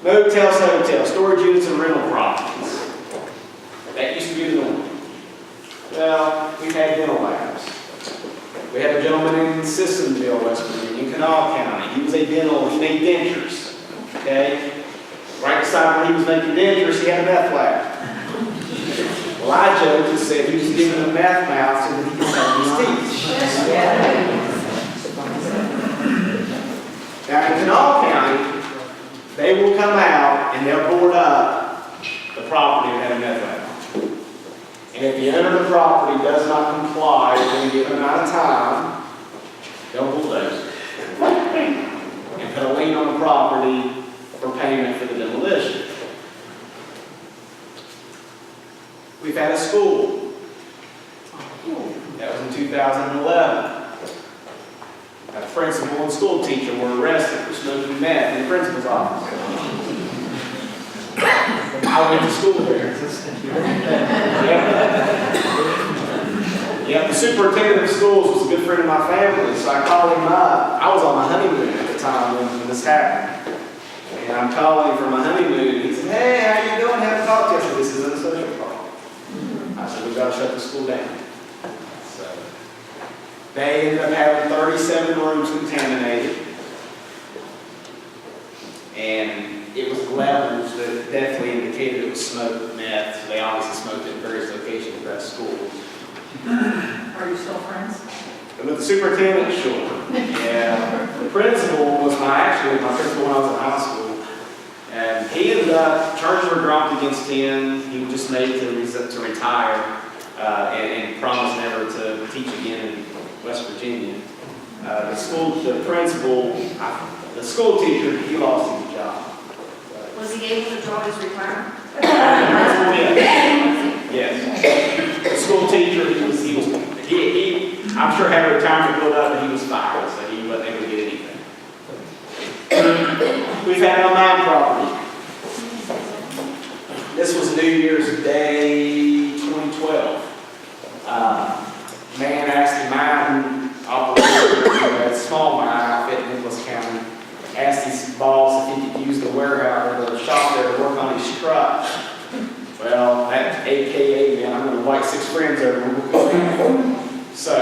motels, hotels, storage units, and rental properties. That used to be the norm. Well, we've had dental labs. We had a gentleman in Sissonville, West Virginia, in Kanawha County. He was a dental, he made dentures. Okay? Right beside where he was making dentures, he had a meth lab. Well, I joked and said he was giving a meth mouth so that he could suck his teeth. Now in Kanawha County, they will come out and they'll board up the property and have a meth lab. And if the owner of the property does not comply within a given amount of time, they'll bulldoze it and put a lien on the property for payment for the demolition. We've had a school. That was in 2011. A principal and school teacher were arrested for smoking meth in the principal's office. I went to school there. Yeah, the superintendent of schools was a good friend of my family, so I called him up. I was on my honeymoon at the time when this happened. And I'm calling for my honeymoon. He said, "Hey, how you doing? Haven't talked to you." I said, "This isn't a social call." I said, "We've got to shut the school down." So they ended up having 37 rooms contaminated. And it was levels that definitely indicated it was smoked meth. So they obviously smoked it in various locations throughout schools. Are you still friends? And with the superintendent, sure. Yeah. The principal was my principal when I was in high school. And he ended up, charges were dropped against him. He was just made to retire and promised never to teach again in West Virginia. The principal, the school teacher, he lost his job. Was he able to draw his retirement? Yes. The school teacher, he I'm sure had a retirement built up, but he was fired, so he wasn't able to get anything. We've had on my property. This was New Year's Day 2012. Man asked the mine operator, a small mine outfit in Nicholas County, asked his boss if he could use the warehouse or the shop there to work on his truck. Well, that AKA, man, I'm going to invite 6 friends over. So,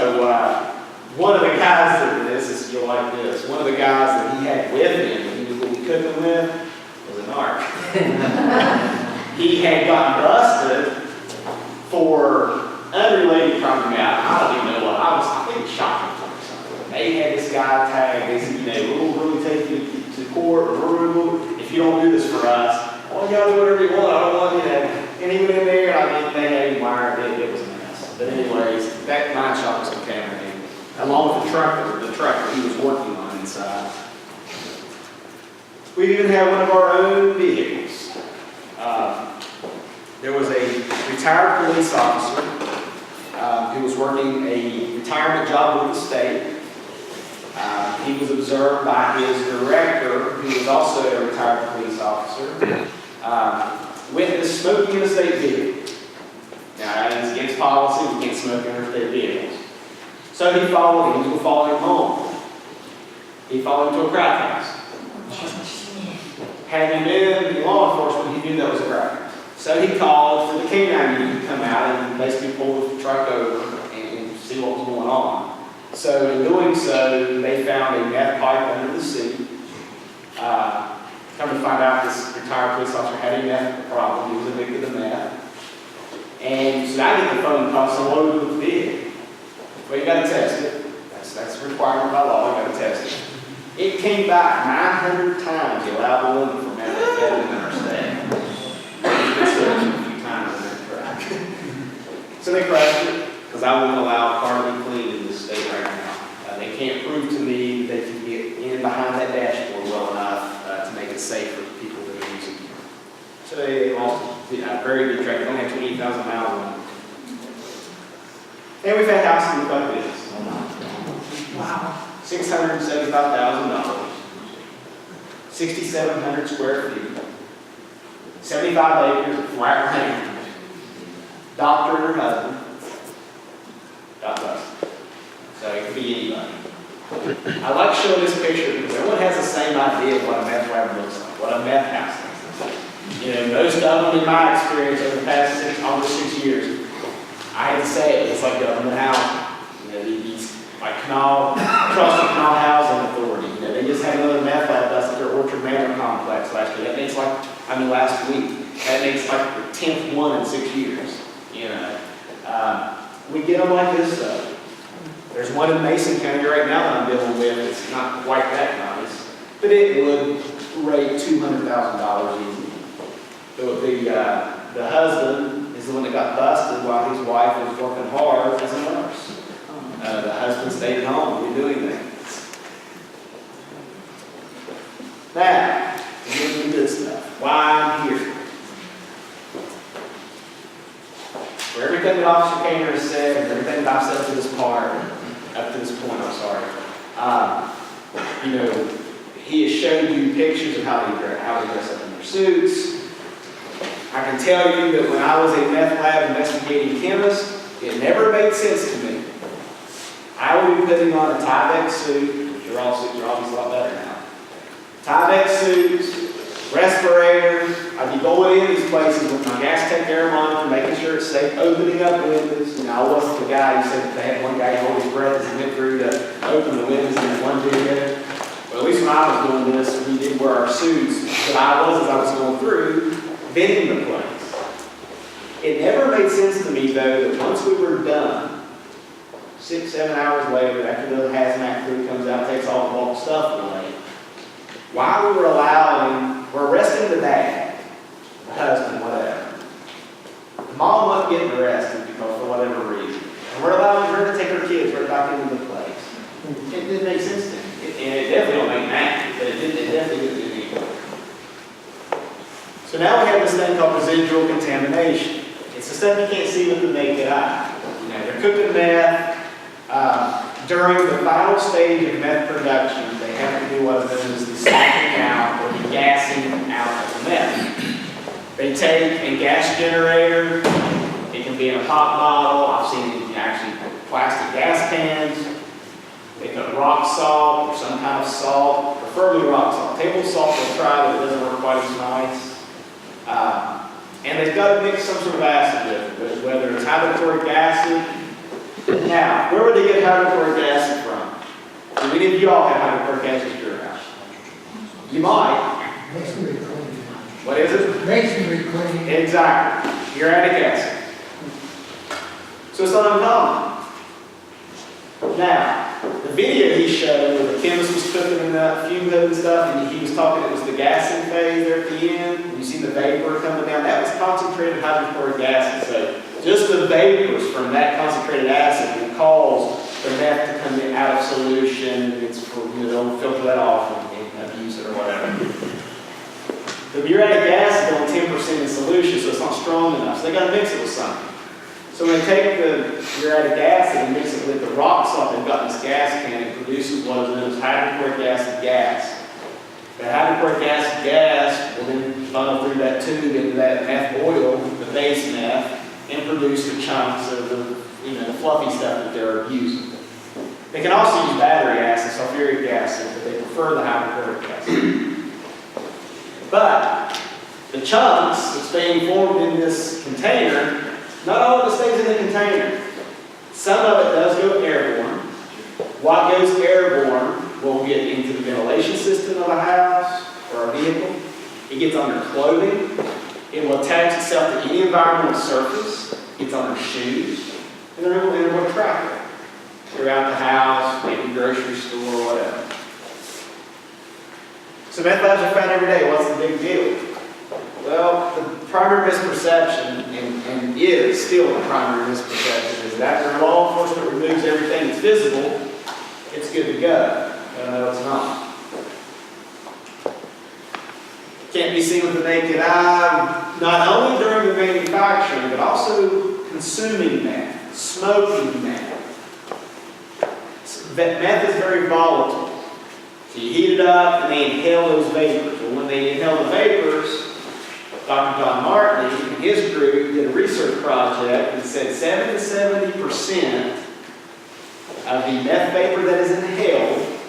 one of the guys that you'll like this, one of the guys that he had with him, that he was going to be cooking with, was a narc. He had gotten busted for unrelated crime. I don't even know what, I think shopping or something. They had this guy tagged, they said, we'll really take you to court, or if you don't do this for us, well, y'all do whatever you want, I don't want you to. And he went in there, and they had him wired, it was a mess. But anyways, that mine shop was contaminated, along with the truck that he was working on inside. We even had one of our own vehicles. There was a retired police officer who was working a retirement job with the state. He was observed by his director, who was also a retired police officer, witnessed smoking in a state vehicle. Now, it's against policy, we can't smoke in our state vehicles. So he followed him, he was following him home. He followed him to a crack house. Having been in law enforcement, he knew that was a crack house. So he called for the K-9 unit to come out and basically pull the truck over and see what was going on. So in doing so, they found a meth pipe under the seat. Come to find out, this retired police officer had a meth problem. He was addicted to meth. And so I get the phone call, so what do we do? Well, you gotta test it. That's a requirement by law, you gotta test it. It came back 900 times the allowable limit for methamphetamine in our state. It's been searched a few times in that track. So they crashed it, because I won't allow a car to be clean in this state right now. They can't prove to me that they can get in behind that dashboard well enough to make it safe for the people that are using it. So they lost a very good track. They only have 28,000 miles on it. And we've had houses look like this. Wow. $675,000. 6,700 square feet. 75 acres of flat land. Doctor and her husband. Got busted. So it could be anybody. I like showing this picture because everyone has the same idea of what a meth lab looks like, what a meth house looks like. You know, most of them, in my experience over the past almost 6 years, I hate to say it, it's like government housing. You know, these like Trust Canal Housing Authority. You know, they just had another meth lab bust at their Orchard Manor complex last year. That makes last week. That makes like the 10th one in 6 years. You know, we get them like this stuff. There's one in Mason County right now that I'm dealing with. It's not quite that nice, but it would rate $200,000 easy. The husband is the one that got busted while his wife was working hard as a nurse. The husband stayed at home and didn't do anything. Now, we're going to do this stuff. Why I'm here. For everything that Officer Kaner has said, and everything that I've said up to this point, I'm sorry. You know, he has showed you pictures of how they dress up in their suits. I can tell you that when I was a meth lab investigating chemist, it never made sense to me. I would be putting on a Tyvek suit, which your suits are obviously a lot better now. Tyvek suits, respirators. I'd be going in these places with my gas tank air monitor, making sure it's safe, opening up windows. You know, I wasn't the guy who said they had one guy hold his breath as he went through to open the windows and that one video. Well, at least when I was doing this, we did wear our suits, but I was going through, venting the place. It never made sense to me, though, that once we were done, 6-7 hours later, after the hazmat crew comes out, takes all the bulk stuff away, why we were we're arresting the dad, the husband, whatever. The mom wasn't getting arrested because for whatever reason. And we're allowing her to take her kids right back into the place. It didn't make sense to me. And it definitely don't make math, but it definitely didn't do anything. So now we have this thing called residual contamination. It's the stuff you can't see with the naked eye. You know, they're cooking meth. During the final stage of meth production, they have to do what is known as the sacking out or the gassing out of the meth. They take a gas generator. It can be in a pop bottle. I've seen it in actually plastic gas cans. They put rock salt or some kind of salt, preferably rock salt. Table salt they'll try, but it doesn't work quite as nice. And they've got to mix some sort of acid with it, whether it's hydrochloric acid. Now, where would they get hydrochloric acid from? Do any of you all have hydrochloric acid at your house? You might. Masonry clean. What is it? Masonry clean. Exactly. Uric acid. So it's not uncommon. Now, the video he showed where the chemist was cooking in the fume hood and stuff, and he was talking, it was the gassing phase there at the end, and you see the vapor coming down, that was concentrated hydrochloric acid. So just the vapors from that concentrated acid will cause the meth to come out of solution. It's for, you know, they'll filter that off and abuse it or whatever. The uric acid is only 10% in solution, so it's not strong enough. So they got to mix it with something. So when they take the uric acid and mix it with the rock salt they've got in this gas can, it produces what is known as hydrochloric acid gas. The hydrochloric acid gas will then funnel through that tube into that meth oil, the base meth, and produce the chunks of the fluffy stuff that they're using. They can also use battery acid, sulfuric acid, but they prefer the hydrochloric acid. But the chunks that's being formed in this container, not all of it stays in the container. Some of it does go airborne. What goes airborne will get into the ventilation system of a house or a vehicle. It gets under clothing. It will attach itself to any environmental surface. gets on their shoes, and they're going to traffic. Throughout the house, maybe grocery store, whatever. So meth labs are found every day. What's the big deal? Well, the primary misperception, and is still the primary misperception, is that after law enforcement removes everything that's visible, it's good to go. No, it's not. Can't be seen with the naked eye, not only during the manufacturing, but also consuming meth, smoking meth. Meth is very volatile. So you heat it up and they inhale those vapors. Well, when they inhale the vapors, Dr. John Martin and his group did a research project and said 70 to 70% of the meth vapor that is inhaled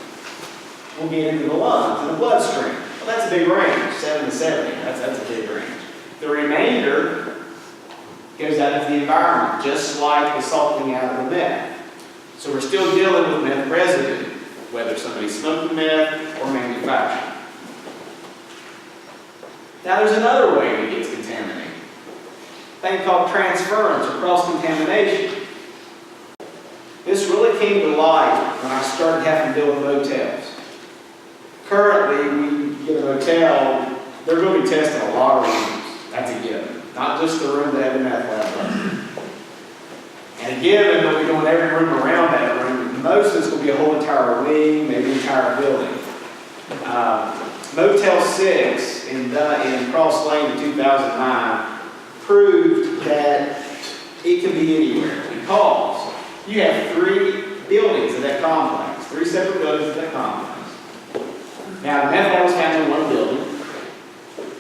will get into the lungs and the bloodstream. Well, that's a big range, 7 to 70. That's a big range. The remainder goes out into the environment, just like the salting out of the meth. So we're still dealing with meth residue, whether somebody's smoking meth or manufacturing. Now there's another way it gets contaminated. A thing called transference or cross-contamination. This really came to light when I started having to deal with motels. Currently, we get a motel, they're going to be testing a lot of rooms. That's a given. Not just the room that have a meth lab in. And a given, they'll be doing every room around that room. Most of this will be a whole entire wing, maybe an entire building. Motel 6 in Cross Lane in 2009 proved that it can be anywhere because you have 3 buildings in that complex, 3 separate buildings in that complex. Now, the meth lab was found in one building,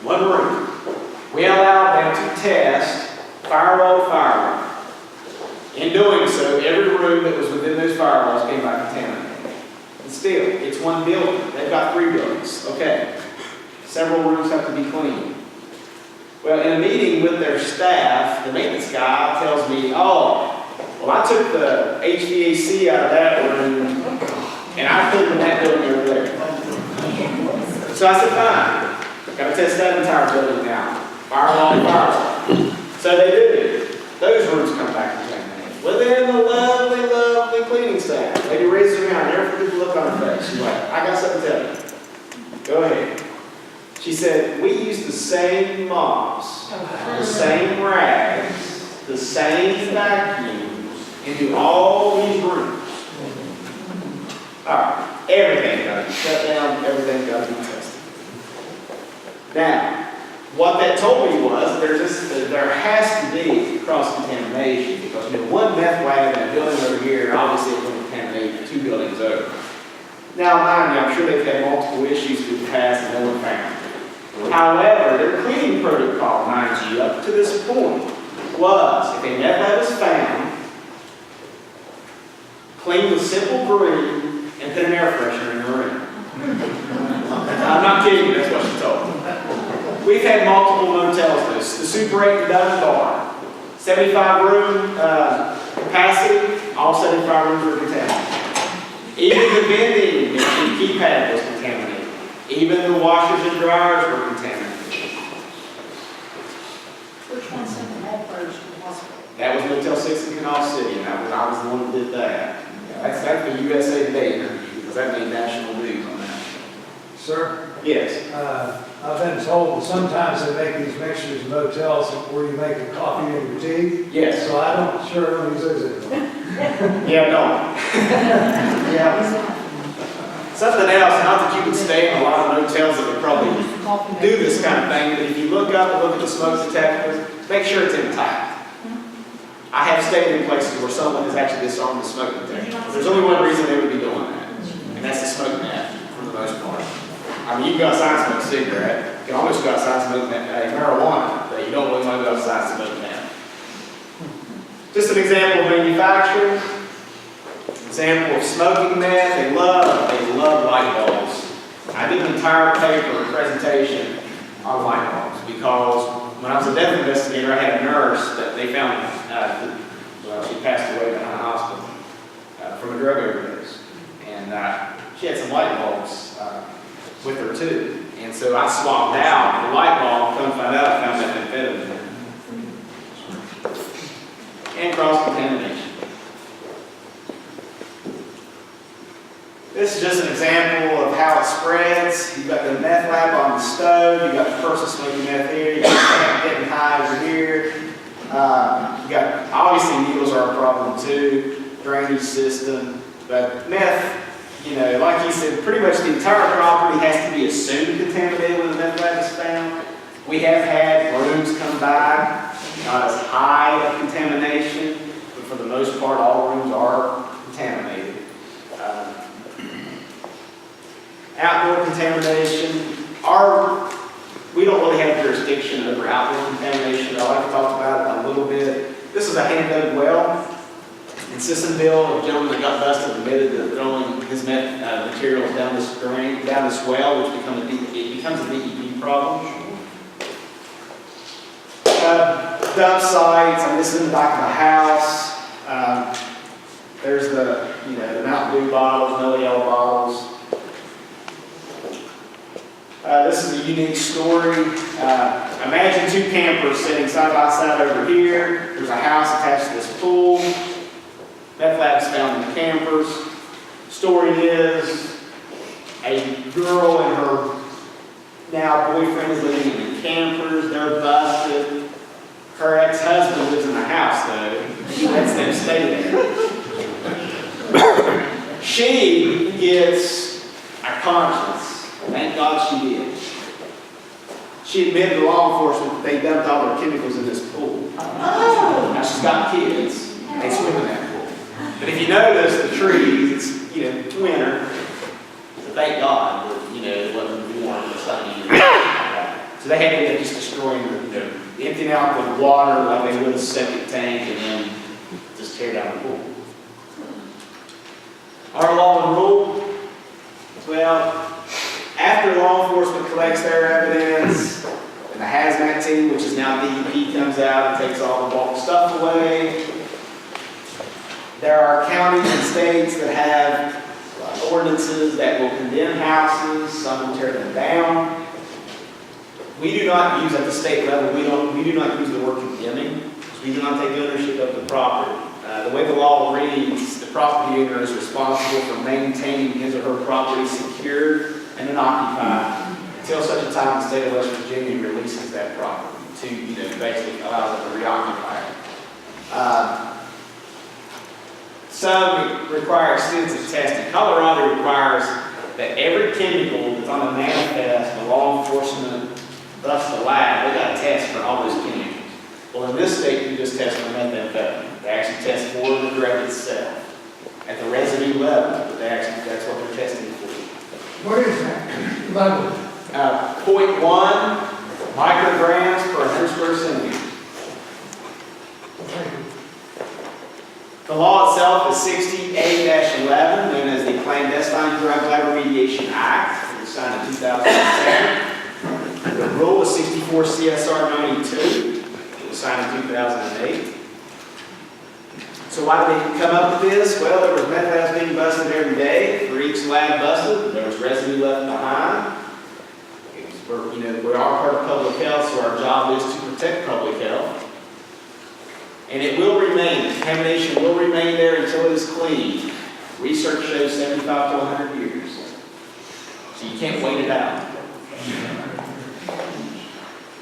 one room. We allowed them to test firewall to firewall. In doing so, every room that was within those firewalls came back contaminated. And still, it's one building. They've got 3 buildings. Okay. Several rooms have to be cleaned. Well, in a meeting with their staff, the maintenance guy tells me, oh, well, I took the HVAC out of that room, and I put it in that building over there. So I said, fine. Got to test that entire building now. Firewall to firewall. So they did. Those rooms come back contaminated. Within the lovely, lovely cleaning staff. Lady raises her hand, never forget the look on her face. She's like, I got something to tell you. Go ahead. She said, we use the same mops, the same rags, the same vacuums into all these rooms. All right, everything got to be shut down, everything got to be tested. Now, what that told me was there has to be cross-contamination because one meth lab in a building over here, obviously it will contaminate 2 buildings over. Now, mind you, I'm sure they've had multiple issues with the past and no one found it. However, their cleaning protocol, mind you, up to this point, was if a meth lab was found, clean with simple green, and put an air freshener in the room. I'm not kidding you, that's what she told me. We've had multiple motels this. The Super 8 in Dunn Bar, 75 room capacity, all 75 rooms were contaminated. Even the vending machine keypad was contaminated. Even the washers and dryers were contaminated. Which one sent the meth first to the hospital? That was Motel 6 in Canal City, and I was the one that did that. That's the USA Today interview, because that made national news on that. Sir? Yes. I've been told that sometimes they make these mixtures in motels where you make a coffee in your tea. Yes. So I don't use those anymore. Yeah, don't. Yeah. Something else, not that you would stay in a lot of motels that would probably do this kind of thing, but if you look up and look at the smoke detectors, make sure it's intact. I have stayed in places where someone has actually disarmed the smoke detector. There's only one reason they would be doing that, and that's the smoke meth, for the most part. I mean, you can go outside and smoke a cigarette. You can almost go outside and smoke marijuana, but you don't really want to go outside and smoke meth. Just an example of manufacturing. Example of smoking meth. They love light bulbs. I did an entire paper presentation on light bulbs because when I was a death investigator, I had a nurse that they found, she passed away behind a hospital from a drug overdose. And she had some light bulbs with her too. And so I swapped out the light bulb, come find out I found methamphetamine. and cross-contamination. This is just an example of how it spreads. You've got the meth lab on the stove, you've got the person smoking meth here, you've got the camp getting high over here. You've got, obviously needles are a problem too, drainage system, but meth, you know, like you said, pretty much the entire property has to be assumed contaminated when the meth lab is found. We have had rooms come by, not as high of contamination, but for the most part, all rooms are contaminated. Outdoor contamination, we don't really have jurisdiction over outdoor contamination. I like to talk about it a little bit. This is a hand-dug well in Sissonville. A gentleman that got busted admitted to throwing his meth materials down this drain, down this well, which becomes a DEP problem. Dump sites, and this is in the back of the house. There's the, the Mountain Dew bottles, Mellow Yellow bottles. This is a unique story. Imagine two campers sitting side by side over here. There's a house attached to this pool. Meth lab's found in the campers. Story is a girl and her now boyfriend is living in the campers. They're busted. Her ex-husband lives in the house though. He lets them stay there. She gets a conscience. Thank God she did. She admitted to law enforcement that they dumped all their chemicals in this pool. Now she's got kids. They swim in that pool. But if you notice the trees, it's winter. So thank God that it wasn't warm and sunny. So they had to end up just destroying emptying out the water like they would a septic tank and then just tear down the pool. Our law and rule, well, after law enforcement collects their evidence, and the hazmat team, which is now DEP, comes out and takes all the bulk stuff away, there are counties and states that have ordinances that will condemn houses, some will tear them down. We do not use, at the state level, we do not use the word condemning, because we do not take ownership of the property. The way the law reads, the property owner is responsible for maintaining his or her property secure and unoccupied until such a time the state of West Virginia releases that property to, basically allow them to reoccupy it. Some require extensive testing. Colorado requires that every chemical that's on the manifest, the law enforcement, thus the lab, they got to test for all those chemicals. Well, in this state, you just test for methamphetamine. They actually test for the drug itself. At the residue level, but that's what they're testing for. What is that level? 0.1 micrograms per 100 square centimeter. The law itself is 68-11, known as the Clandestine Drug Lab Remediation Act. It was signed in 2007. The rule is 64 CSR 92. It was signed in 2008. So why did they come up with this? Well, there was meth labs being busted every day. For each lab busted, there was residue left behind. We are part of public health, so our job is to protect public health. And it will remain, the contamination will remain there until it is clean. Research shows 75 to 100 years. So you can't wait it out.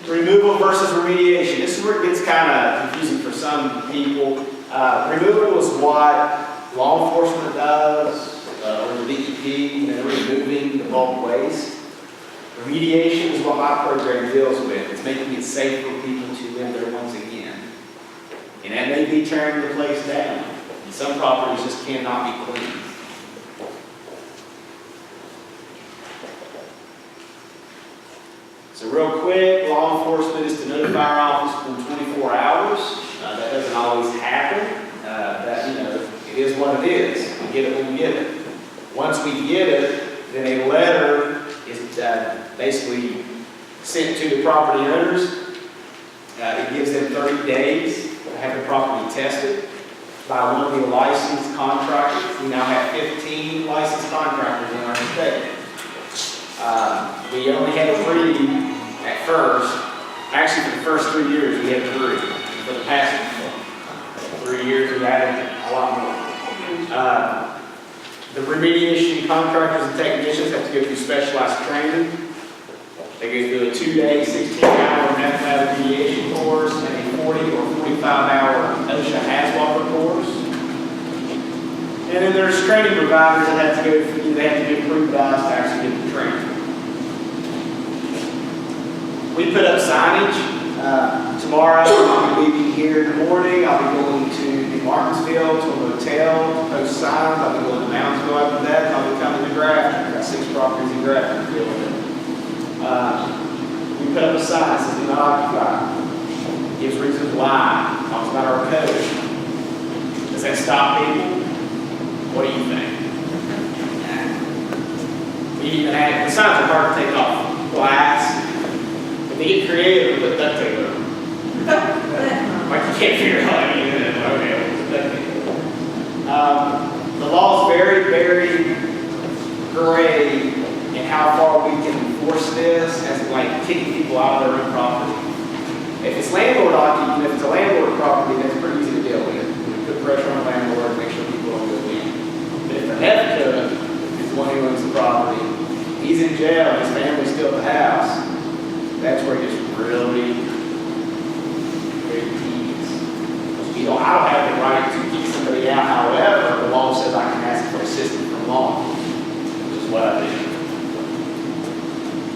Removal versus remediation. This is where it gets kind of confusing for some people. Removal is what law enforcement does, or the DEP, they're removing the bulk waste. Remediation is what my program deals with. It's making it safe for people to live there once again. And that may be tearing the place down. And some properties just cannot be cleaned. So real quick, law enforcement is to notify our office within 24 hours. That doesn't always happen. It is what it is. We get it when we get it. Once we get it, then a letter is basically sent to the property owners. It gives them 30 days to have the property tested by one of the licensed contractors. We now have 15 licensed contractors in our state. We only had 3 at first. Actually, for the first 3 years, we had 3. For the past 3 we've added a lot more. The remediation contractors and technicians have to go through specialized training. They go through a 2-day, 16-hour meth lab remediation course and a 40 or 45-hour OSHA HAZWOP course. And then there's training providers that have to go, they have to be approved by us to actually get the training. We put up signage. Tomorrow I'll be leaving here in the morning. I'll be going to New Martinsville to a motel to post signs. I'll be going to Moundsville after that. And I'll be coming to Grafton. I've got 6 properties in Grafton to deal with. We put up a sign that says do not occupy. Gives reasons why. Talks about our code. Does that stop people? What do you think? We even had, the signs are hard to take off glass. If they get creative, we put duct tape over them. Like you can't figure out, okay, duct tape. The law is very, very gray in how far we can enforce this, as like kicking people out of their own property. If it's landlord occupied, if it's a landlord property, that's pretty easy to deal with. We put pressure on the landlord to make sure people don't go in. But if the meth cook is the one who owns the property, he's in jail, his family's still at the house, that's where it gets really, very tedious. I don't have the right to kick somebody out, however, the law says I can ask for assistance from law, which is what I do.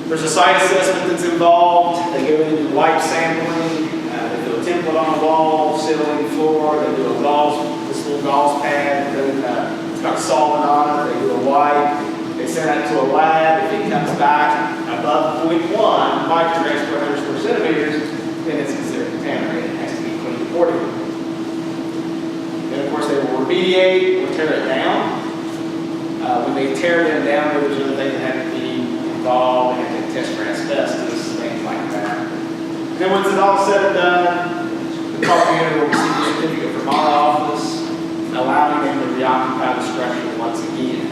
There's a site assessment that's involved. They go in and do wipe sampling. They do a template on the wall, ceiling, floor. They do this little gauze pad. It's got solvent on it. They do a wipe. They send it to a lab. If it comes back above 0.1 micrograms per 100 square centimeters, then it's considered contaminated. It has to be cleaned accordingly. Then, of course, they will remediate or tear it down. When they tear them down, there's other things that have to be involved. They have to test for asbestos, things like that. And then once it's all said and done, the property owner will receive a certificate from our office, allowing them to reoccupy the structure once again.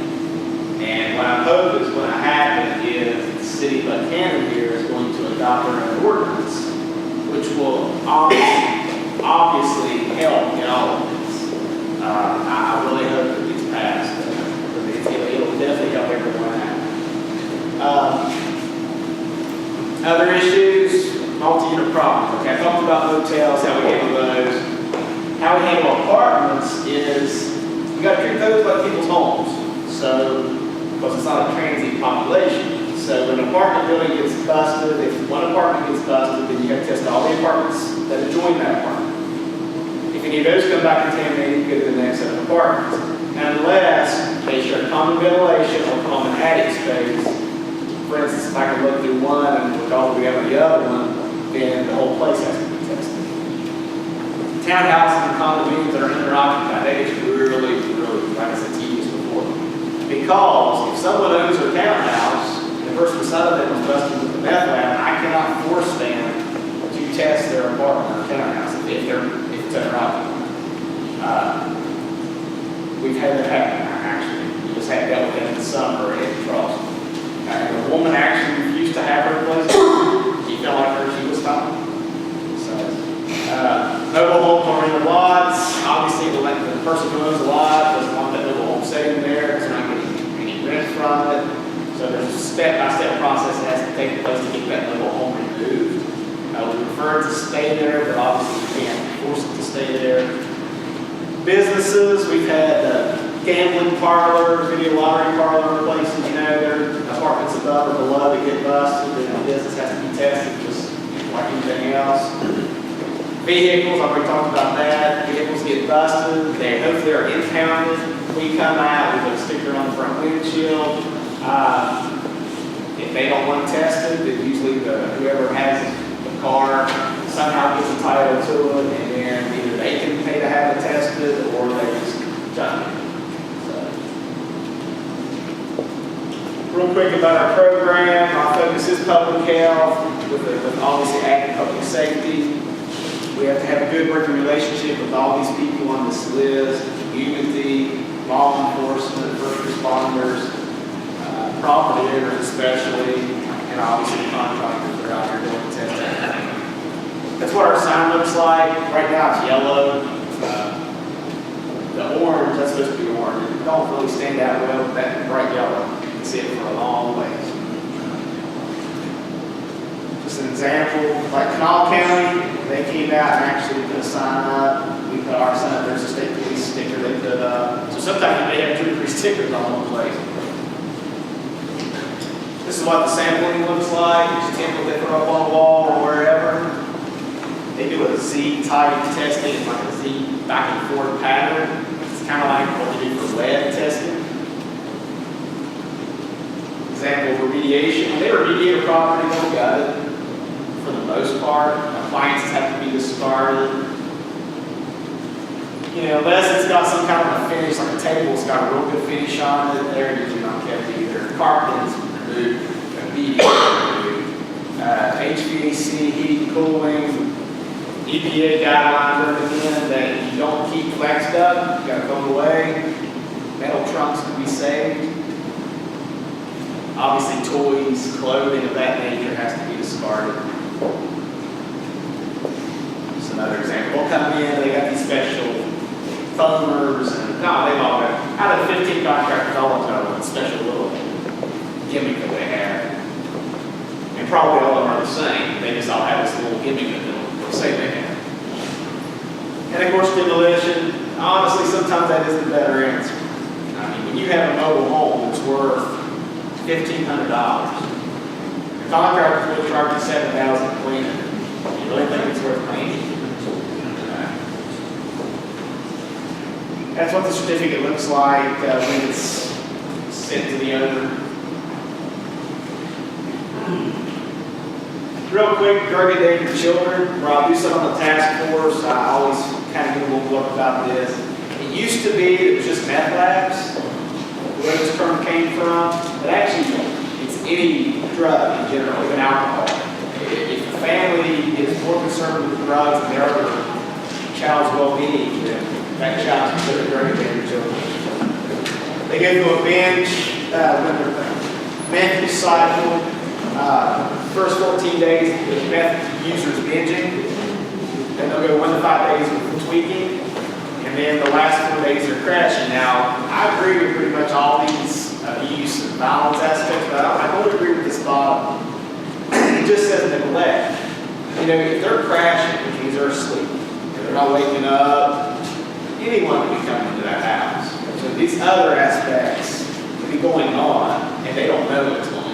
And what I hope is going to happen is the city of Buchanan here is going to adopt their own ordinance, which will obviously help in all of this. I really hope that it's passed. It'll definitely help everyone out. Other issues, multi-unit properties. Okay, I talked about hotels, how we handle those. How we handle apartments is we got to treat those like people's homes. So, because it's not a transient population. So when an apartment building gets busted, if one apartment gets busted, then you have to test all the apartments that adjoin that apartment. If any of those come back contaminated, you go to the next set of apartments. Unless they share common ventilation or common attic space. For instance, if I can look through one and look all the way over the other one, then the whole place has to be tested. Townhouses and condominiums that are owner-occupied, that is really, like I said, tedious before. Because if someone owns their townhouse, and the person beside them was busted with the meth lab, I cannot force them to test their apartment or townhouse if it's owner-occupied. We've had that happen, actually. We just had dealt with that in the summer at Charleston. A woman actually refused to have her place. She felt like she was stopped. So, mobile homes are in the lots. Obviously, the person who owns the lot doesn't want that mobile home sitting there because they're not getting any rent from it. So there's a step-by-step process that has to take place to get that mobile home removed. We prefer it to stay there, but obviously we can't force it to stay there. Businesses, we've had gambling parlors, video lottery parlor places, their apartments above or below that get busted, and the business has to be tested just like anything else. Vehicles, I've already talked about that. Vehicles get busted, they hopefully are impounded. We come out, we put a sticker on the front windshield. If they don't want it tested, then usually whoever has the car somehow gets entitled to it, and then either they can pay to have it tested or they just junk it. Real quick about our program, our focus is public health, with obviously adding public safety. We have to have a good working relationship with all these people on this list, community, law enforcement, first responders, property owners especially, and obviously contractors that are out here doing testing. That's what our sign looks like. Right now it's yellow. the orange, that's supposed to be orange, it don't really stand out well with that bright yellow. You can see it for a long ways. Just an example, like Kanawha County, they came out and actually put a sign up. We put our sign up, there's a state police sticker they put up. So sometimes you may have 2 or 3 stickers on one place. This is what the sampling looks like. It's a template they put up on the wall or wherever. They do a Z-type testing, it's like a Z back and forth pattern. It's kind of like what they do for lead testing. Example of remediation. When they remediate a property, they'll gut it for the most part. Appliances have to be discarded. You know, unless it's got some kind of a finish, like a table, it's got a real good finish on it, they're usually not kept either. Carpet is removed, immediately removed. HVAC, heating, cooling, EPA guidelines are again that you don't keep flexed up, you gotta throw it away. Metal trunks can be saved. Obviously toys, clothing of that nature has to be discarded. Just another example. We'll come in, they got these special foamers, and no, they've all got, out of the 15 contractors, all of them have a special little gimmick that they have. And probably all of them are the same. They just all have this little gimmick that they'll say they have. And of course, demolition. Honestly, sometimes that is the better answer. I mean, when you have a mobile home that's worth $1,500, the contractor will charge you $7,000 to clean it. You really think it's worth cleaning? That's what the certificate looks like when it's sent to the owner. Real quick, drug addicted children, where I'll do some on the task force. I always kind of get a little look about this. It used to be that it was just meth labs, where this term came from, but actually it's any drug in general, even alcohol. If the family is more concerned with drugs and their other child's well-being, then that child's considered drug addicted children. They go through a binge when their meth use cycle. First 14 days, the meth user's binging, then they'll go 1 to 5 days with tweaking, and then the last 4 days are crashing. Now, I agree with pretty much all these abuse and violence aspects, but I don't agree with this bottom. It just says neglect. You know, if they're crashing, which means they're asleep, if they're not waking up, anyone can be coming into that house. So these other aspects can be going on, and they don't know what's going on.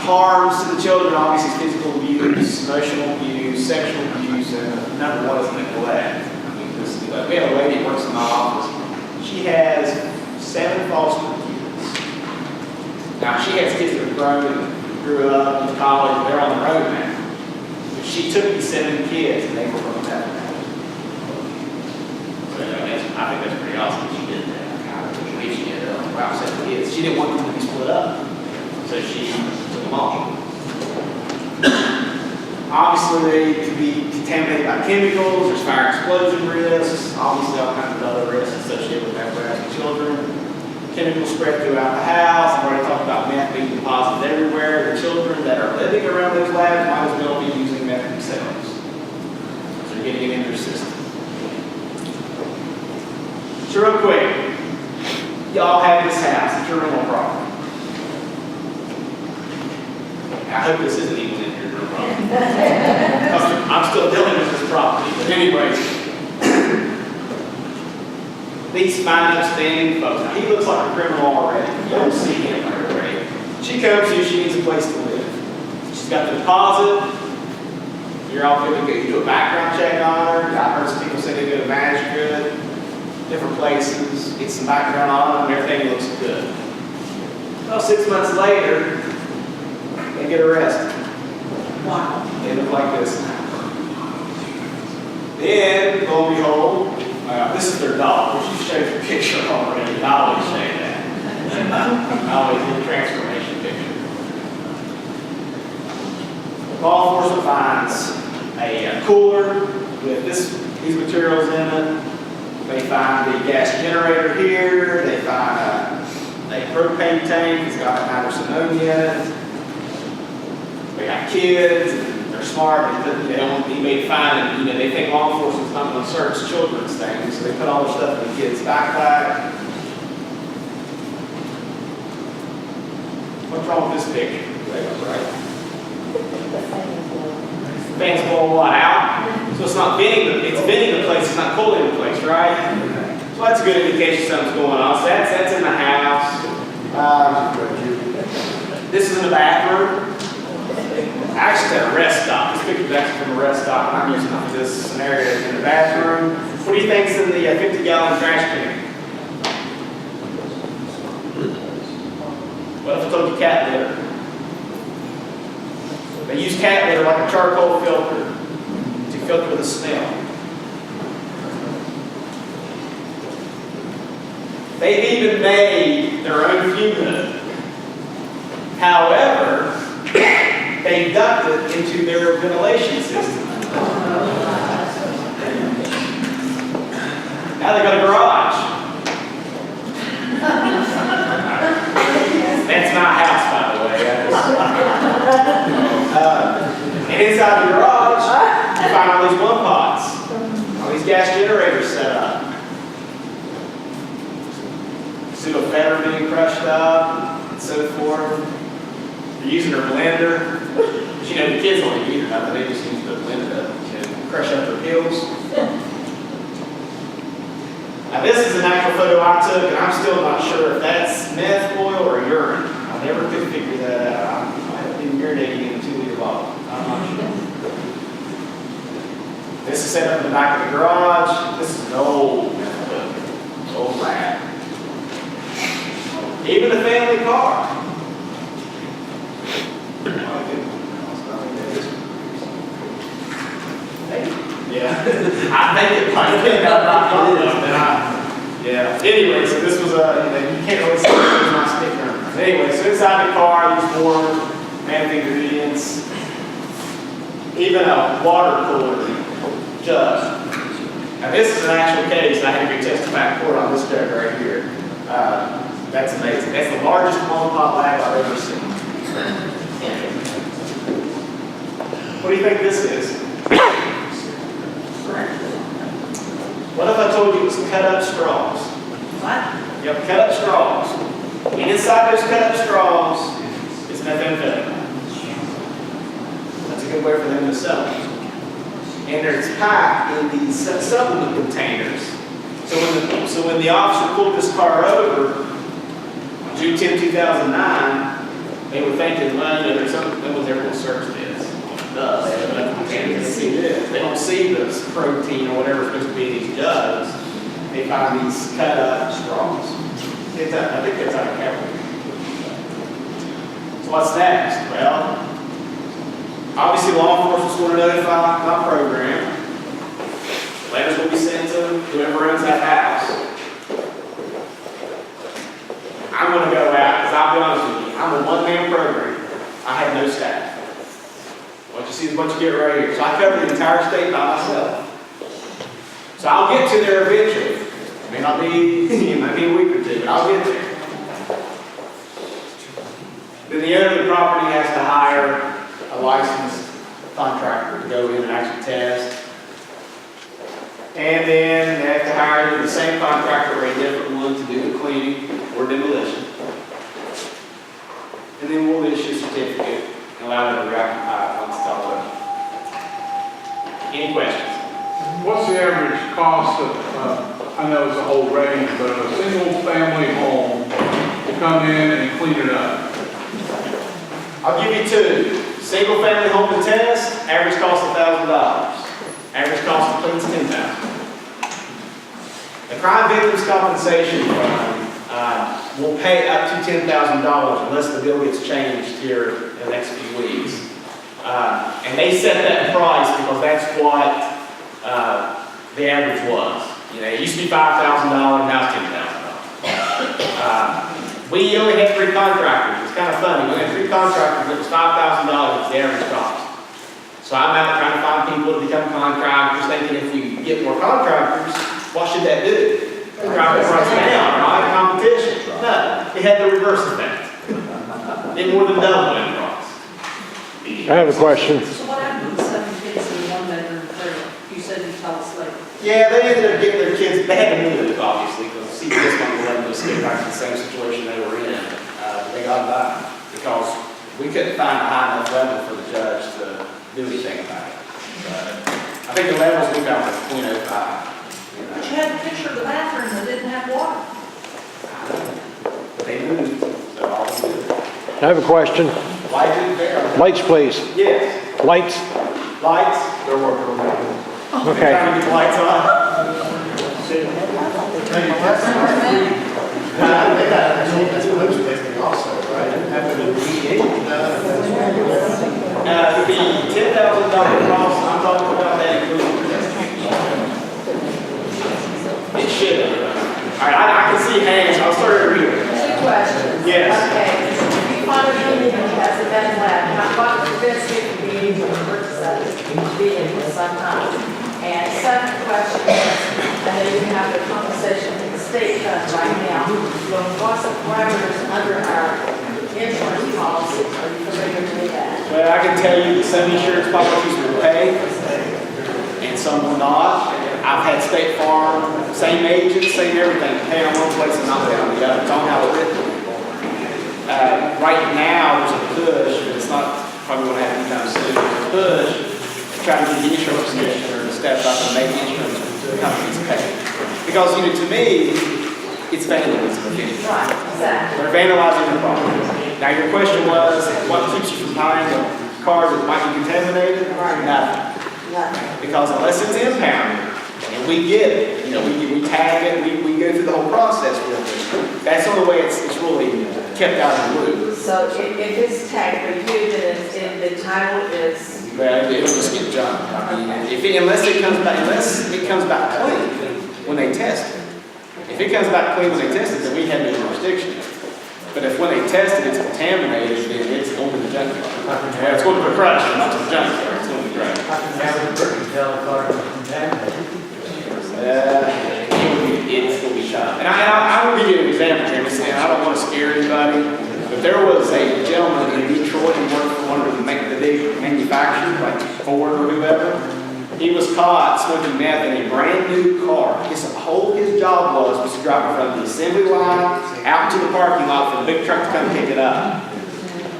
Harms to the children, obviously physical abuse, emotional abuse, sexual abuse, and number one is neglect. I mean, we have a lady who works in my office. She has 7 foster kids. Now, she has kids that are grown and grew up, went to college, they're on the road now. But she took these 7 kids and they were from that house. So, I think that's pretty awesome that she did that. I believe she did wow, 7 kids. She didn't want them to be split up. So she took them all. Obviously, they could be contaminated by chemicals, there's fire explosion risks, obviously all kinds of other risks associated with meth labs and children. Chemicals spread throughout the house. I've already talked about meth being deposited everywhere. The children that are living around those labs might as well be using meth themselves. So they're getting it in their system. So real quick, y'all have this house, it's your rental property. I hope this isn't even in your rental property. I'm still dealing with this property, but anyways. These fine, upstanding folks. Now, he looks like a criminal already. You don't see him already. She comes here, she needs a place to live. She's got the deposit. You're all good to go. You do a background check on her. I heard some people say they go to Magic Good, different places, get some background on them, and everything looks good. Well, 6 months later, they get arrested. Wow. They look like this now. Then, lo and behold, this is their dog, which you showed your picture already. I always say that. I always do a transformation picture. Law enforcement finds a cooler with these materials in it. They find the gas generator here. They find a propane tank. It's got a nitrous ammonia in it. They got kids. They're they're smart, and they don't want anybody to find them. You know, they think law enforcement's not going to search children's things, so they put all their stuff in the kid's backpack. What's wrong with this picture? Right? Fans blow a lot out, so it's not it's venting the place, it's not cooling the place, right? So that's a good indication something's going on. So that's in the house. This is in the bathroom. Actually, at a rest stop. This picture is actually from a rest stop, and I'm using this scenario in the bathroom. What do you think's in the 50-gallon trash can? What if I told you cat litter? They use cat litter like a charcoal filter to filter the smell. They've even made their own fume hood. However, they duct it into their ventilation system. Now they got a garage. That's my house, by the way. And inside the garage, you find all these one pots, all these gas generators set up. Pseudo-fetter being crushed up, and so forth. They're using their blender. But you know, the kids don't use nothing, they just use the blender to crush up their pills. Now this is an actual photo I took, and I'm still not sure if that's meth, oil, or urine. I never could figure that out. I haven't been urinating in a 2-liter bottle. I'm not sure. This is set up in the back of the garage. This is an old meth book. Old lab. Even a family car. Yeah, I think it might have yeah. Anyway, so this was you can't really see it, my sticker. Anyway, so inside the car, there's more meth ingredients. Even a water cooler jug. Now this is an actual case. I had to go testify in court on this jug right here. That's amazing. That's the largest mom-and-pop lab I've ever seen. What do you think this is? What if I told you it was cut up straws? What? Yep, cut up straws. And inside those cut up straws is methamphetamine. That's a good way for them to sell it. And it's packed in these supplement containers. So when the officer pulled this car over, on June 10, 2009, they were thinking, well, you know, no one's ever going to search this. They see this. They don't see this protein or whatever is supposed to be in these jugs. They find these cut up straws. I think that's out of California. So what's next? Well, obviously law enforcement's going to notify my program. Letters will be sent to whoever owns that house. I'm going to go out, because I'll be honest with you, I'm a one-man program. I have no staff. What you see is what you get right here. So I cover the entire state by myself. So I'll get to there eventually. It may not be, it might be a week or two, but I'll get there. Then the owner of the property has to hire a licensed contractor to go in and actually test. And then they have to hire the same contractor or a different one to do the cleaning or demolition. And then we'll issue a certificate and allow them to reoccupy once it's all done. Any questions? What's the average cost of, I know it's a whole range, but a single family home to come in and clean it up? I'll give you two. Single family home to test, average cost $1,000. Average cost of cleans $10,000. The Crime Victims Compensation Fund will pay up to $10,000 unless the bill gets changed here in the next few weeks. And they set that price because that's what the average was. You know, it used to be $5,000, now it's $10,000. We only had 3 contractors. It's kind of funny. We had 3 contractors. It was $5,000 was the average cost. So I'm out trying to find people to become contractors, thinking if we get more contractors, what should that do? Drive the price down, right? Competition. No, it had the reverse effect. It more than doubled in price. I have a question. So what happens? Yeah, they ended up getting their kids, they had to move, obviously, because CPS won't let them just get back to the same situation they were in. They got by because we couldn't find a high enough level for the judge to do anything about it. I think the levels we found were 0.05. But you had a picture of the bathroom that didn't have water. But they moved, so all we did. I have a question. Light didn't vary. Lights, please. Yes. Lights. Lights. They're working on that. Okay. Trying to get the lights on. The $10,000 cost, I'm talking about that including it should have. All right, I can see hands, I'll start over here. Two questions. Yes. Okay, you find a building that has a meth lab, now what prevents you from being able to purchase that vehicle sometime? And second question is, I know you have the compensation that the state does right now, but what's the parameters under our insurance policy? Are you familiar with that? Well, I can tell you that some insurance policies will pay and some will not. I've had State Farm, same agent, same everything, pay on one place and not pay on the other. It's on how it's written. Right now, there's a push, but it's not probably going to happen anytime soon. There's a push to try to get the insurance commissioner to step up and make insurance companies pay. Because, to me, it's vandalism. Right, exactly. They're vandalizing the property. Now, your question was, what keeps you from buying a car that might be contaminated? Nothing. Because unless it's impounded, and we get it, we tag it, we go through the whole process with it. That's the only way it's really kept out of the loop. So if it's tagged for you, then the title is? Well, it'll just get junked. I mean, unless it comes back clean when they test it. If it comes back clean when they test it, then we have no jurisdiction. But if when they test it, it's contaminated, then it's going to the junkyard. Well, it's going to the crusher, not to the junkyard. It's going to the crusher. It will be tough. And I will give you an example, Jimmy, and I don't want to scare anybody, but there was a gentleman in Detroit who worked for one of the big manufacturers, like Ford or whoever. He was caught smoking meth in a brand new car. His job was to drive from the assembly line out to the parking lot for the big truck to come pick it up.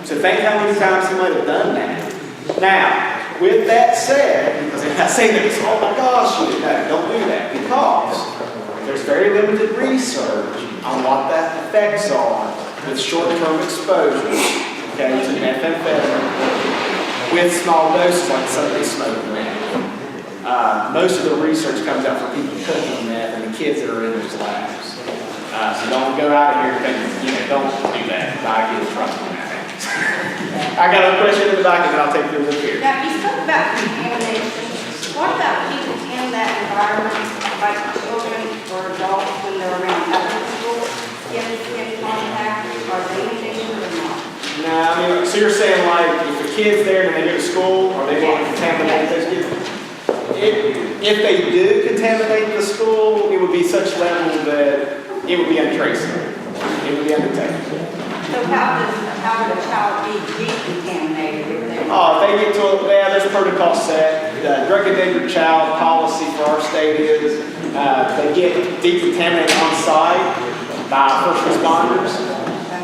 So think how many times he might have done that. Now, with that said, because I say this, oh my gosh, don't do that, because there's very limited research on what that effects are with short-term exposure, to methamphetamine with small doses like somebody smoking meth. Most of the research comes out from people cooking meth and the kids that are in those labs. So don't go out of here thinking, don't do that. I get in trouble on that. I got a question in the back and then I'll take yours up here. Now, you spoke about contamination. What about people in that environment, like children or adults when they're around other people, skin contact, are they endangered or not? No, so you're saying like if the kid's there and they go to school, are they going to contaminate those kids? If they do contaminate the school, it would be such level that it would be untraceable. It would be undetectable. So how would a child be decontaminated if they? Oh, if they get to there's a protocol set. The drug endangered child policy for our state is they get decontaminated on site by first responders,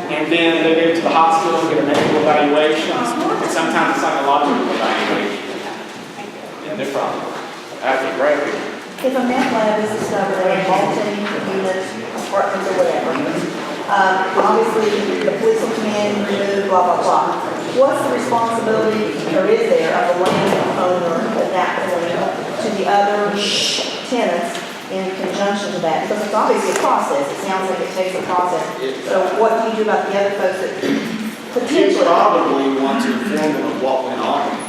and then they go to the hospital and get a medical evaluation, and sometimes a psychological evaluation. And no problem. That's a great thing. If a meth lab is discovered at a multi-unit apartment or whatever, obviously the police will come in, remove, blah, blah, blah. What's the responsibility, or is there, of the landowner at that point to the other tenants in conjunction to that? Because it's obviously a process. It sounds like it takes a process. So what do you do about the other folks that potentially? You probably want to inform them of what went on.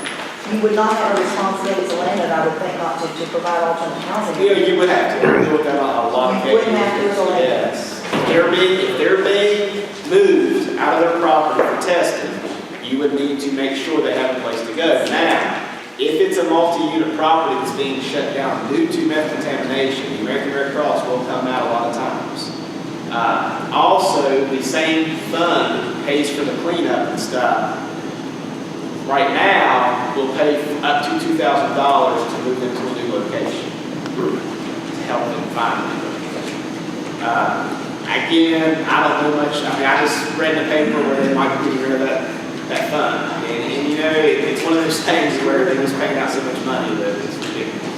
You would not have a responsibility as a landowner, I would think, not to provide alternate housing. Yeah, you would have to do with that on a lot of cases. You wouldn't have to as a landowner. Yes. If they're being moved out of their property for testing, you would need to make sure they have a place to go. Now, if it's a multi-unit property that's being shut down due to meth contamination, the American Red Cross will come out a lot of times. Also, the same fund pays for the cleanup and stuff. Right now, we'll pay up to $2,000 to move them to a new location. help them find them. Again, I don't know much. I mean, I just read in the paper where they might be rid of that fund. And you know, it's one of those things where they just paying out so much money that it's ridiculous.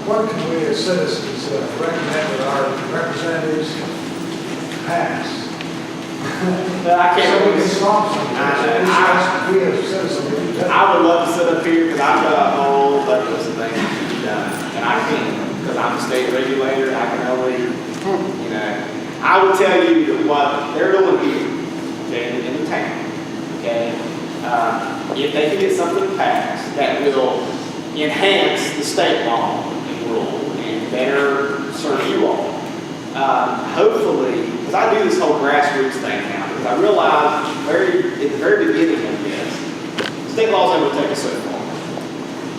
What can we as citizens recommend that our representatives pass? I can't really solve something. We as citizens. I would love to sit up here because I've got a whole bunch of things to be done. And I can't, because I'm a state regulator, I can only, you know, I would tell you that what they're doing here, okay, in the town, okay, if they can get something passed that will enhance the state law and rule and better serve you all, hopefully, because I do this whole grassroots thing now, because I realize at the very beginning of this, state laws only take us so far.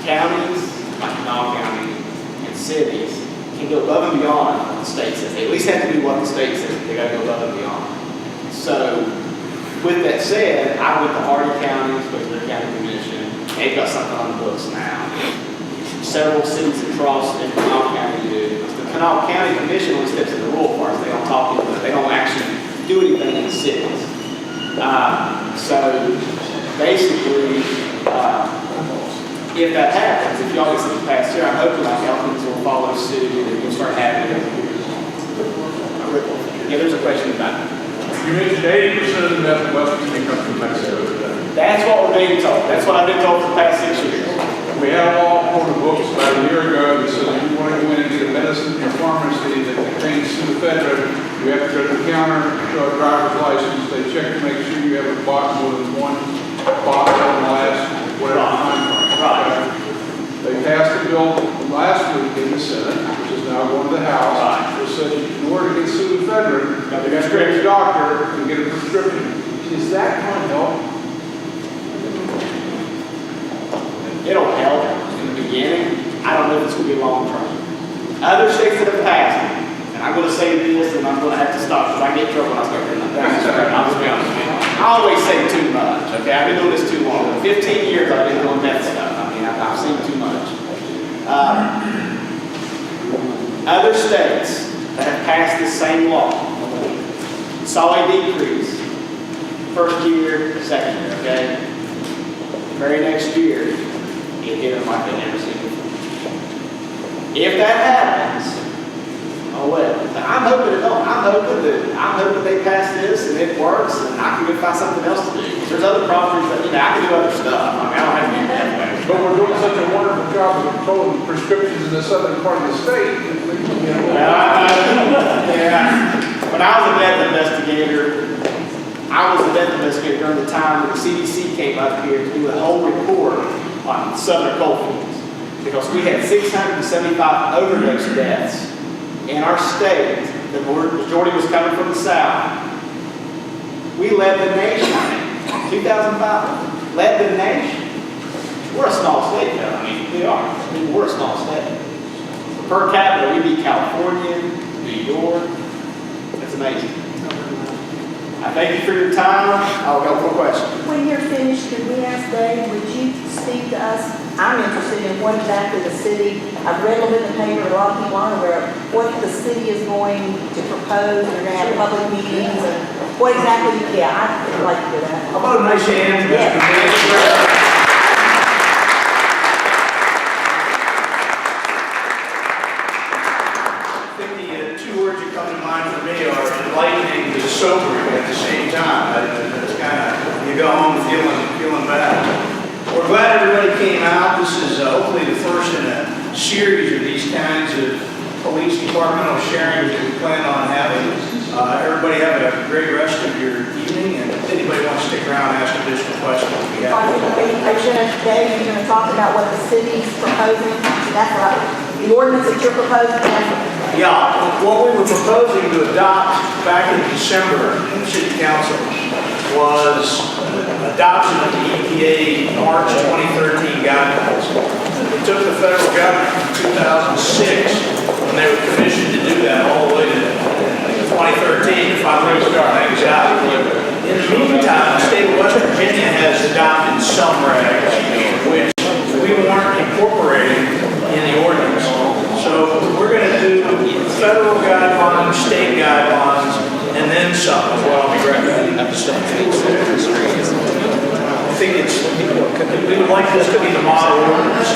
Counties, like Kanawha County, and cities can go above and beyond what the state says. They at least have to do what the state says. They got to go above and beyond. So, with that said, I went to Hardy County, spoke to their county commission. They've got something on the books now. Several cities across in Kanawha County do. The Kanawha County Commission only steps in the rural parts. They don't talk to them. They don't actually do anything in the cities. So basically, if that happens, if y'all get something passed here, I'm hoping like Elkins will follow suit and we'll start having it. Yeah, there's a question about it. You mentioned 80% of the meth in West Virginia comes from Mexico today. That's what we're being told. That's what I've been told for the past 6 years. We had a law on the books about a year ago that said if you want to go in and get a medicine in a pharmacy that contains pseudoephedrine, you have to go to the counter, show a driver's license, they check to make sure you have a box more than one box on the last whatever time frame. Right. They passed a bill last week in the Senate, which is now going to the House, that said in order to get pseudoephedrine, you have to go to a doctor and get a prescription. Is that going to help? It'll help in the beginning. I don't know if it's going to be long term. Other states that have passed it, and I'm going to say this, and I'm going to have to stop because I get in trouble when I start doing that. I'll just be honest with you. I always say too much, okay? I've been doing this too long. 15 years I've been doing meth stuff. I mean, I've seen too much. Other states that have passed this same law saw a decrease first year, second year, okay? The very next year, it hit them like they never seen before. If that happens, oh well. I'm hoping it don't. I'm hoping they pass this and it works and I can go find something else to do. There's other properties that, you know, I can do other stuff. I mean, I don't have to get that way. But we're doing such a wonderful job of controlling prescriptions in the southern part of the state. Yeah. When I was a meth investigator, I was a meth investigator during the time when the CDC came up here to do a whole report on southern coal fields. Because we had 675 overdose deaths in our state. The majority was coming from the south. We led the nation. 2005, led the nation. We're a small state, though. I mean, we are. I mean, we're a small state. Per capita, we beat California, New York. That's amazing. I thank you for your time. I'll go for questions. When you're finished, could we ask Dave, would you speak to us? I'm interested in what exactly the city, I've read a little bit in the paper, a lot of people aren't aware of what the city is going to propose. They're going to have public meetings and what exactly, yeah, I'd like to do that. How about a nice hand, Mr. Yes. I think the two words that come to mind for me are enlightening and sobering at the same time. It's kind of, you go home feeling bad. We're glad everybody came out. This is hopefully the first in a series of these kinds of police departmental sharings that we plan on having. Everybody have a great rest of your evening, and if anybody wants to stick around and ask additional questions, we have. Dave, you're going to talk about what the city's proposing. That's right. The ordinance that you're proposing. Yeah, what we were proposing to adopt back in December in the City Council was adoption of the EPA March 2013 guidelines. It took the federal government from 2006, when they were commissioned to do that, all the way to 2013 to finally start things out. In the meantime, the state of West Virginia has adopted some regs, which we weren't incorporating in the ordinance. state guidelines, and then some, is what I'll be recommending. I think it's, we would like this to be the model ordinance.